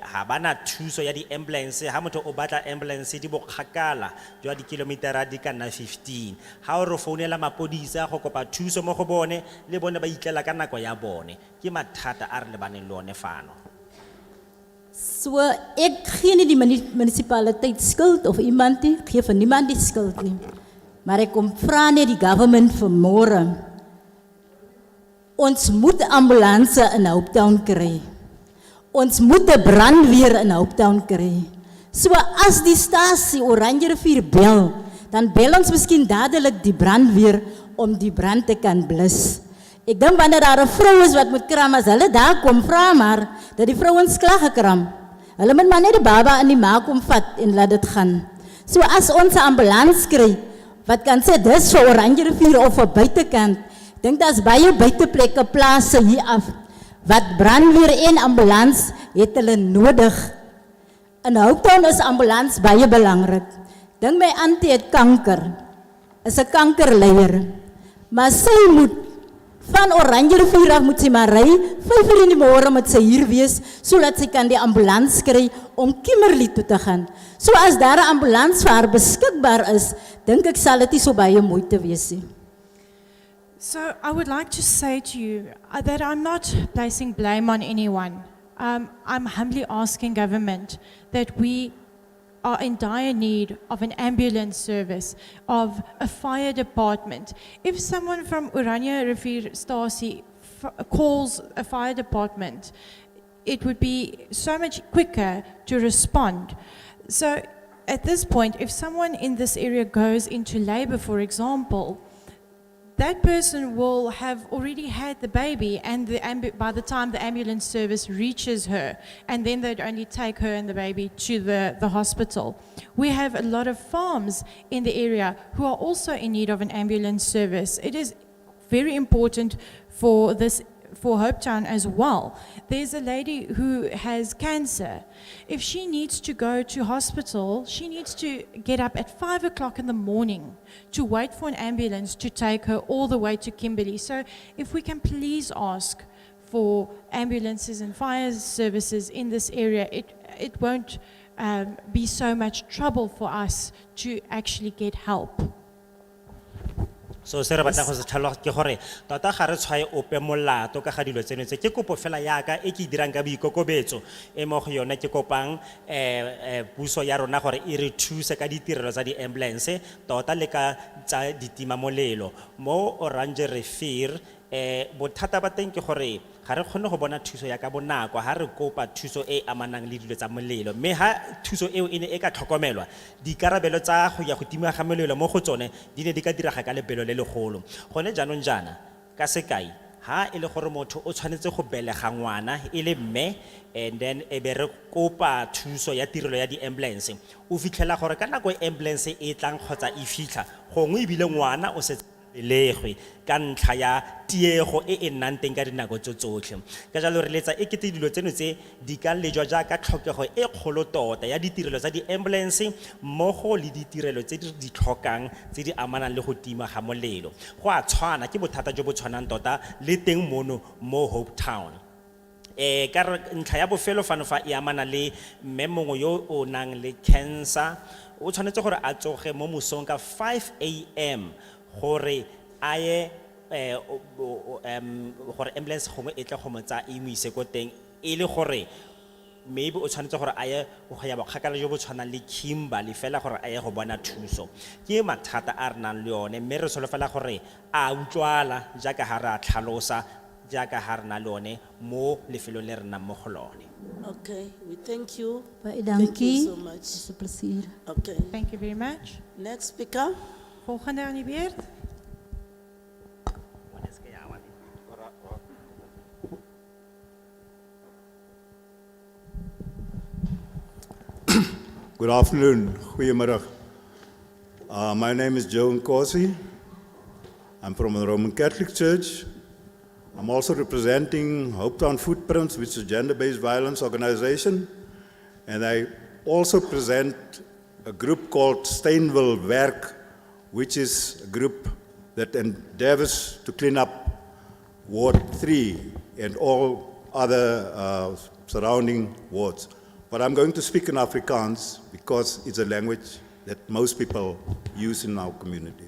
ha bana thuso ya di ambulance ha motho o batla ambulance di bokgakala jwa di kilometera di ka nna 15 ha o re founela mapodisa go kopa thuso mo go bone le bone ba itlela ka nako ya bone ke mathata a re le baneng le one fano. So ek gee nie die munisipaliteit skuld of iemand nie, gee vir niemand die skuld nie. Maar ek kom vra net die government vanmôre. Ons moet ambulance in Hopetown kry. Ons moet 'n brandweer in Hopetown kry. So as die stasie Oranje Rivier bel, dan bel ons miskien dadelik die brandweer om die brand te kan blus. Ek dink wanneer daar 'n vrou is wat moet kram, as hulle daar kom, vra maar dat die vrouens klaar gekram. Hulle moet maar net die baba in die maag kom vat en laat dit gaan. So as ons 'n ambulans kry, wat kan sê dis vir Oranje Rivier of vir buitekant, dink daar's baie buiteplekke plase hier af wat brandweer en ambulans het hulle nodig. In Hopetown is ambulans baie belangrik. Dink my auntie het kanker. Is 'n kankerleier. Maar sy moet van Oranje Rivier af moet sy maar ry 5 uur in die môre met sy hier wees sodat sy kan die ambulans kry om Kimberley toe te gaan. So as daar 'n ambulans vir haar beskikbaar is, dink ek sal dit nie so baie moeite wees nie. So I would like to say to you that I'm not placing blame on anyone. I'm humbly asking government that we are in dire need of an ambulance service, of a fire department. If someone from Oranje Rivier Stasi calls a fire department, it would be so much quicker to respond. So at this point, if someone in this area goes into labor, for example, that person will have already had the baby, and by the time the ambulance service reaches her, and then they'd only take her and the baby to the hospital. We have a lot of farms in the area who are also in need of an ambulance service. It is very important for Hopetown as well. There's a lady who has cancer. If she needs to go to hospital, she needs to get up at 5 o'clock in the morning to wait for an ambulance to take her all the way to Kimberley. So if we can please ask for ambulances and fire services in this area, it won't be so much trouble for us to actually get help. So se re batla go se tlhaloga ke gore tota ga re tshwae ope molato ka ga dilo tseno tse ke kopo fela yaka e ke dirang ka boikokobetso e mo go yona ke kopang puso ya rona gore e re thuse ka ditirelo tsa di ambulance tota le ka tsa ditima molelo mo Orange Rivier bothata ba teng ke gore ga re kgone go bona thuso ya ka bonako ha re kopa thuso e amanang le dilo tsa molelo mme ha thuso eo e ne e ka tlhokomelwa dikarabelo tsa go ya go tima ga molelo mo go tsone di ne di ka diraga ka lebelo le legolo gone jaanong jana ka sekai ha e le gore motho o tshwanetse go belega ngwana e le mme and then e be re kopa thuso ya tirelo ya di ambulance o fitlhela gore ka nako ambulance e tlang kgotsa e fitlha gongwe e bile ngwana o se belegwe ka ntlha ya tiego e nnang teng ka dinako tso tsotlhe. Ka jalo re letsa ekete dilo tseno tse di ka lejwa jaaka tlhokego e kgolo tota ya ditirelo tsa di-ambulance mmogo le ditirelo tse di tlhokang tse di amanang le go tima ga molelo. Go a tshwana ke bothata jo bo tshwanang tota le teng mono mo Hopetown. Ka ntlha ya bofelo fano fa e amana le mme mongwe yo o nang le cancer o tshwanetse gore a tsoge mo mosong ka 5 a.m. gore a ye gore ambulance gongwe e tle go mo tsaya e mo ise ko teng e le gore maybe o tshwanetse gore a ye go ya bokgakala jo bo tshwanang le Kimberley fela gore a ye go bona thuso. Ke mathata a re nang le yone mme re solofela gore a utlwala jaaka ha re a tlhalosa jaaka ha re na le one mo lefelong le re nnang mo go lone. Okay, we thank you. Baie Thank you dankie. so much. Dis 'n plesier. Okay. Thank you very much. Next speaker. Volgende aan die beurt. Good afternoon, goeiemiddag. My name is Joe Nkosi. I'm from the Roman Catholic Church. I'm also representing Hopetown Footprints, which is a gender-based violence organization. And I also present a group called Steenville Werk, which is a group that endeavors to clean up Ward 3 and all other surrounding wards. But I'm going to speak in Afrikaans because it's a language that most people use in our community.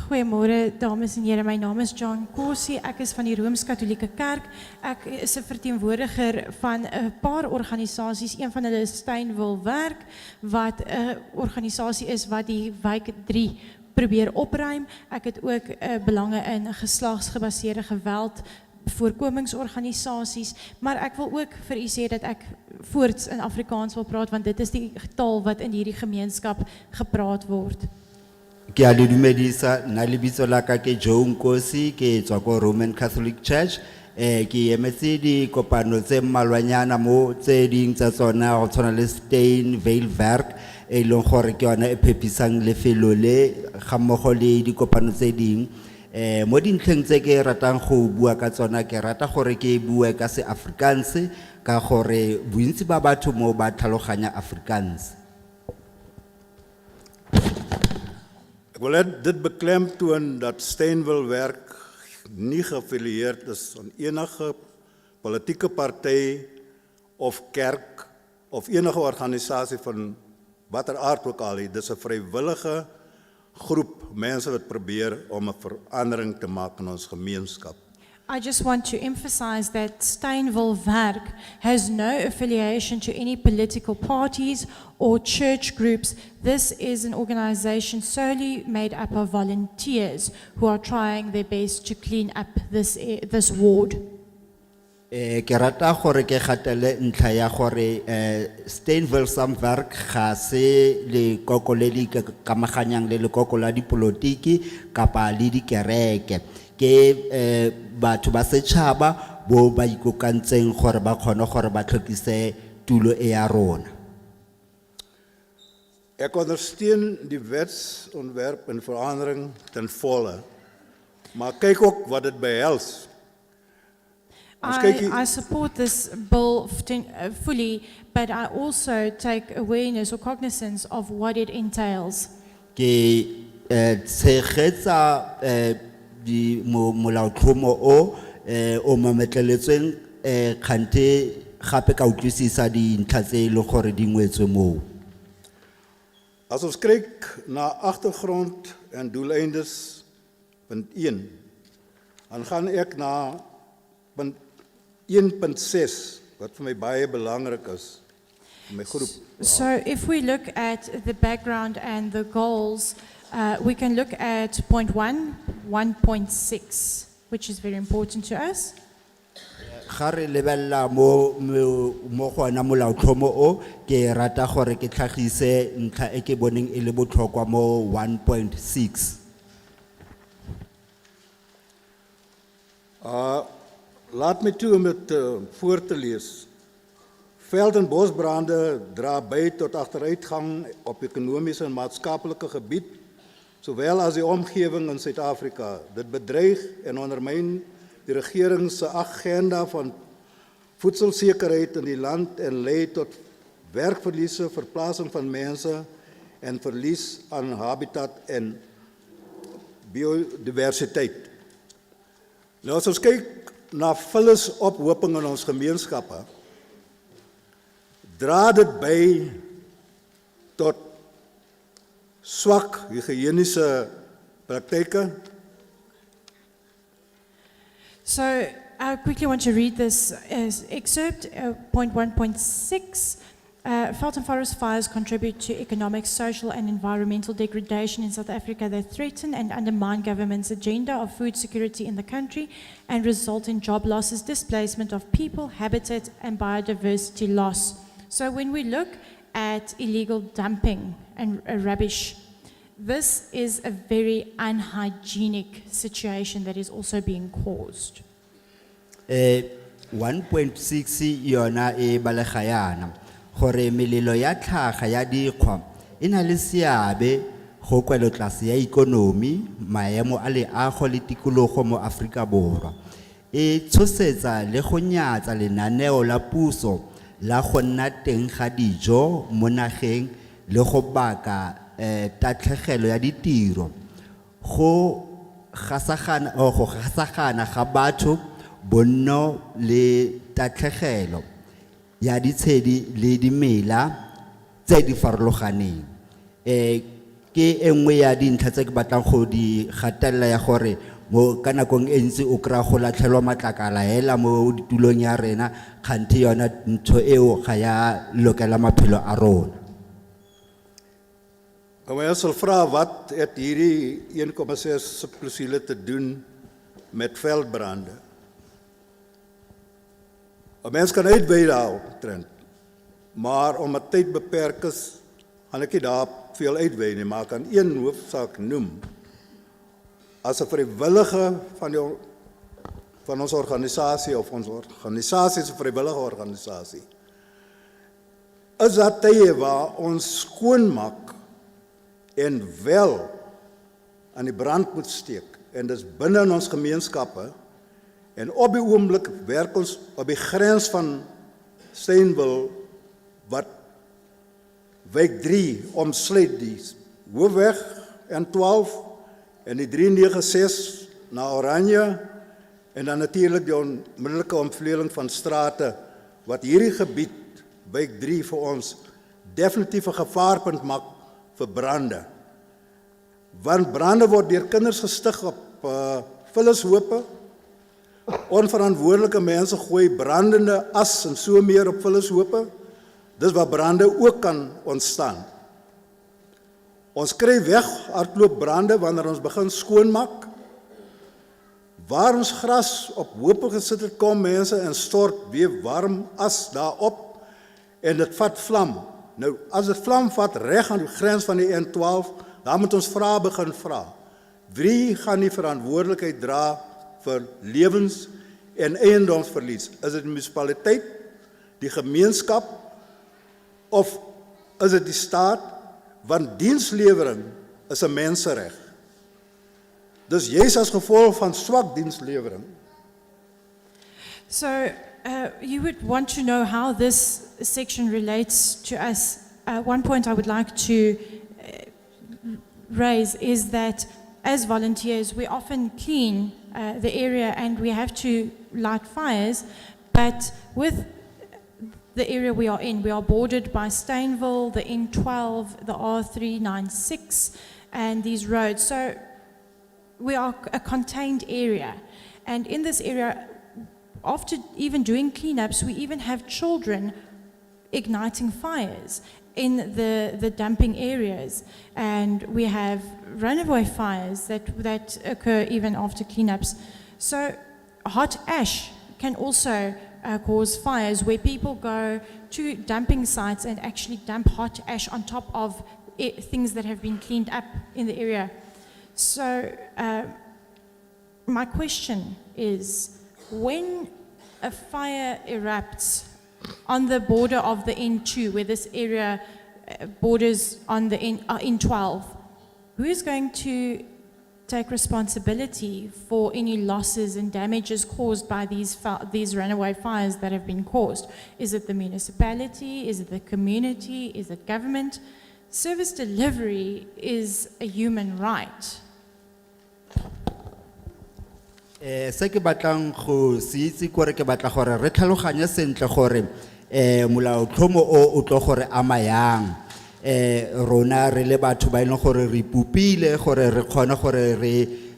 Goeiemôre dames en here, my naam is John Kosi. Ek is van die Rooms-Katolieke Kerk. Ek is 'n verteenwoordiger van 'n paar organisasies. Een van hulle is Steenville Werk wat 'n organisasie is wat die wijk 3 probeer opruim. Ek het ook belange in geslagsgebaseerde geweld voorkomingsorganisasies, maar ek wil ook vir u sê dat ek voorts in Afrikaans wil praat want dit is die taal wat in hierdie gemeenskap gepraat word. Ke a le dumedisa, nna lebitso la ka ke Joe Nkosi, ke tswa ko Roman Catholic Church. Ke emetse dikopano tse mmalwanyana mo tse ding tsa tsona go tshwana le Steenville Werk e leng gore ke yona e phepisang lefelo le ga mmogo le dikopano tse ding. Mo dintlheng tse ke ratang go bua ka tsona ke rata gore ke bue ka se-Afrikaans ka gore bontsi ba batho mo ba tlhaloganya Afrikaans. Ek wil dit beklemtoon dat Steenville Werk nie geaffilieerd is aan enige politieke party of kerk of enige organisasie van watter aard ook al. Dit is 'n vrywillige groep mense wat probeer om 'n verandering te maak in ons gemeenskap. I just want to emphasize that Steenville Werk has no affiliation to any political parties or church groups. This is an organization solely made up of volunteers who are trying their best to clean up this ward. Ke rata gore ke gatele ntlha ya gore Steenville Werk ga se le koko le di kamaganyang le lekoko la dipolotiki kapa le dikereke. Ke batho ba setšhaba bo ba ikokantseng gore ba kgone gore ba tlhokise tulo e ya rona. Ek ondersteun die wetsontwerp en verandering ten volle, maar kyk ook wat dit behels. I support this bill fully, but I also take awareness or cognizance of what it entails. Ke tshegetsa di molaotlhomo o mametleletsweng kgante gape ka utlwisisa dintlha tse e leng gore di ngwetswe moo. As ons kyk na agtergrond en doeleindes punt 1, dan gaan ek na punt 1.6 wat vir my baie belangrik is vir my groep. So if we look at the background and the goals, we can look at point 1.6, which is very important to us. Ga re lebella mo gona molaotlhomo o ke rata gore ke tlhagise ntlha e ke boneng e le botlhokwa mo 1.6. Laat my toe om dit voor te lees. Veld- en bosbrande dra by tot agteruitgang op ekonomiese en maatskaplike gebied sowel as die omgewing in Suid-Afrika. Dit bedreig en ondermyn die regering se agenda van voedselsekerheid in die land en lei tot werkverliese, verplasing van mense en verlies aan habitat en biodiversiteit. Nou as ons kyk na vullisophoping in ons gemeenskappe, dra dit by tot swak higiëniese praktyke. So I quickly want to read this excerpt, point 1.6. Veld and forest fires contribute to economic, social and environmental degradation in South Africa. They threaten and undermine government's agenda of food security in the country and result in job losses, displacement of people, habitat and biodiversity loss. So when we look at illegal dumping and rubbish, this is a very unhygienic situation that is also being caused. 1.6 yona e balegayana gore melelo ya tlhaga ya dikgwa e na le seabe go kwelotlase ya ikonomi, maemo a leago le tikologo mo Afrika Borwa. E tshosetsa le go nyatsa lenaneo la puso la go nna teng ga dijo mo nageng le go baka tatlhegelo ya ditiro, go gasagana ga batho, bonno le tatlhegelo ya ditshedi le dimela tse di farologaneng. Ke engwe ya dintlha tse ke batlang go di gatelela ya gore mo ka nakong e ntsi o kry-a go latlhelwa matlakala hela mo ditulong ya rena, kganthe yona ntho eo ga ya lokela maphelo a rona. Ons sal vra wat het hierdie 1,6 subklausules te doen met veldbrande. 'n Mens kan uitwy daarop trend, maar omdat tyd beperk is, gaan ek nie daar veel uitwy nie, maar ek kan een hoofsaak noem. As 'n vrywillige van ons organisasie of ons organisasie is 'n vrywillige organisasie, is dat tye waar ons skoonmaak en wel aan die brand moet steek, en dis binne in ons gemeenskappe, en op die oomblik werk ons op die grens van Steenwil, wat wijk 3 omsluit die hoofweg N12 en die 396 na Oranje, en dan natuurlijk die onmiddellike omvleeling van strate, wat hierdie gebied, wijk 3 vir ons, definitief 'n gevaarpunt maak vir brande. Want brande word deur kinders gestig op vullishope. Onverantwoordelike mense gooi brandende as en so meer op vullishope. Dis waar brande ook kan ontstaan. Ons kry weghardloop brande wanneer ons begin skoonmaak. Waar ons gras op hope gesit het, kom mense en stort weer warm as daarop en dit vat vlam. Nou, as dit vlam vat reg aan die grens van die N12, dan moet ons begin vra. Wie gaan die verantwoordelikheid dra vir lewens en eiendomsverlies? Is dit die munisipaliteit, die gemeenskap, of is dit die staat? Want dienslewering is 'n mensereg. Dus juist as gevolg van swak dienslewering. So you would want to know how this section relates to us. One point I would like to raise is that as volunteers, we often clean the area and we have to light fires, but with the area we are bordered by Steenville, the N12, the R396, and these roads. So we are a contained area. And in this area, after even doing cleanups, we even have children igniting fires in the dumping areas. And we have runaway fires that occur even after cleanups. So hot ash can also cause fires where people go to dumping sites and actually dump hot ash on top of things that have been cleaned up in the area. So my question is, when a fire erupts on the border of the N2, where this area borders on the N12, who is going to take responsibility for any losses and damages caused by these runaway fires that have been caused? Is it the municipality? Is it the community? Is it government? Service delivery is a human right. Se ke batlang go se itse kore ke batla gore re tlhaloganye sentle gore molaotlhomo o tlo gore ama yang rona re le batho ba ileng gore re pupile gore re kgone gore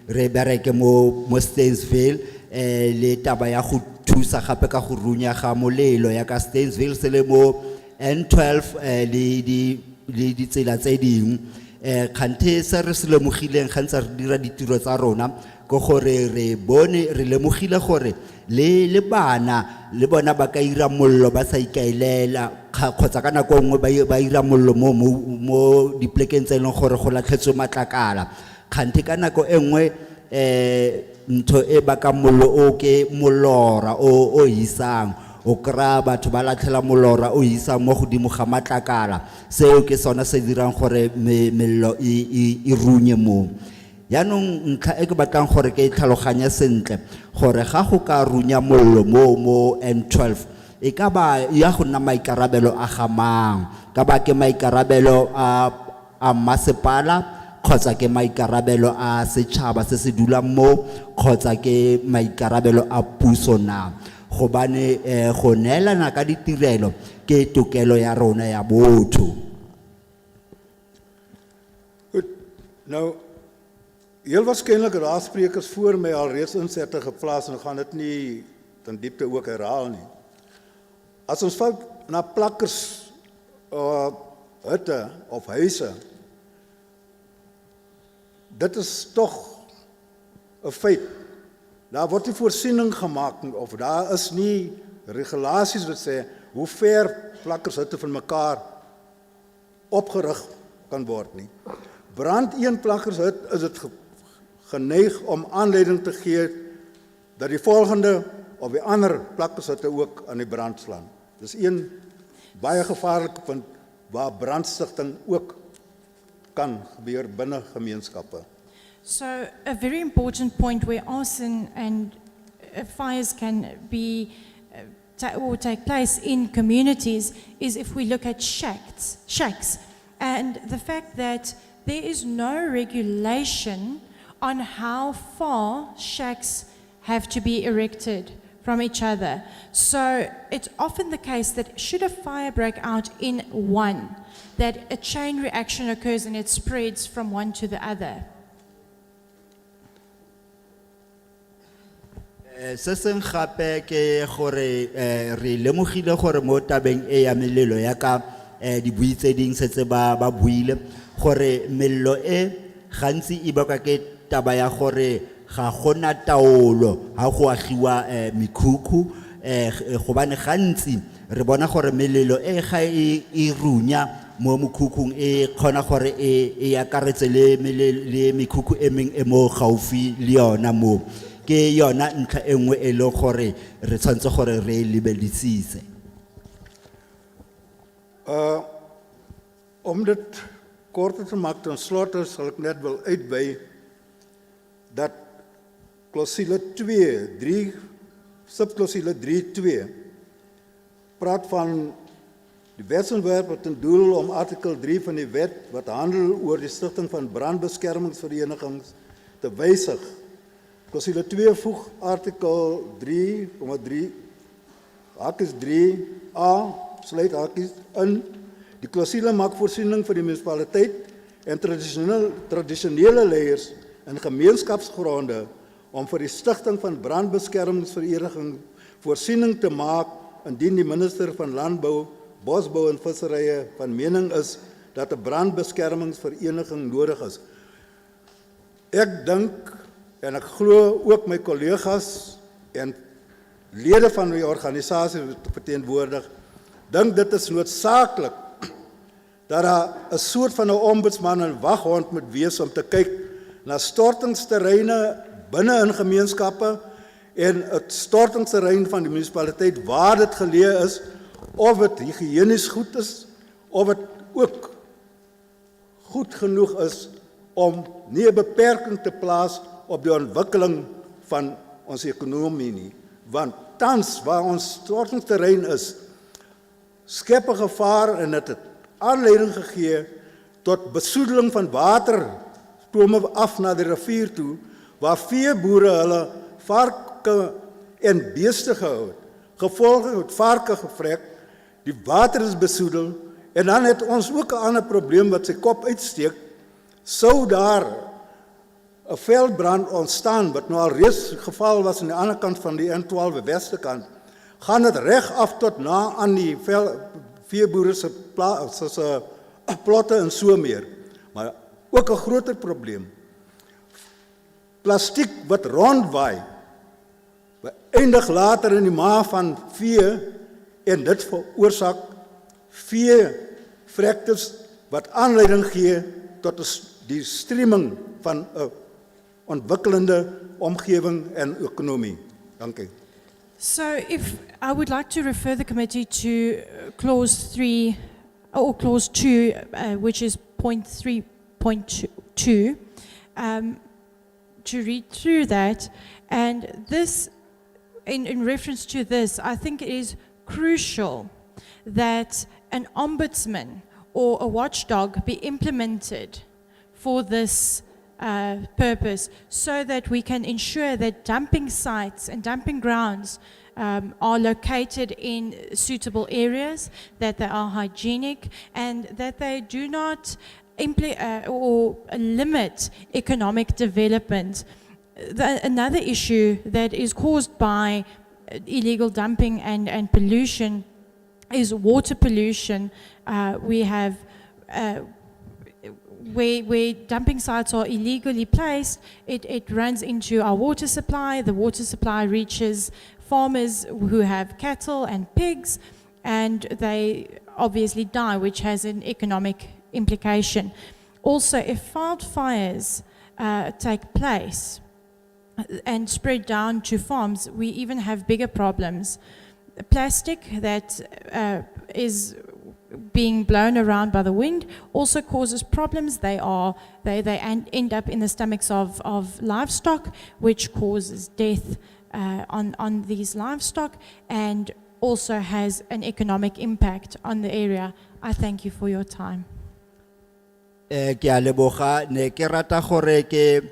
re bereke mo Stainsville le taba ya go thusa gape ka go runya ga molelo ya ka Stainsville se le mo N12 le ditsela tse dingwe kganthe se re se lemogileng gantse re dira ditiro tsa rona go gore re bone re lemogile gore le bana le bona ba ka ira mollo ba sa ikaelela kgotsa ka nako nngwe ba ira mollo mo diplekeng tse leng gore go latlhetswe matlakala kganthe ka nako enngwe ntho e ba ka mollo o ke molora o hisang o kra batho ba latlhela molora o hisang mo godimo ga matlakala seo ke sona se dirang gore mello e runye mo yaanong ntlha e ke batlang gore ke tlhaloganya sentle gore ga go ka runya mollo mo N12 e ka ba ya go nna maikarabelo a gamang ka ba ke maikarabelo a masepala kgotsa ke maikarabelo a setšhaba se se dulang mo kgotsa ke maikarabelo a puso na gobane go neelana ka ditirelo ke tokelo ya rona ya botho. Nou heel waarskynlik raadsprekers voor my al reeds insette geplaas en gaan dit nie ten diepte ook herhaal nie. As ons fout na plakkers hutte of huise, dit is tog 'n feit. Daar word nie voorsiening gemaak nie, of daar is nie regulasies wat sê hoe ver plakkershutte van mekaar opgerig kan word nie. Brand een plakkershut is dit geneig om aanleiding te gee dat die volgende of die ander plakkershutte ook aan die brand slaan. Dis een baie gevaarlike punt waar brandstigting ook kan gebeur binne gemeenskappe. So a very important point where arson and fires can be or take place in communities is if we look at shacks and the fact that there is no regulation on how far shacks have to be erected from each other. So it's often the case that should a fire break out in one, that a chain reaction occurs and it spreads from one to the other. Se seng gape ke gore re lemogile gore mo tabeng e ya melelo ya ka di bui tse ding setse ba buile gore mello e gantsi e baka ke taba ya gore ga gona taolo ha go agiwa mikhukhu gobane gantsi re bona gore melelo e ga e runya mo mokhukhung e khona gore e akaretse le mikhukhu e meng e mo gaufi le yona mo ke yona ntlha engwe e le gore re tshwantse gore re lebelisise. Om dit korter te maak ten slotte sal ek net wil uitby dat clausule 2, subclausule 3.2 praat van die wetsontwerp wat ten doel om artikel 3 van die wet wat handel oor die stigting van brandbeskermingsverenigings te wysig. Clausule 2 voeg artikel 3.3 hakies 3a sluit hakies in. Die clausule maak voorsiening vir die munisipaliteit en tradisionele leiers in gemeenskapsgronde om vir die stigting van brandbeskermingsvereniging voorsiening te maak indien die minister van Landbou, Bosbou en Visserye van mening is dat 'n brandbeskermingsvereniging nodig is. Ek dink en ek glo ook my kollegas en lede van die organisasie wat verteenwoordig, dink dit is noodsaaklik dat daar 'n soort van 'n ombudsman en waghond moet wees om te kyk na stortingsterreine binne in gemeenskappe en 'n stortingsterrein van die munisipaliteit waar dit geleë is, of dit higiënies goed is, of dit ook goed genoeg is om nie 'n beperking te plaas op die ontwikkeling van ons ekonomie nie, want tans waar ons stortingsterrein is, skep 'n gevaar en dit het aanleiding gegee tot besoedeling van water strome af na die rivier toe, waar veeboere hulle varke en beeste gehou het. Gevolglik het varke gevrek, die water is besoedel, en dan het ons ook 'n ander probleem wat sy kop uitsteek. Sou daar 'n veldbrand ontstaan, wat nou al reeds geval was aan die ander kant van die N12 weste kant, gaan dit reg af tot na aan die veeboere se plotte en so meer. Maar ook 'n groter probleem. Plastiek wat rondwaai, eindig later in die maag van vee en dit veroorsaak veevrektes wat aanleiding gee tot die streaming van 'n ontwikkelende omgewing en ekonomie. Dankie. So if I would like to refer the committee to clause 3 or clause 2, which is point 3.2, to read through that, and this, in reference to this, I think it is crucial that an ombudsman or a watchdog be implemented for this purpose, so that we can ensure that dumping sites and dumping grounds are located in suitable areas, that they are hygienic, and that they do not or limit economic development. Another issue that is caused by illegal dumping and pollution is water pollution. We have where dumping sites are illegally placed, it runs into our water supply. The water supply reaches farmers who have cattle and pigs, and they obviously die, which has an economic implication. Also, if wildfires take place and spread down to farms, we even have bigger problems. Plastic that is being blown around by the wind also causes problems. They end up in the stomachs of livestock, which causes death on these livestock, and also has an economic impact on the area. I thank you for your time. Ke a leboga, ne ke rata gore ke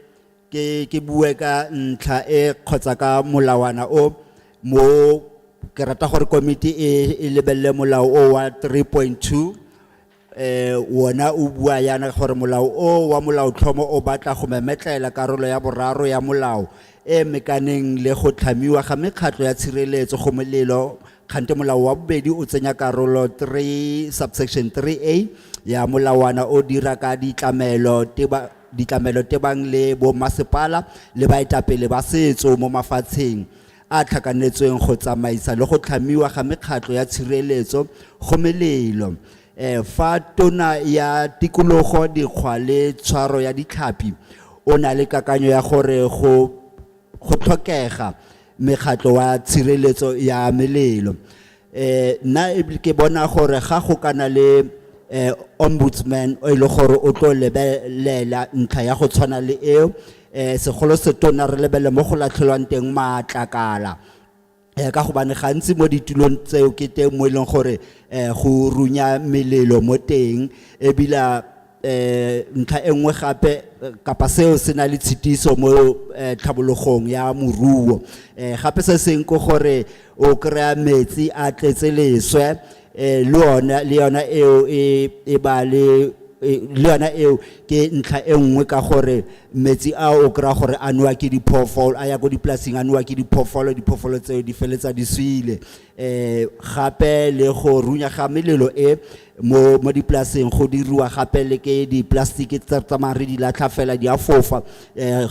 bue ka ntlha e kgotsa ka molawana o mo ke rata gore committee e lebelle molao o wa 3.2 wona o bua yana gore molao o wa molao tlhomo o batla go memetlela karolo ya boraro ya molao e mekaneng le go tlhamiwa ga mekgatlo ya tshireletso go molelo. Kgante molao wa bobedi o tsenya karolo 3 subsection 3A ya molawana o dira ka ditlamelo tebang le bo masepala le baetapele ba setso mo mafatsheng a tlhakanetsweng go tsamaisa le go tlhamiwa ga mekgatlo ya tshireletso go melelo. Fa tona ya tikologo dikgwa le tshwaro ya ditlhapi o na le kakanyo ya gore go tlhokega mekgatlo wa tshireletso ya melelo. Na ke bona gore ga go kana le ombudsman o ile gore o tlo lebelela ntlha ya go tshwana le eo, segolo se tona re lebele mo go latlhelwang teng maatlakala ka gobane gantsi mo ditulong tseo ke teng mo ileng gore go runya melelo mo teng, ebile ntlha engwe gape kapa seo se na le tshitiso mo tlhabologong ya moruo. Gape se seng go gore o kry-a metsi a tletse leswe le yona eo e ba le yona eo ke ntlha engwe ka gore metsi a o kry-a gore a noa ke diphoofolo, a ya go dipolaseng a noa ke diphoofolo tseo di feletsa di suile. Gape le go runya ga melelo mo dipolaseng go diriwa gape le ke diplastiki tsa tsamayang re di latlha fela di a fofa,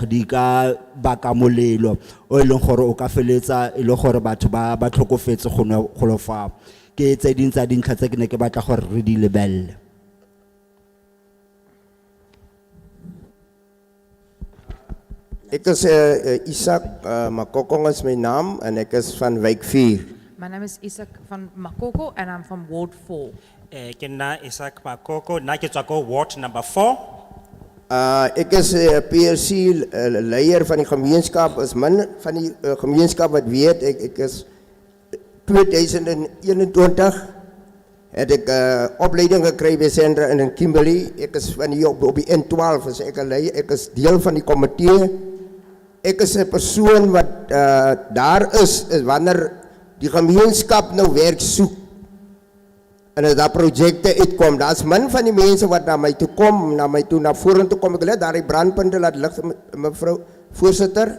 di ka baka molelo o e leng gore o ka feletsa e le gore batho ba tlhokofetse go lo fa. Ke tse ding tsa dintlha tse ke ne ke batla gore re di lebelle. Ek is Isak Makokong is my naam en ek is van Wijk 4. My name is Isak van Makoko and I'm from Ward 4. Ke nna Isaac Makoko, nna ke tswa ko ward number 4. Ek is PRC leier van die gemeenskap, is min van die gemeenskap wat weet, ek is 2021 het ek opleiding gekry by Sandra in Kimberley. Ek is van hier op die N12, is ek is deel van die komitee. Ek is 'n persoon wat daar is wanneer die gemeenskap nou werk soek en as daar projekte uitkom, daar's min van die mense wat na my toe kom, na vorentoe kom. Ek wil net daar die brandpunte laat lig, mevrou voorsitter.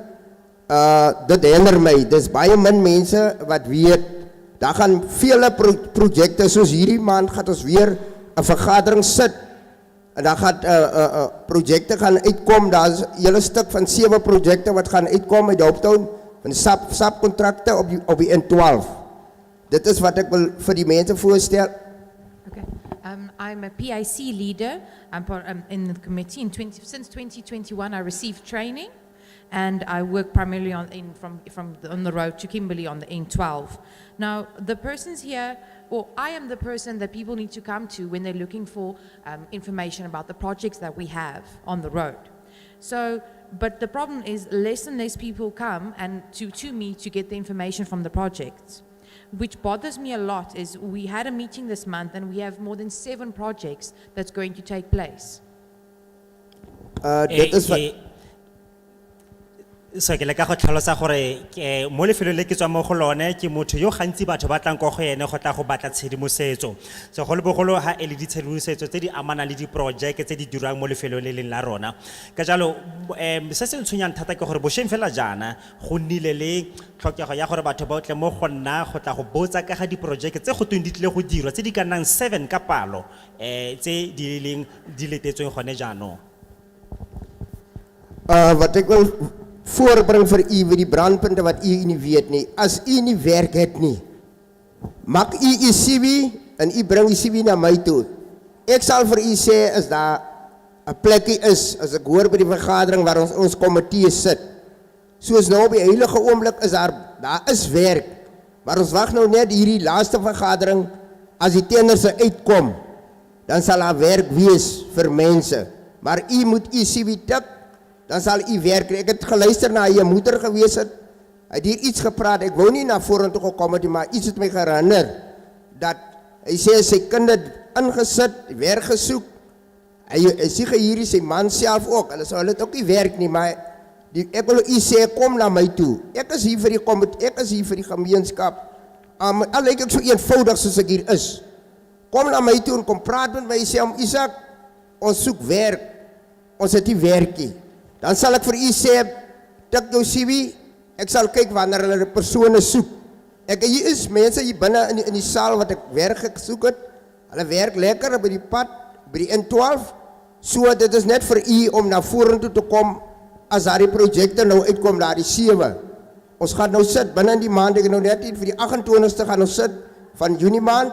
Dit hinder my. Dis baie min mense wat weet. Daar gaan vele projekte soos hierdie maand gaan ons weer 'n vergadering sit en dan gaan projekte gaan uitkom. Daar's 'n hele stuk van 7 projekte wat gaan uitkom uit Hopetown van subkontrakte op die N12. Dit is wat ek wil vir die mense voorstel. I'm a PIC leader. I'm in the committee. Since 2021, I received training, and I work primarily on the road to Kimberley on the N12. Now, the persons here, or I am the person that people need to come to when they're looking for information about the projects that we have on the road. So, but the problem is less and less people come and to me to get the information from the projects. Which bothers me a lot is we had a meeting this month and we have more than 7 projects that's going to take place. Dit is wat So ke leka go tlhalosa gore ke mo lefelong le ke tswa mo go lone ke motho yo gantsi batho ba tlang go go ene go tla go batla tshedimosetso. So go le bogolo ha e le ditshedimosetso tse di amana le diprojeke tse di dirang mo lefelong le leng la rona. Ka jalo se se ntshonyang thata ke gore bošeng fela jana go nnile le tlhokego ya gore batho ba tle mo go nna go tla go botsa ka ga diprojeke tse go tweng di tle go dirwa tse di ka nnang 7 ka palo tse di leng di letetsweng gone jaanong. Wat ek wil voorbring vir u vir die brandpunte wat u nie weet nie. As u nie werk het nie, maak u CV en u bring die CV na my toe. Ek sal vir u sê as daar 'n plekkie is, as ek hoor by die vergadering waar ons komitee sit. Soos nou op die heilige oomblik is daar is werk. Maar ons wag nou net hierdie laaste vergadering, as die tenders uitkom, dan sal daar werk wees vir mense. Maar u moet u CV tik, dan sal u werk. Ek het geluister na jy moeder gewees het. Hy het hier iets gepraat. Ek wou nie na vorentoe gekom het nie, maar iets het my herinner dat hy sê sy kinders ingesit, werk gesoek. Hy sê hierdie sy man self ook. Hulle sou dit ook nie werk nie, maar ek wil u sê kom na my toe. Ek is hier vir die gemeenskap. Al lyk ek so eenvoudig soos ek hier is. Kom na my toe en kom praat met my, sê om Isak, ons soek werk. Ons het nie werk nie. Dan sal ek vir u sê, tik jou CV, ek sal kyk wanneer hulle die persone soek. Hier is mense hier binne in die saal wat ek werk gesoek het. Hulle werk lekker by die pad, by die N12. So dit is net vir u om na vorentoe te kom as daar die projekte nou uitkom, daar die 7. Ons gaan nou sit binne in die maand, ek nou net vir die 28ste gaan ons sit van Junie maand.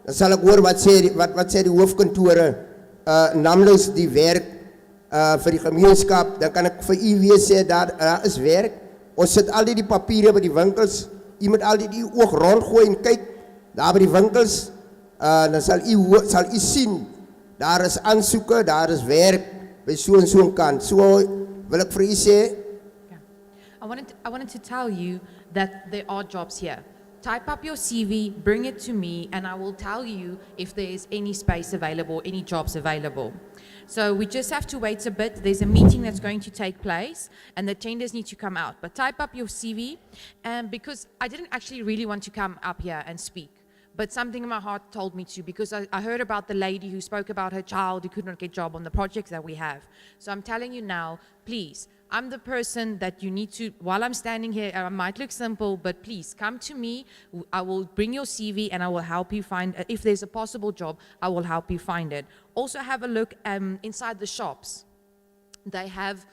Dan sal ek hoor wat sê die hoofkantore, namens die werk vir die gemeenskap. Dan kan ek vir u weer sê daar is werk. Ons sit al die papiere by die winkels. U moet al die oog rondgooi en kyk daar by die winkels. Dan sal u sien daar is aansoeke, daar is werk by so en so 'n kant. So wil ek vir u sê, I wanted to tell you that there are jobs here. Type up your CV, bring it to me, and I will tell you if there is any space available, any jobs available. So we just have to wait a bit. There's a meeting that's going to take place, and the tenders need to come out. But type up your CV, and because I didn't actually really want to come up here and speak, but something in my heart told me to, because I heard about the lady who spoke about her child who could not get a job on the projects that we have. So I'm telling you now, please, I'm the person that you need to, while I'm standing here, I might look simple, but please come to me. I will bring your CV and I will help you find, if there's a possible job, I will help you find it. Also have a look inside the shops. They have...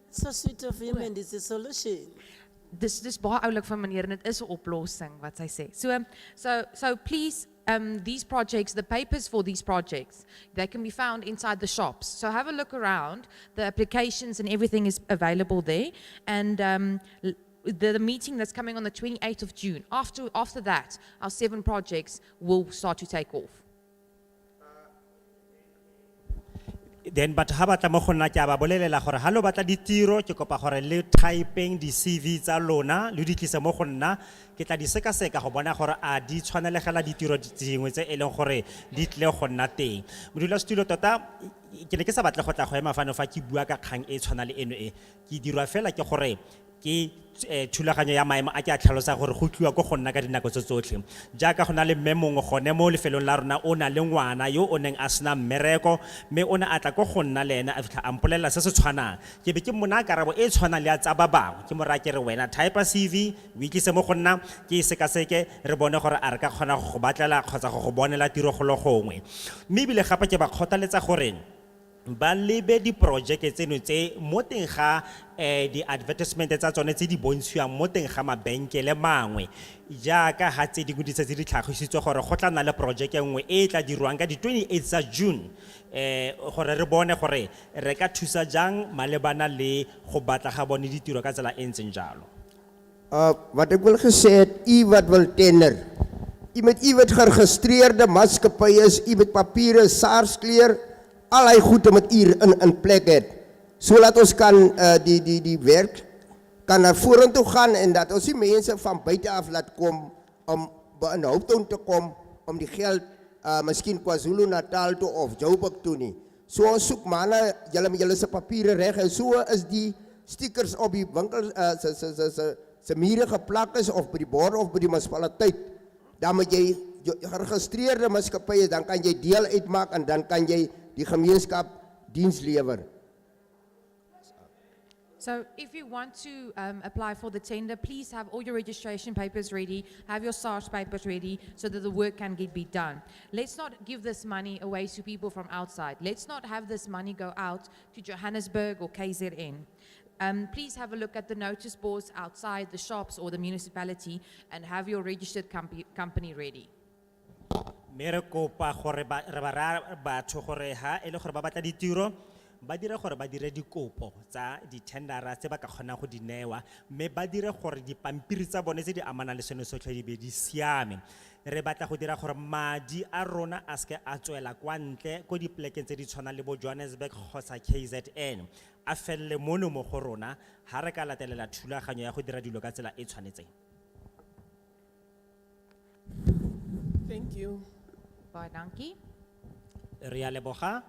So sweet of him and it's a solution. Dis baie oulik van meneer en dit is 'n oplossing wat sy sê. So please, these projects, the papers for these projects, they can be found inside the shops. So have a look around. The applications and everything is available there. And the meeting that's coming on the 28th of June, after that, our 7 projects will start to take off. Then batho ha batla mo go nna ke a ba bolelela gore ha lo batla ditiro ke kopa gore le typeng di CV tsa lona le di tlise mo go nna ke tla di sekaseka go bona gore a di tshwanelegela ditiro dingwe tse e leng gore di tle go nna teng. Modulasetulo tota ke ne ke sa batle go tla go ema fano fa ke bua ka kgang e tshwana le eno e ke dirwa fela ke gore ke thulaganyo ya maemo a ke a tlhalosa gore go tliwa go nna ka dinako tse tsotlhe jaaka go na le mme mongwe gone mo lefelong la rona o na le ngwana yo o neng a sena mmereko mme o ne a tla go nna le ena a fitlha a mpolelela se se tshwanang ke be ke mona karabo e tshwanang le ya tsa ba bangwe ke mo raya ke re wena type a CV o itlise mo go nna ke e sekaseke re bone gore a re ka kgona go batlela kgotsa go bonela tiro go lo gongwe mme ebile gape ke ba kgothaletsa gore ba lebe diprojeke tseno tse mo teng ga di advertisement tsa tsone tse di bontshiwang mo teng ga mabenkele mangwe jaaka ha tse dingwe di tse di tlhagisitswe gore go tla nna le projeke nngwe e tla dirwang ka di 28 tsa June gore re bone gore re ka thusa jang malebana le go batla ga bone ditiro ka tsela e ntseng jalo. Wat ek wil gesê het, u wat wil tender. U met u wat geregistreerde maatskappye is, u met papiere, SARS-kleur, allerlei goede met hier in plek het. So laat ons kan die werk kan naar voren toe gaan en dat ons die mense van buiten af laat kom om in Hopetown te kom om die geld miskien KwaZulu-Natal toe of Joburg toe nie. So ons soek manne, julle met julle se papiere reg en so is die stickers op die winkel se mure geplak is of by die bord of by die munisipaliteit. Dan moet jy geregistreerde maatskappye dan kan jy deel uitmaak en dan kan jy die gemeenskap diens lewer. So if you want to apply for the tender, please have all your registration papers ready, have your SARS papers ready so that the work can be done. Let's not give this money away to people from outside. Let's not have this money go out to Johannesburg or KZN. Please have a look at the notice boards outside the shops or the municipality and have your registered company ready. Mere kopa gore re ba ra batho gore ha e le gore ba batla ditiro ba dire gore ba dire dikopo tsa di tendera tse ba ka kgona go di newa mme ba dire gore dipampiri tsa bone tse di amana le seno sotlhe di be di siame re batla go dira gore madi a rona a ske a tswela kwa ntle go diplekeng tse di tshwana le bo Johannesburg kgotsa KZN a felle mono mo go rona ha re ka latelela thulaganyo ya go dira dilo ka tsela e tshwanetseng. Thank you. Baie dankie. Ria leboga.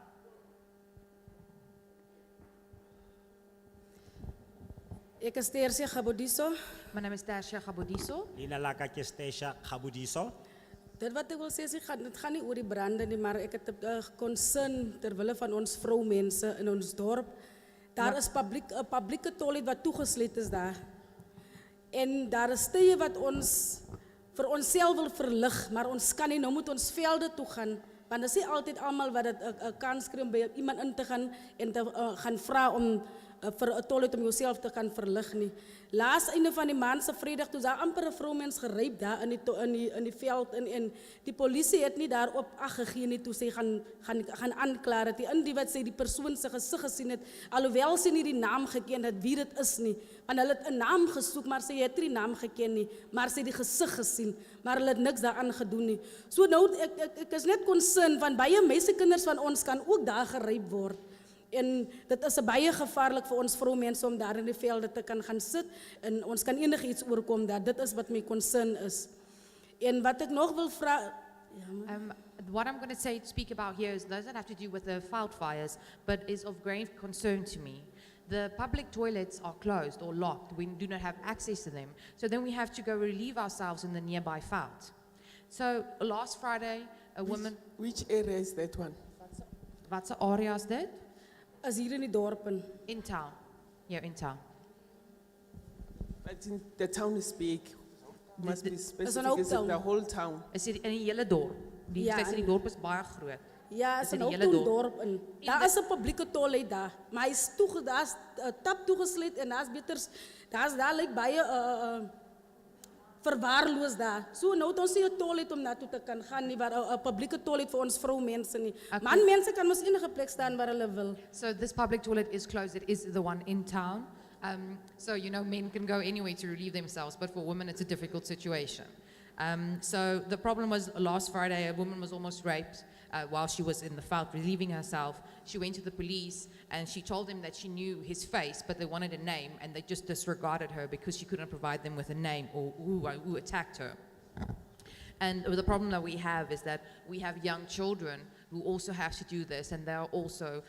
Ek is Tersia Gabodiso. My name is Tersia Gabodiso. Lina laka ke Tersia Gabodiso. Dit wat ek wil sê is dit gaan nie oor die brande nie, maar ek het 'n concern ter wille van ons vroumense in ons dorp. Daar is 'n publieke toilet wat toegesluit is daar. En daar is tye wat ons vir onsself wil verlig, maar ons kan nie, nou moet ons velde toe gaan, want dit is nie altyd almal wat dit 'n kans kry om by iemand in te gaan en te gaan vra om vir 'n toilet om jouself te kan verlig nie. Laas einde van die maand se Vrydag toe daar amper 'n vroumens geryp daar in die veld en die polisie het nie daarop ag gegee nie toe sy gaan aanklaar het. Die wat sê die persoon se gesig gesien het, alhoewel sy nie die naam geken het wie dit is nie, want hulle het 'n naam gesoek maar sy het nie die naam geken nie, maar sy het die gesig gesien, maar hulle het niks daaraan gedoen nie. So nou ek is net concern van baie meisiekinders van ons kan ook daar geryp word. En dit is baie gevaarlik vir ons vroumense om daar in die velde te kan gaan sit en ons kan enigiets oorkom daar. Dit is wat my concern is. En wat ek nog wil vra What I'm going to speak about here doesn't have to do with the veld fires, but is of grave concern to me. The public toilets are closed or locked. We do not have access to them. So then we have to go relieve ourselves in the nearby veld. So last Friday, a woman... Which area is that one? Wat se area is dit? Is hier in die dorpen. In town. Yeah, in town. But the town is big. Must be specific. Is it the whole town? Is dit in die hele dorp? Die dorp is baie groot. Ja, is 'n Hopetown dorp in. Daar is 'n publieke toilet daar, maar hy's daar's 'n tap toegesluit en daar lyk baie verwaarloos daar. So nou het ons nie 'n toilet om na toe te kan gaan nie, waar 'n publieke toilet vir ons vroumense nie. Man mense kan mos enige plek staan waar hulle wil. So this public toilet is closed. It is the one in town. So men can go anywhere to relieve themselves, but for women it's a difficult situation. So the problem was last Friday, a woman was almost raped while she was in the veld relieving herself. She went to the police and she told them that she knew his face, but they wanted a name, and they just disregarded her because she couldn't provide them with a name or who attacked her. And the problem that we have is that we have young children who also have to do this, and they are also,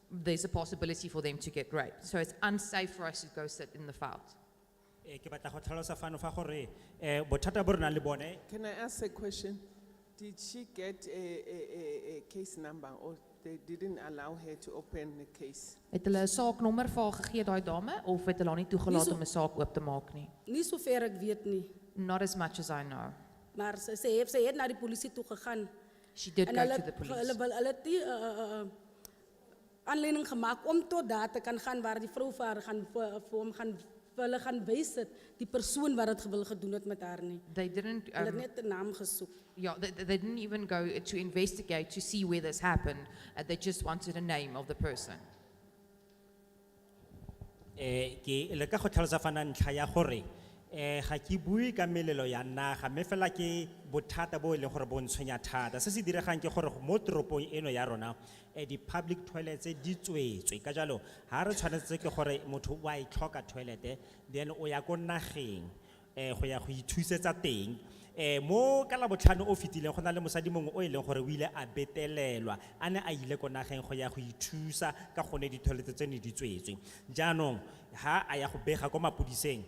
there's a possibility for them to get raped. So it's unsafe for us to go sit in the veld. Ke batla go tlhalosa fano fa gore bothata bo re nang le bone. Can I ask a question? Did she get a case number, or they didn't allow her to open the case? Het hulle 'n saaknommer vir haar gegee daai dame, of het hulle haar nie toegelaat om 'n saak oop te maak nie? Nie sover ek weet nie. Not as much as I know. Maar sy het na die polisie toe gegaan. She did En go hulle- to the police. Hulle het die aanleiding gemaak om tot daar te kan gaan waar die vrou vir haar gaan vir hom gaan vir hulle gaan wys het die persoon wat dit gewil gedoen het met haar nie. They didn't. Hulle het net 'n naam gesoek. Yeah, they didn't even go to investigate to see where this happened. They just wanted a name of the person. Ke le ka go tlhalosa fana ntlha ya gore ga ke bue ka melelo ya naga mme fela ke bothata bo e leng gore bo ntshwenya thata. Se se diregang ke gore mo toropong eno ya rona di public toilets di tswetswe ka jalo ha re tshwanetse ke gore motho wa itlhoka toilet then o ya ko nageng go ya go ithusetsa teng. Mo ka la botlhano o fitileng go na le mosadi mongwe o e leng gore o ile a betelelwa a ne a ile ko nageng go ya go ithusa ka gone di-toilet tseno di tswetswe. Jaanong ha a ya go bega ko mapodiseng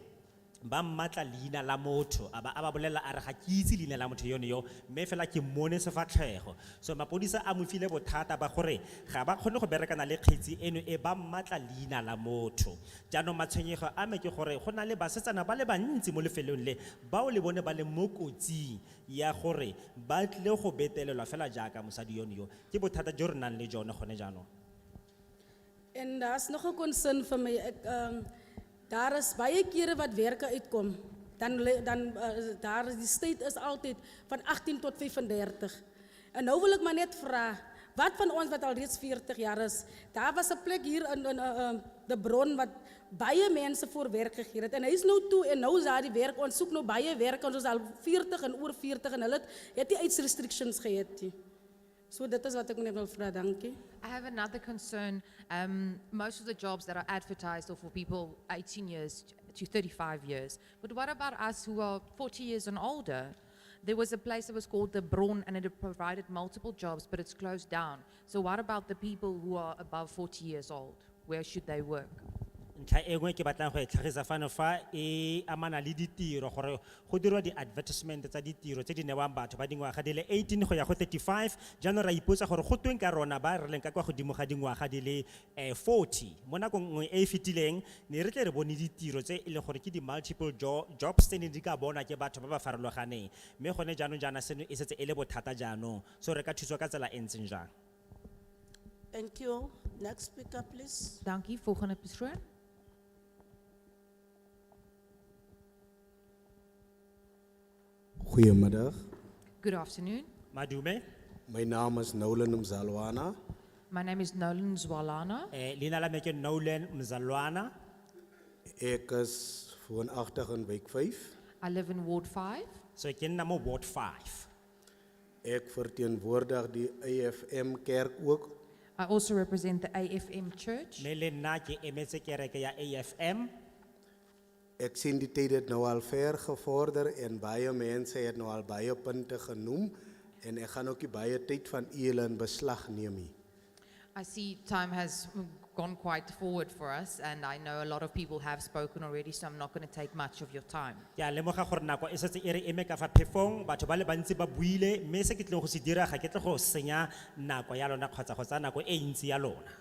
ba mmatla leina la motho a ba bolela a re ga ke itse leina la motho yone yo mme fela ke mmone sefatlhego. So mapodisa a mo file bothata ba gore ga ba kgone go berekana le kgetsi eno e ba mmatla leina la motho. Jaanong matshwenyego a me ke gore go na le basetsana ba le bantsi mo lefelong le bao le bone ba le mo kotsing ya gore ba tlile go betelelwa fela jaaka mosadi yone yo ke bothata jo re nang le jone gone jaanong. En daar's nog 'n concern vir my. Daar is baie kere wat werke uitkom. Dan daar die state is altyd van 18 tot 35. En nou wil ek maar net vra, wat van ons wat al reeds 40 jaar is? Daar was 'n plek hier in de Bron wat baie mense voor werk gegee het. En hy is nou toe en nou is daar die werk. Ons soek nou baie werk, ons is al 40 en oor 40 en hulle het nie restrictions gehad nie. So dit is wat ek net wil vra, dankie. I have another concern. Most of the jobs that are advertised are for people 18 years to 35 years. But what about us who are 40 years and older? There was a place that was called the Bron and it provided multiple jobs, but it's closed down. So what about the people who are above 40 years old? Where should they work? Ntlha e nngwe ke batlang go e tlhagisa fano fa e amana le ditiro gore go dirwa di-advertisement tsa ditiro tse di newang batho ba dingwaga di le 18 go ya go 35. Jaanong ra ipotsa gore go tweng ka rona ba re leng ka kwa godimo ga dingwaga di le 40. Mo nakong nngwe e e fetileng ne re tle re bone ditiro tse e leng gore ke di-multiple jobs tse ne di ka bonwa ke batho ba ba farologaneng mme gone jaanong jaana seno e setse e le bothata jaanong so re ka thuswa ka tsela e ntseng jang. Thank you. Next speaker, please. Dankie, volgende persoon. Goedemiddag. Good afternoon. Madume. Mijn naam is Nolan Mzalwana. My name is Nolan Zwalana. Lina la me ke Nolan Mzalwana. Ik is woonagtig in wijk 5. I live in Ward 5. So ek ken na mo Ward 5. Ik verteenwoordig die AFM kerk ook. I also represent the AFM Church. Me le nna ke emetse kereke ya AFM. Ik zie die tijd het nou al ver gevorderd en baie mensen het nou al baie punten genoemd. En ik ga ook die baie tijd van jullie in beslag nemen. I see time has gone quite forward for us, and I know a lot of people have spoken already, so I'm not going to take much of your time. Ya lemoga gore nako e setse e re eme ka fa phefong batho ba le bantsi ba buile mme se ke tleng go se dira ga ke tle go senya nako ya lona kgotsa go tsa nako e ntsi ya lona.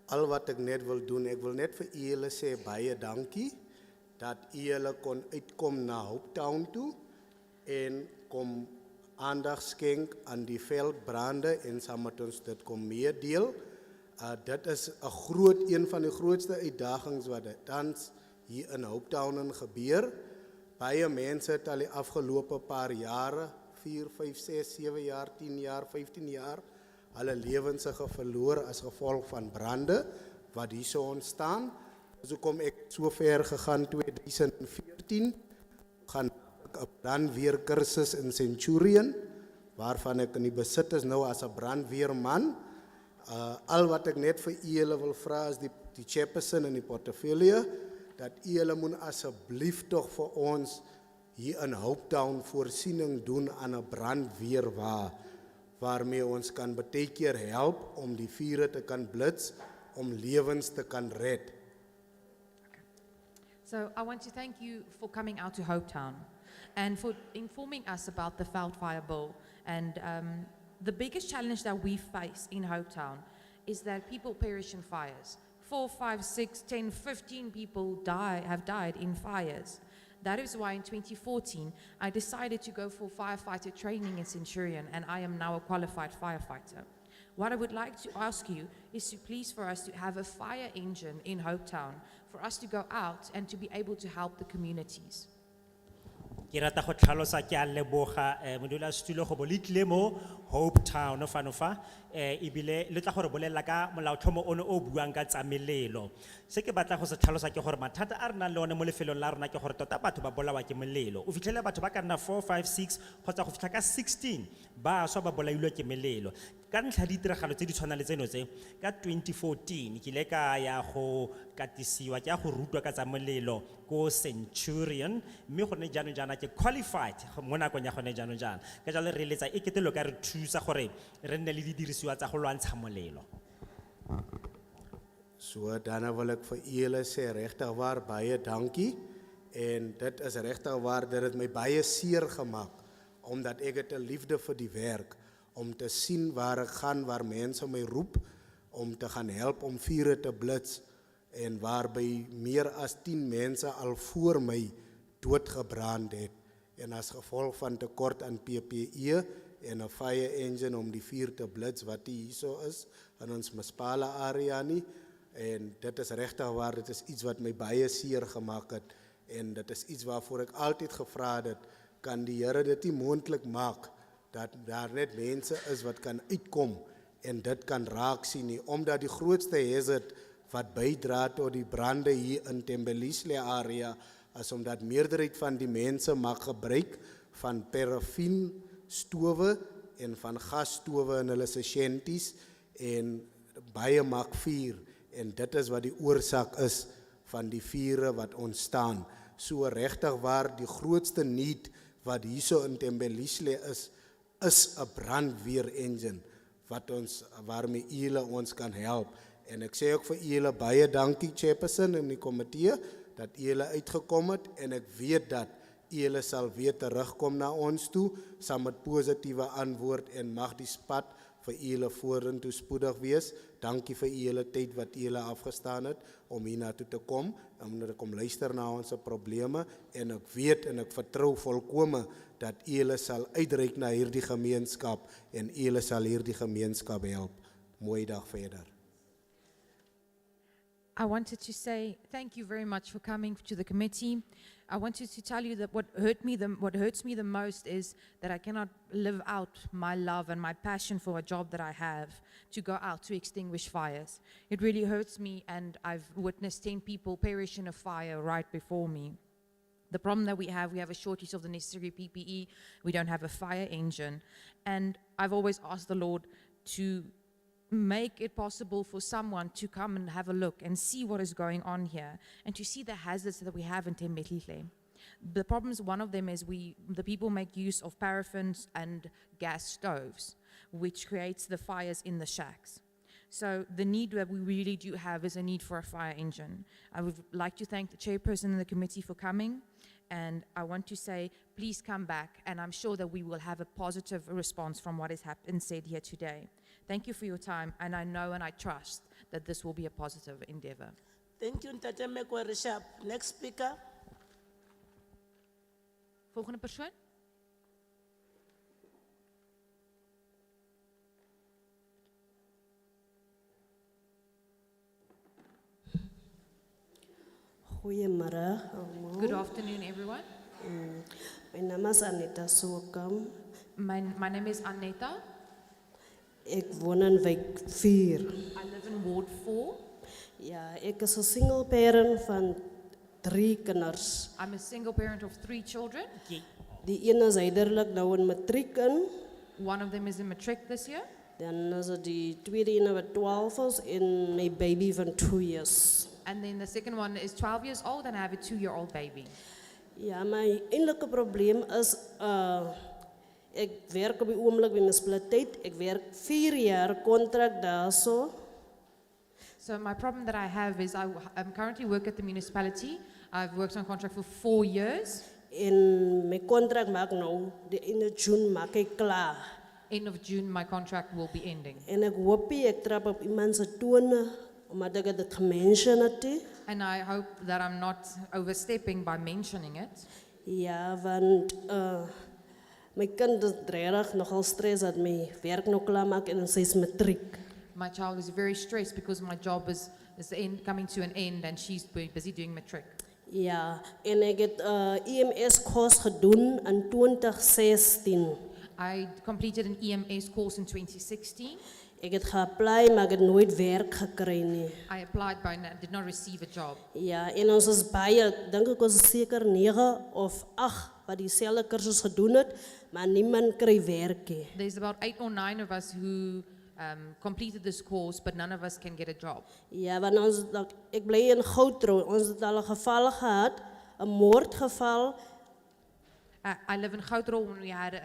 Al wat ik net wil doen, ik wil net vir jullie sê baie dankie dat jullie kon uitkom na Hopetown toe en kom aandag skenk aan die veldbrande en saam met ons dit kom meedeel. Dit is een van die grootste uitdagings wat tans hier in Hopetown gebeur. Baie mense het al die afgelope paar jare, 4, 5, 6, 7 jaar, 10 jaar, 15 jaar, hulle lewens verloor as gevolg van brande wat hier so ontstaan. So kom ek so ver gegaan 2014 gaan 'n brandweerkursus in Centurion, waarvan ek in die besit is nou as 'n brandweerman. Al wat ek net vir julle wil vra is die chairperson en die portefeulje, dat julle moet asseblief tog vir ons hier in Hopetown voorsiening doen aan 'n brandweerwa, waarmee ons kan baie keer help om die vure te kan blits, om lewens te kan red. So I want to thank you for coming out to Hopetown and for informing us about the Veld fire bill. And the biggest challenge that we face in Hopetown is that people perish in fires. 4, 5, 6, 10, 15 people have died in fires. That is why in 2014, I decided to go for firefighter training in Centurion, and I am now a qualified firefighter. What I would like to ask you is to please for us to have a fire engine in Hopetown for us to go out and to be able to help the communities. Ke rata go tlhalosa ke a leboga modulasetulo go bo le tlile mo Hopetown fa ebile le tla gore bolela ka molaotlhomo ono o buang ka tsamelelo. Se ke batla go se tlhalosa ke gore mathata a re nang le one mo lefelong la rona ke gore tota batho ba bolawa ke molelo. O fitlhela batho ba ka nna 4, 5, 6 kgotsa go fitlha ka 16 ba swa ba bolailwe ke molelo. Ka ntlha ditiragalo tse di tshwana le tseno tse ka 2014 ke ile ka ya go katisiwa ke ya go rutwa ka tsa molelo ko Centurion, mme go ne jaanong jaana ke qualified mo nakong ya gone jaanong jaana. Ka jalo re letsa e ketelo ka re thusa gore re nne le didirisiwa tsa go lwantsha molelo. So dan wil ek vir julle sê regtig waar baie dankie, en dit is regtig waar dat dit my baie seer gemaak, omdat ek het 'n liefde vir die werk, om te sien waar ek gaan, waar mense my roep, om te gaan help om vure te blits, en waarby meer as 10 mense al voor my doodgebrand het, en as gevolg van tekort aan PPE en 'n fire engine om die vuur te blits wat hier so is in ons munisipale area nie, en dit is regtig waar, dit is iets wat my baie seer gemaak het, en dit is iets waarvoor ek altyd gevra het, kan die Here dit nie moontlik maak, dat daar net mense is wat kan uitkom, en dit kan raak sien nie, omdat die grootste hazard wat bydra tot die brande hier in Tembelihle area, is omdat meerderheid van die mense maak gebruik van paraffin stowe en van gasstowe in hulle shanties, en baie maak vuur, en dit is wat die oorsaak is van die vure wat ontstaan. So regtig waar die grootste need wat hierso in Tembelihle is 'n brandweer engine wat waarmee julle ons kan help. En ek sê ook vir julle baie dankie chairperson en die komitee dat julle uitgekom het, en ek weet dat julle sal weer terugkom na ons toe saam met positiewe antwoord, en mag die pad vir julle vorentoe spoedig wees. Dankie vir julle tyd wat julle afgestaan het om hier na toe te kom, om te kom luister na ons probleme, en ek weet en ek vertrou volkome dat julle sal uitreik na hierdie gemeenskap, en julle sal hierdie gemeenskap help. Mooi dag verder. I wanted to say thank you very much for coming to the committee. I wanted to tell you that what hurts me the most is that I cannot live out my love and my passion for a job that I have to go out to extinguish fires. It really hurts me, and I've witnessed 10 people perish in a fire right before me. The problem that we have a shortage of the necessary PPE. We don't have a fire engine, and I've always asked the Lord to make it possible for someone to come and have a look and see what is going on here, and to see the hazards that we have in Tembelihle. The problems, one of them is the people make use of paraffins and gas stoves, which creates the fires in the shacks. So the need that we really do have is a need for a fire engine. I would like to thank the chairperson and the committee for coming, and I want to say, please come back, and I'm sure that we will have a positive response from what has happened said here today. Thank you for your time, and I know and I trust that this will be a positive endeavor. Thank you, Ntate Mekwe Rishap. Next speaker. Volgende persoon. Goeiemôre almal. Good afternoon, everyone. My naam is Aneta Sokam. My name is Aneta. Ek woon in wijk 4. I live in Ward 4. Ja, ek is 'n single parent van 3 kinders. I'm a single parent of 3 children. Die ene is heiderlik nou in matriek in. One of them is in matric this year. Dan is het die tweede ene wat 12 is en my baby van 2 years. And then the second one is 12 years old and I have a 2-year-old baby. Ja, my enige probleem is ek werk op die oomblik by munisipaliteit. Ek werk 4 jaar kontrak daarso. So my problem that I have is I currently work at the municipality. I've worked on contract for 4 years. En my kontrak maak nou die einde June maak ek klaar. End of June my contract will be ending. En ek hoop ek trap op iemand se tone omdat ek dit gemention het. And I hope that I'm not overstepping by mentioning it. Ja, want my kind is regtig nogal stres dat my werk nog klaar maak en sy is matriek. My child is very stressed because my job is coming to an end and she's busy doing matric. Ja, en ek het EMS course gedoen in 2016. I completed an EMS course in 2016. Ek het geapply, maar ek het nooit werk gekry nie. I applied but did not receive a job. Ja, en ons is baie, dink ek ons is seker 9 of 8 wat dieselfde kursus gedoen het, maar niemand kry werk nie. There's about 8 or 9 of us who completed this course, but none of us can get a job. Ja, want ons, ek bly in Hopetown, ons het al 'n geval gehad, 'n moordgeval. I live in Hopetown when we had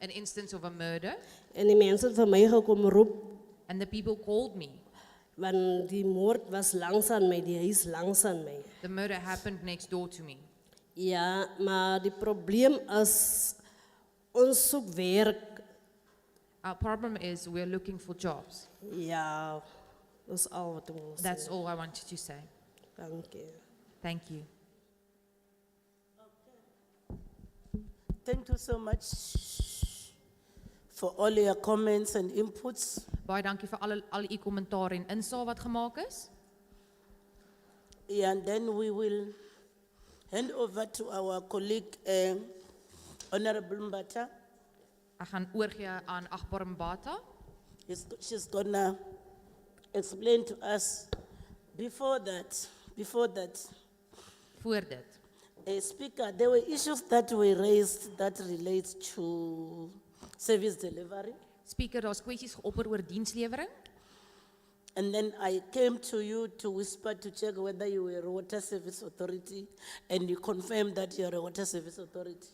an instance of a murder. En die mense het vir my gekom roep. And the people called me. Want die moord was langs aan my, die huis langs aan my. The murder happened next door to me. Ja, maar die probleem is, ons soek werk. Our problem is we're looking for jobs. Ja, that's all wat ek wil sê. That's all I wanted to say. Dankie. Thank you. Thank you so much for all your comments and inputs. Baie dankie vir al u kommentaar en insaag wat gemaak is. Yeah, and then we will hand over to our colleague, Honorable Mbata. Ek gaan oorgee aan agbare Mbata. She's gonna explain to us before that. Voor dit. Speaker, there were issues that were raised that relate to service delivery. Speaker, daar's kwessies geopper oor dienslewering. And then I came to you to whisper to check whether you were a water service authority, and you confirmed that you are a water service authority.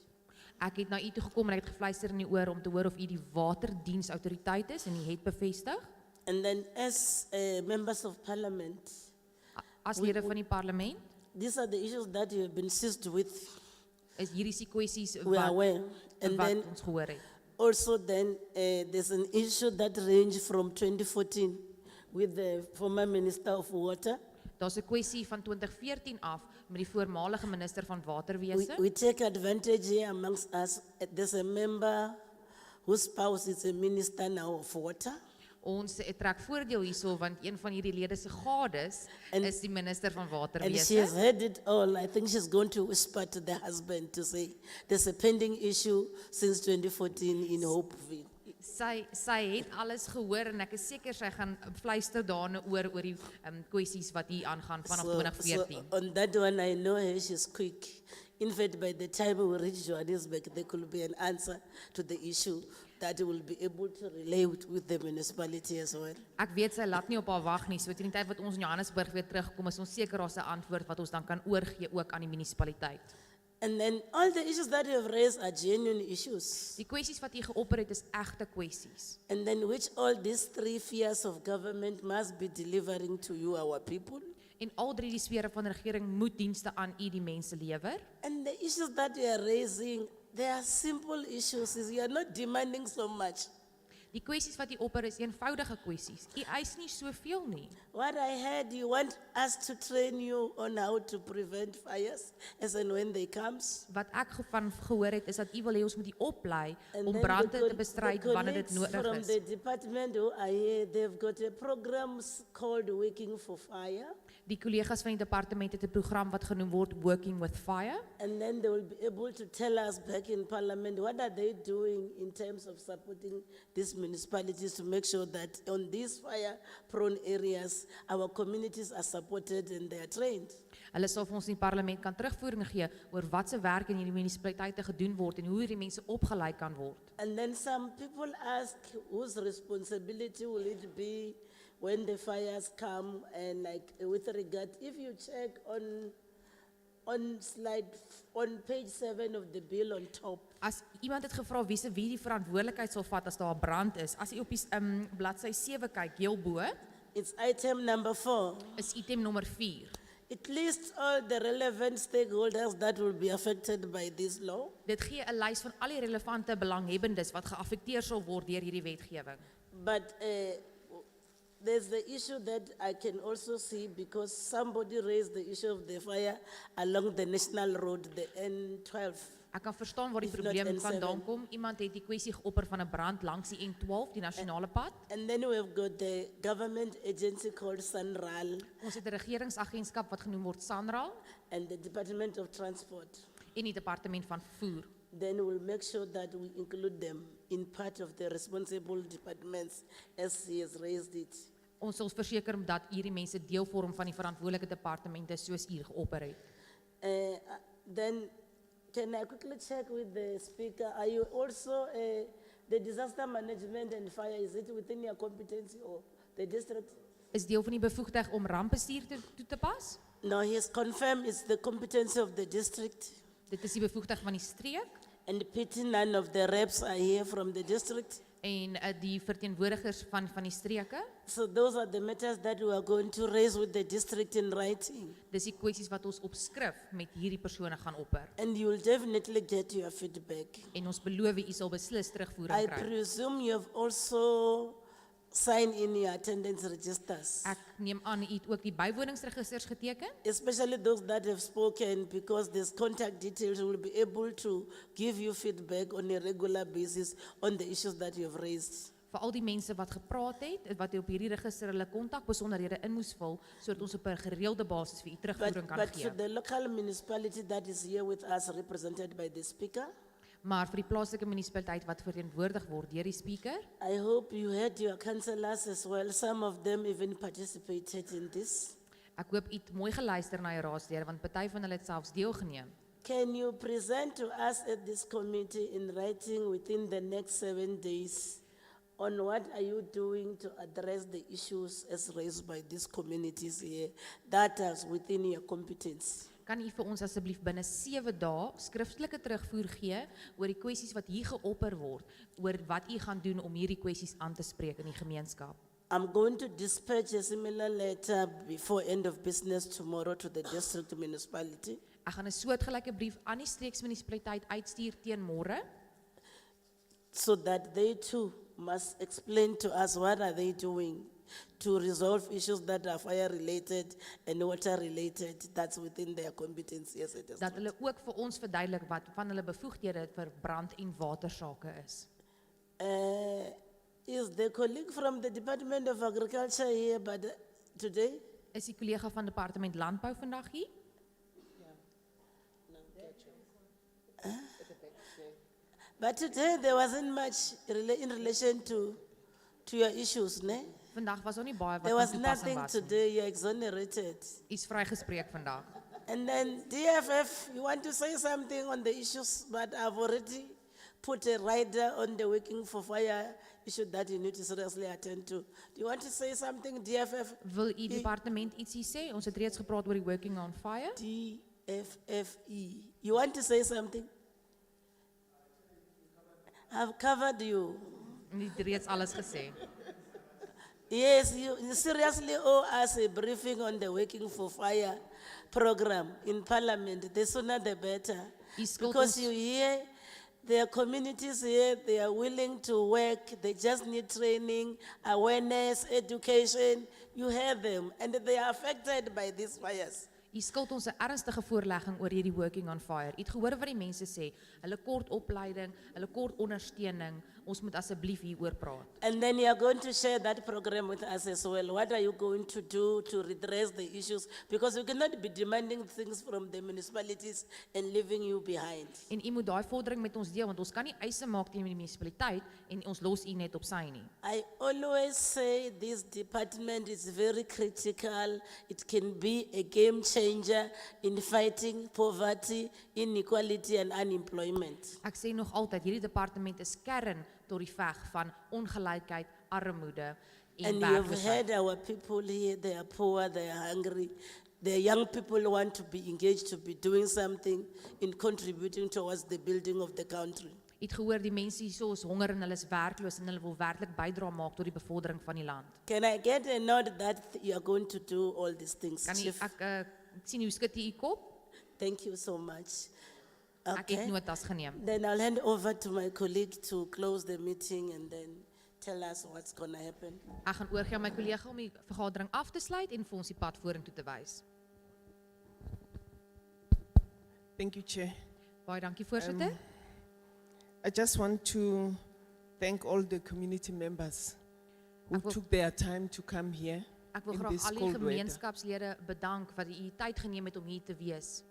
Ek het na u toe gekom en ek het gefluister in die oor om te hoor of u die waterdiensautoriteit is en u het bevestig. And then as members of parliament, As lede van die parlement, these are the issues that you have been seized with. is hierdie die kwessies We are aware. And wat then ons gehoor het. also then there's an issue that ranged from 2014 with the former Minister of Water. Daar's 'n kwessie van 2014 af met die voormalige minister van waterwese. We take advantage here amongst us. There's a member whose spouse is a minister now of water. Ons trek voordeel hierso want een van hierdie lede se gades is die minister van And she has waterwese. heard it all. I think she's going to whisper to the husband to say there's a pending issue since 2014 in Hopeville. Sy het alles gehoor en ek is seker sy gaan fluister daarna oor die kwessies wat hier aangaan vanaf 2014. So on that one, I know her, she's quick. In fact, by the time we reach Johannesburg, there could be an answer to the issue that will be able to relay with the municipality as well. Ek weet sy laat nie op haar wag nie, so teen die tyd wat ons in Johannesburg weer terugkom, is ons seker daar's 'n antwoord wat ons dan kan oorgee ook aan die munisipaliteit. And then all the issues that you have raised are genuine issues. Die kwessies wat u geopper het is egte kwessies. And then which all these 3 spheres of government must be delivering to you, our people. En al drie die sfere van regering moet dienste aan u die mense lewer. And the issues that you are raising, they are simple issues. You are not demanding so much. Die kwessies wat u opper is eenvoudige kwessies. U eis nie soveel nie. What I heard, you want us to train you on how to prevent fires as and when they comes. Wat ek van gehoor het is dat u wil hê ons moet u oplei And om then brande the te bestryd wanneer dit colleagues nodig from is. the department who are here, they've got a program called Waking for Fire. Die kollegas van die departement het 'n program wat genoem word Working with Fire. And then they will be able to tell us back in Parliament what are they doing in terms of supporting these municipalities to make sure that on these fire-prone areas, our communities are supported and they are trained. Hulle sal vir ons in die parlement kan terugvoering gee oor wat se werk in hierdie munisipaliteite gedoen word en hoe hierdie mense opgelei kan word. And then some people ask whose responsibility will it be when the fires come, and like with regard, if you check on page 7 of the bill on top, As iemand het gevra wie die verantwoordelikheid sal vat as daar 'n brand is, as jy op die bladsy 7 kyk, heel bo, it's item number 4. is item nommer 4. It lists all the relevant stakeholders that will be affected by this law. Dit gee 'n lys van al die relevante belanghebbendes wat geaffekteer sal word deur hierdie wetgewing. But there's the issue that I can also see because somebody raised the issue of the fire along the national road, the N12. Ek kan verstaan waar die If not probleem N7. vandaan kom. Iemand het die kwessie geopper van 'n brand langs die N12, die nasionale pad. And then we've got the government agency called Sanral Ons het 'n regeringsagentskap wat genoem word SANRAL and the Department of Transport. en die departement van vervoer. Then we'll make sure that we include them in part of the responsible departments as he has raised it. Ons sal verseker dat hierdie mense deel vorm van die verantwoordelike departemente soos hier geopper het. Then can I quickly check with the speaker, are you also, the disaster management and fire, is it within your competency or the district? Is deel van die bevoegdheid om rampbestuur toe te pas? No, he has confirmed it's the competence of the district. Dit is die bevoegdheid van die streek And pity none of the reps are here from the district. en die verteenwoordigers van die streke. So those are the matters that we are going to raise with the district in writing. Dis die kwessies wat ons op skrif met hierdie persone gaan opper. And you will definitely get your feedback. En ons beloof u sal beslis terugvoering I kry. presume you have also signed in your attendance registers. Ek neem aan u het ook die bywoningsregisters geteken. Especially those that have spoken, because this contact details will be able to give you feedback on a regular basis on the issues that you have raised. Vir al die mense wat gepraat het, wat op hierdie register hulle kontakbesonderhede in moes vul, sodat ons op 'n gereelde basis vir u terugvoering kan But for gee. the local municipality that is here with us, represented by the speaker, Maar vir die plaaslike munisipaliteit wat verteenwoordig word deur die speaker, I hope you had your councillors as well. Some of them even participated in this. ek hoop u het mooi geluister na die raadslede want party van hulle het selfs deelgeneem. Can you present to us at this committee in writing within the next 7 days on what are you doing to address the issues as raised by these communities here that is within your competence? Kan u vir ons asseblief binne 7 dae skriftelike terugvoer gee oor die kwessies wat hier geopper word, oor wat u gaan doen om hierdie kwessies aan te spreek in die gemeenskap? I'm going to dispatch a similar letter before end of business tomorrow to the district municipality. Ek gaan 'n soortgelyke brief aan die streeksmunisipaliteit uitstuur teen môre, So that they too must explain to us what are they doing to resolve issues that are fire related and water related. That's within their competence. Yes, it is. dat hulle ook vir ons verduidelik wat van hulle bevoegdhede vir brand- en watersake is. Is the colleague from the Department of Agriculture here today? Is die kollega van departement landbou vandag hier? But today there wasn't much in relation to your issues, ne? Vandag was daar nie baie wat There van was toepassing nothing was nie. today, you're exonerated. Iets vrygespreek vandag. And then DFF, you want to say something on the issues, but I've already put a rider on the working for fire issue that you need to seriously attend to. Do you want to say something, DFF? Wil u departement ietsie sê? Ons het reeds gepraat oor die working on fire. DFFE. You want to say something? I've covered you. U het reeds alles gesê. Yes, you seriously owe us a briefing on the Working for Fire program in Parliament. The sooner the better. Because you hear, there are communities here, they are willing to work, they just need training, awareness, education. You hear them, and they are affected by these fires. U skuld ons 'n ernstige voorlegging oor hierdie Working on Fire. U het gehoor wat die mense sê, hulle kort opleiding, hulle kort ondersteuning, ons moet asseblief hieroor praat. And then you are going to share that program with us as well. What are you going to do to redress the issues? Because we cannot be demanding things from the municipalities and leaving you behind. En u moet daai vordering met ons deel, want ons kan nie eise maak teen die munisipaliteit en ons los u net op sy nie. I always say this department is very critical. It can be a game changer in fighting poverty, inequality and unemployment. Ek sê nog altyd, hierdie departement is kern tot die veg van ongelykheid, armoede en And you've werkloosheid. heard our people here, they are poor, they are hungry. The young people want to be engaged, to be doing something in contributing towards the building of the country. U het gehoor die mense hierso is honger en hulle is werkloos en hulle wil werklik bydra maak tot die bevordering van die land. Can I get a nod that you are going to do all these things? Kan u Chief? ek sien hoe skud u kop? Thank you so much. Ek het notas geneem. Then I'll hand over to my colleague to close the meeting and then tell us what's going to happen. Ek gaan oorgee aan my kollega om die vergadering af te sluit en vir ons die pad vorentoe te wys. Thank you, Chair. Baie dankie voorsitter. I just want to thank all the community members who took their time to come here Ek wil in graag this al die cold weather. gemeenskapslede bedank wat u tyd geneem het om hier te wees.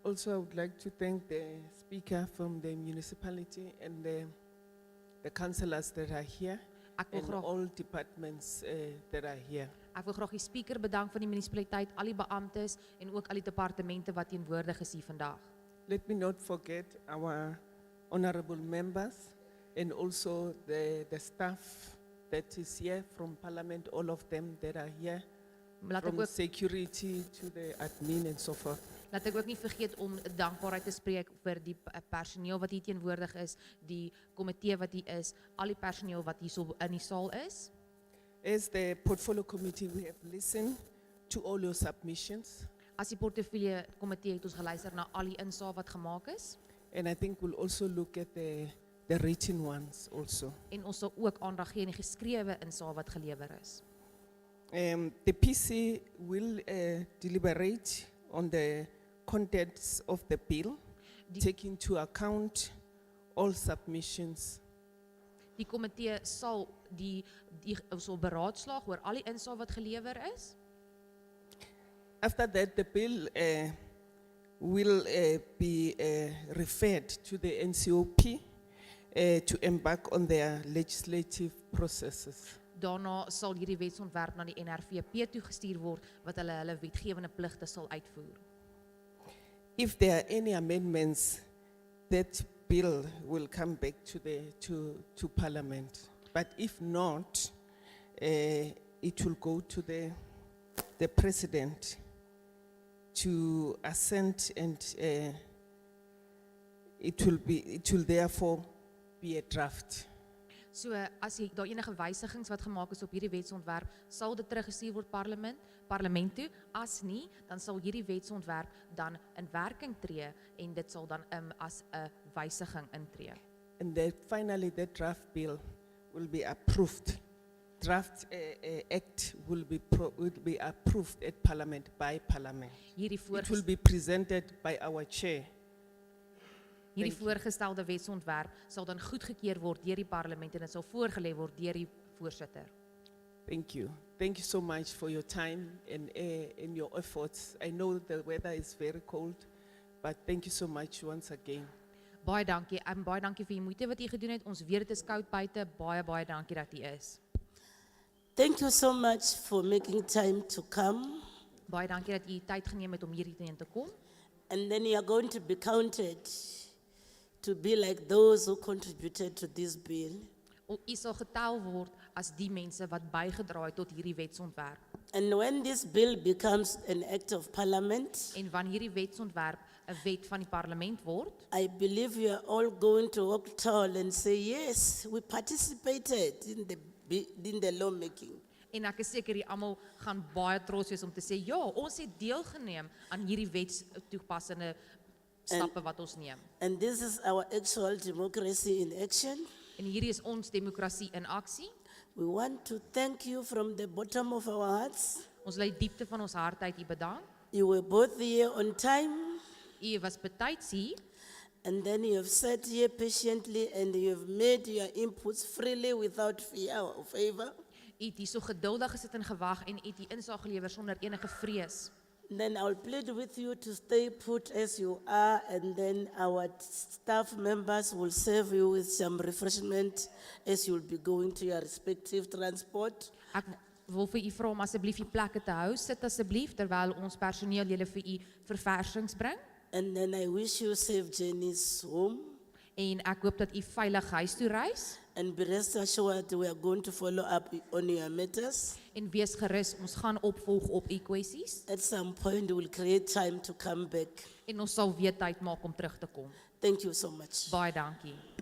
Also, I would like to thank the speaker from the municipality and the councillors that are here Ek wil and graag- all departments that are here. Ek wil graag die speaker bedank van die munisipaliteit, al die beamptes en ook al die departemente wat teenwoordig is hier vandag. Let me not forget our honorable members and also the staff that is here from Parliament, all of them that are here, Laat ek from ook- security to the admin and so forth. Laat ek ook nie vergeet om dankbaarheid te spreek vir die personeel wat hier teenwoordig is, die komitee wat hier is, al die personeel wat hier so in die saal is. As the portfolio committee, we have listened to all your submissions. As die portefeulje komitee het ons geluister na al die insae wat gemaak is And I think we'll also look at the written ones also. en ons sal ook aandag gee aan die geskrewe insae wat gelewer is. The PC will deliberate on the contents of the bill, take into account all submissions. Die komitee sal sal beraadslaag oor al die insae wat gelewer is. After that, the bill will be referred to the NCOP to embark on their legislative processes. Daarna sal hierdie wetsontwerp na die NRVP toegestuur word wat hulle wetgewende pligte sal uitvoer. If there are any amendments, that bill will come back to Parliament. But if not, it will go to the President to assent and it will therefore be a draft. So as daar enige wysigings wat gemaak is op hierdie wetsontwerp, sal dit teruggestuur word parlement toe. As nie, dan sal hierdie wetsontwerp dan in werking tree en dit sal dan as 'n wysiging intree. And then finally, the draft bill will be approved. Draft act will be approved at Parliament by Parliament. It will be presented by our chair. Hierdie voorgestelde wetsontwerp sal dan goedgekeur word deur die parlement en dit sal voorgelê word deur die voorsitter. Thank you. Thank you so much for your time and your efforts. I know the weather is very cold, but thank you so much once again. Baie dankie. Baie dankie vir die moeite wat u gedoen het. Ons weet dit is koud buite. Baie dankie dat u is. Thank you so much for making time to come. Baie dankie dat u tyd geneem het om hierheen te kom. And then you are going to be counted to be like those who contributed to this bill. U sal getel word as die mense wat bygedra het tot hierdie wetsontwerp. And when this bill becomes an act of Parliament, En wanneer hierdie wetsontwerp 'n wet van die parlement word, I believe you are all going to walk tall and say, yes, we participated in the lawmaking. en ek is seker die almal gaan baie trots wees om te sê ja, ons het deelgeneem aan hierdie wetstoepassende stappe wat ons neem. And this is our actual democracy in action. En hierdie is ons demokrasie in aksie. We want to thank you from the bottom of our hearts. Ons lei diepte van ons hart uit u bedank. You were both here on time. U was betyds hier And then you have sat here patiently and you have made your inputs freely without fear or favor. U het hier so geduldig gesit en gewag en u het die insaag gelewer sonder enige vrees. Then I'll plead with you to stay put as you are, and then our staff members will serve you with some refreshment as you'll be going to your respective transport. Ek wil vir u vra om asseblief u plekke te hou. Sit asseblief terwyl ons personeel julle vir u verversings bring. And then I wish you safe journeys home. En ek hoop dat u veilig huis toe reis. And be rest assured we are going to follow up on your matters. En wees gerus, ons gaan opvolg op u kwessies. At some point we'll create time to come back. En ons sal weer tyd maak om terug te kom. Thank you so much. Baie dankie.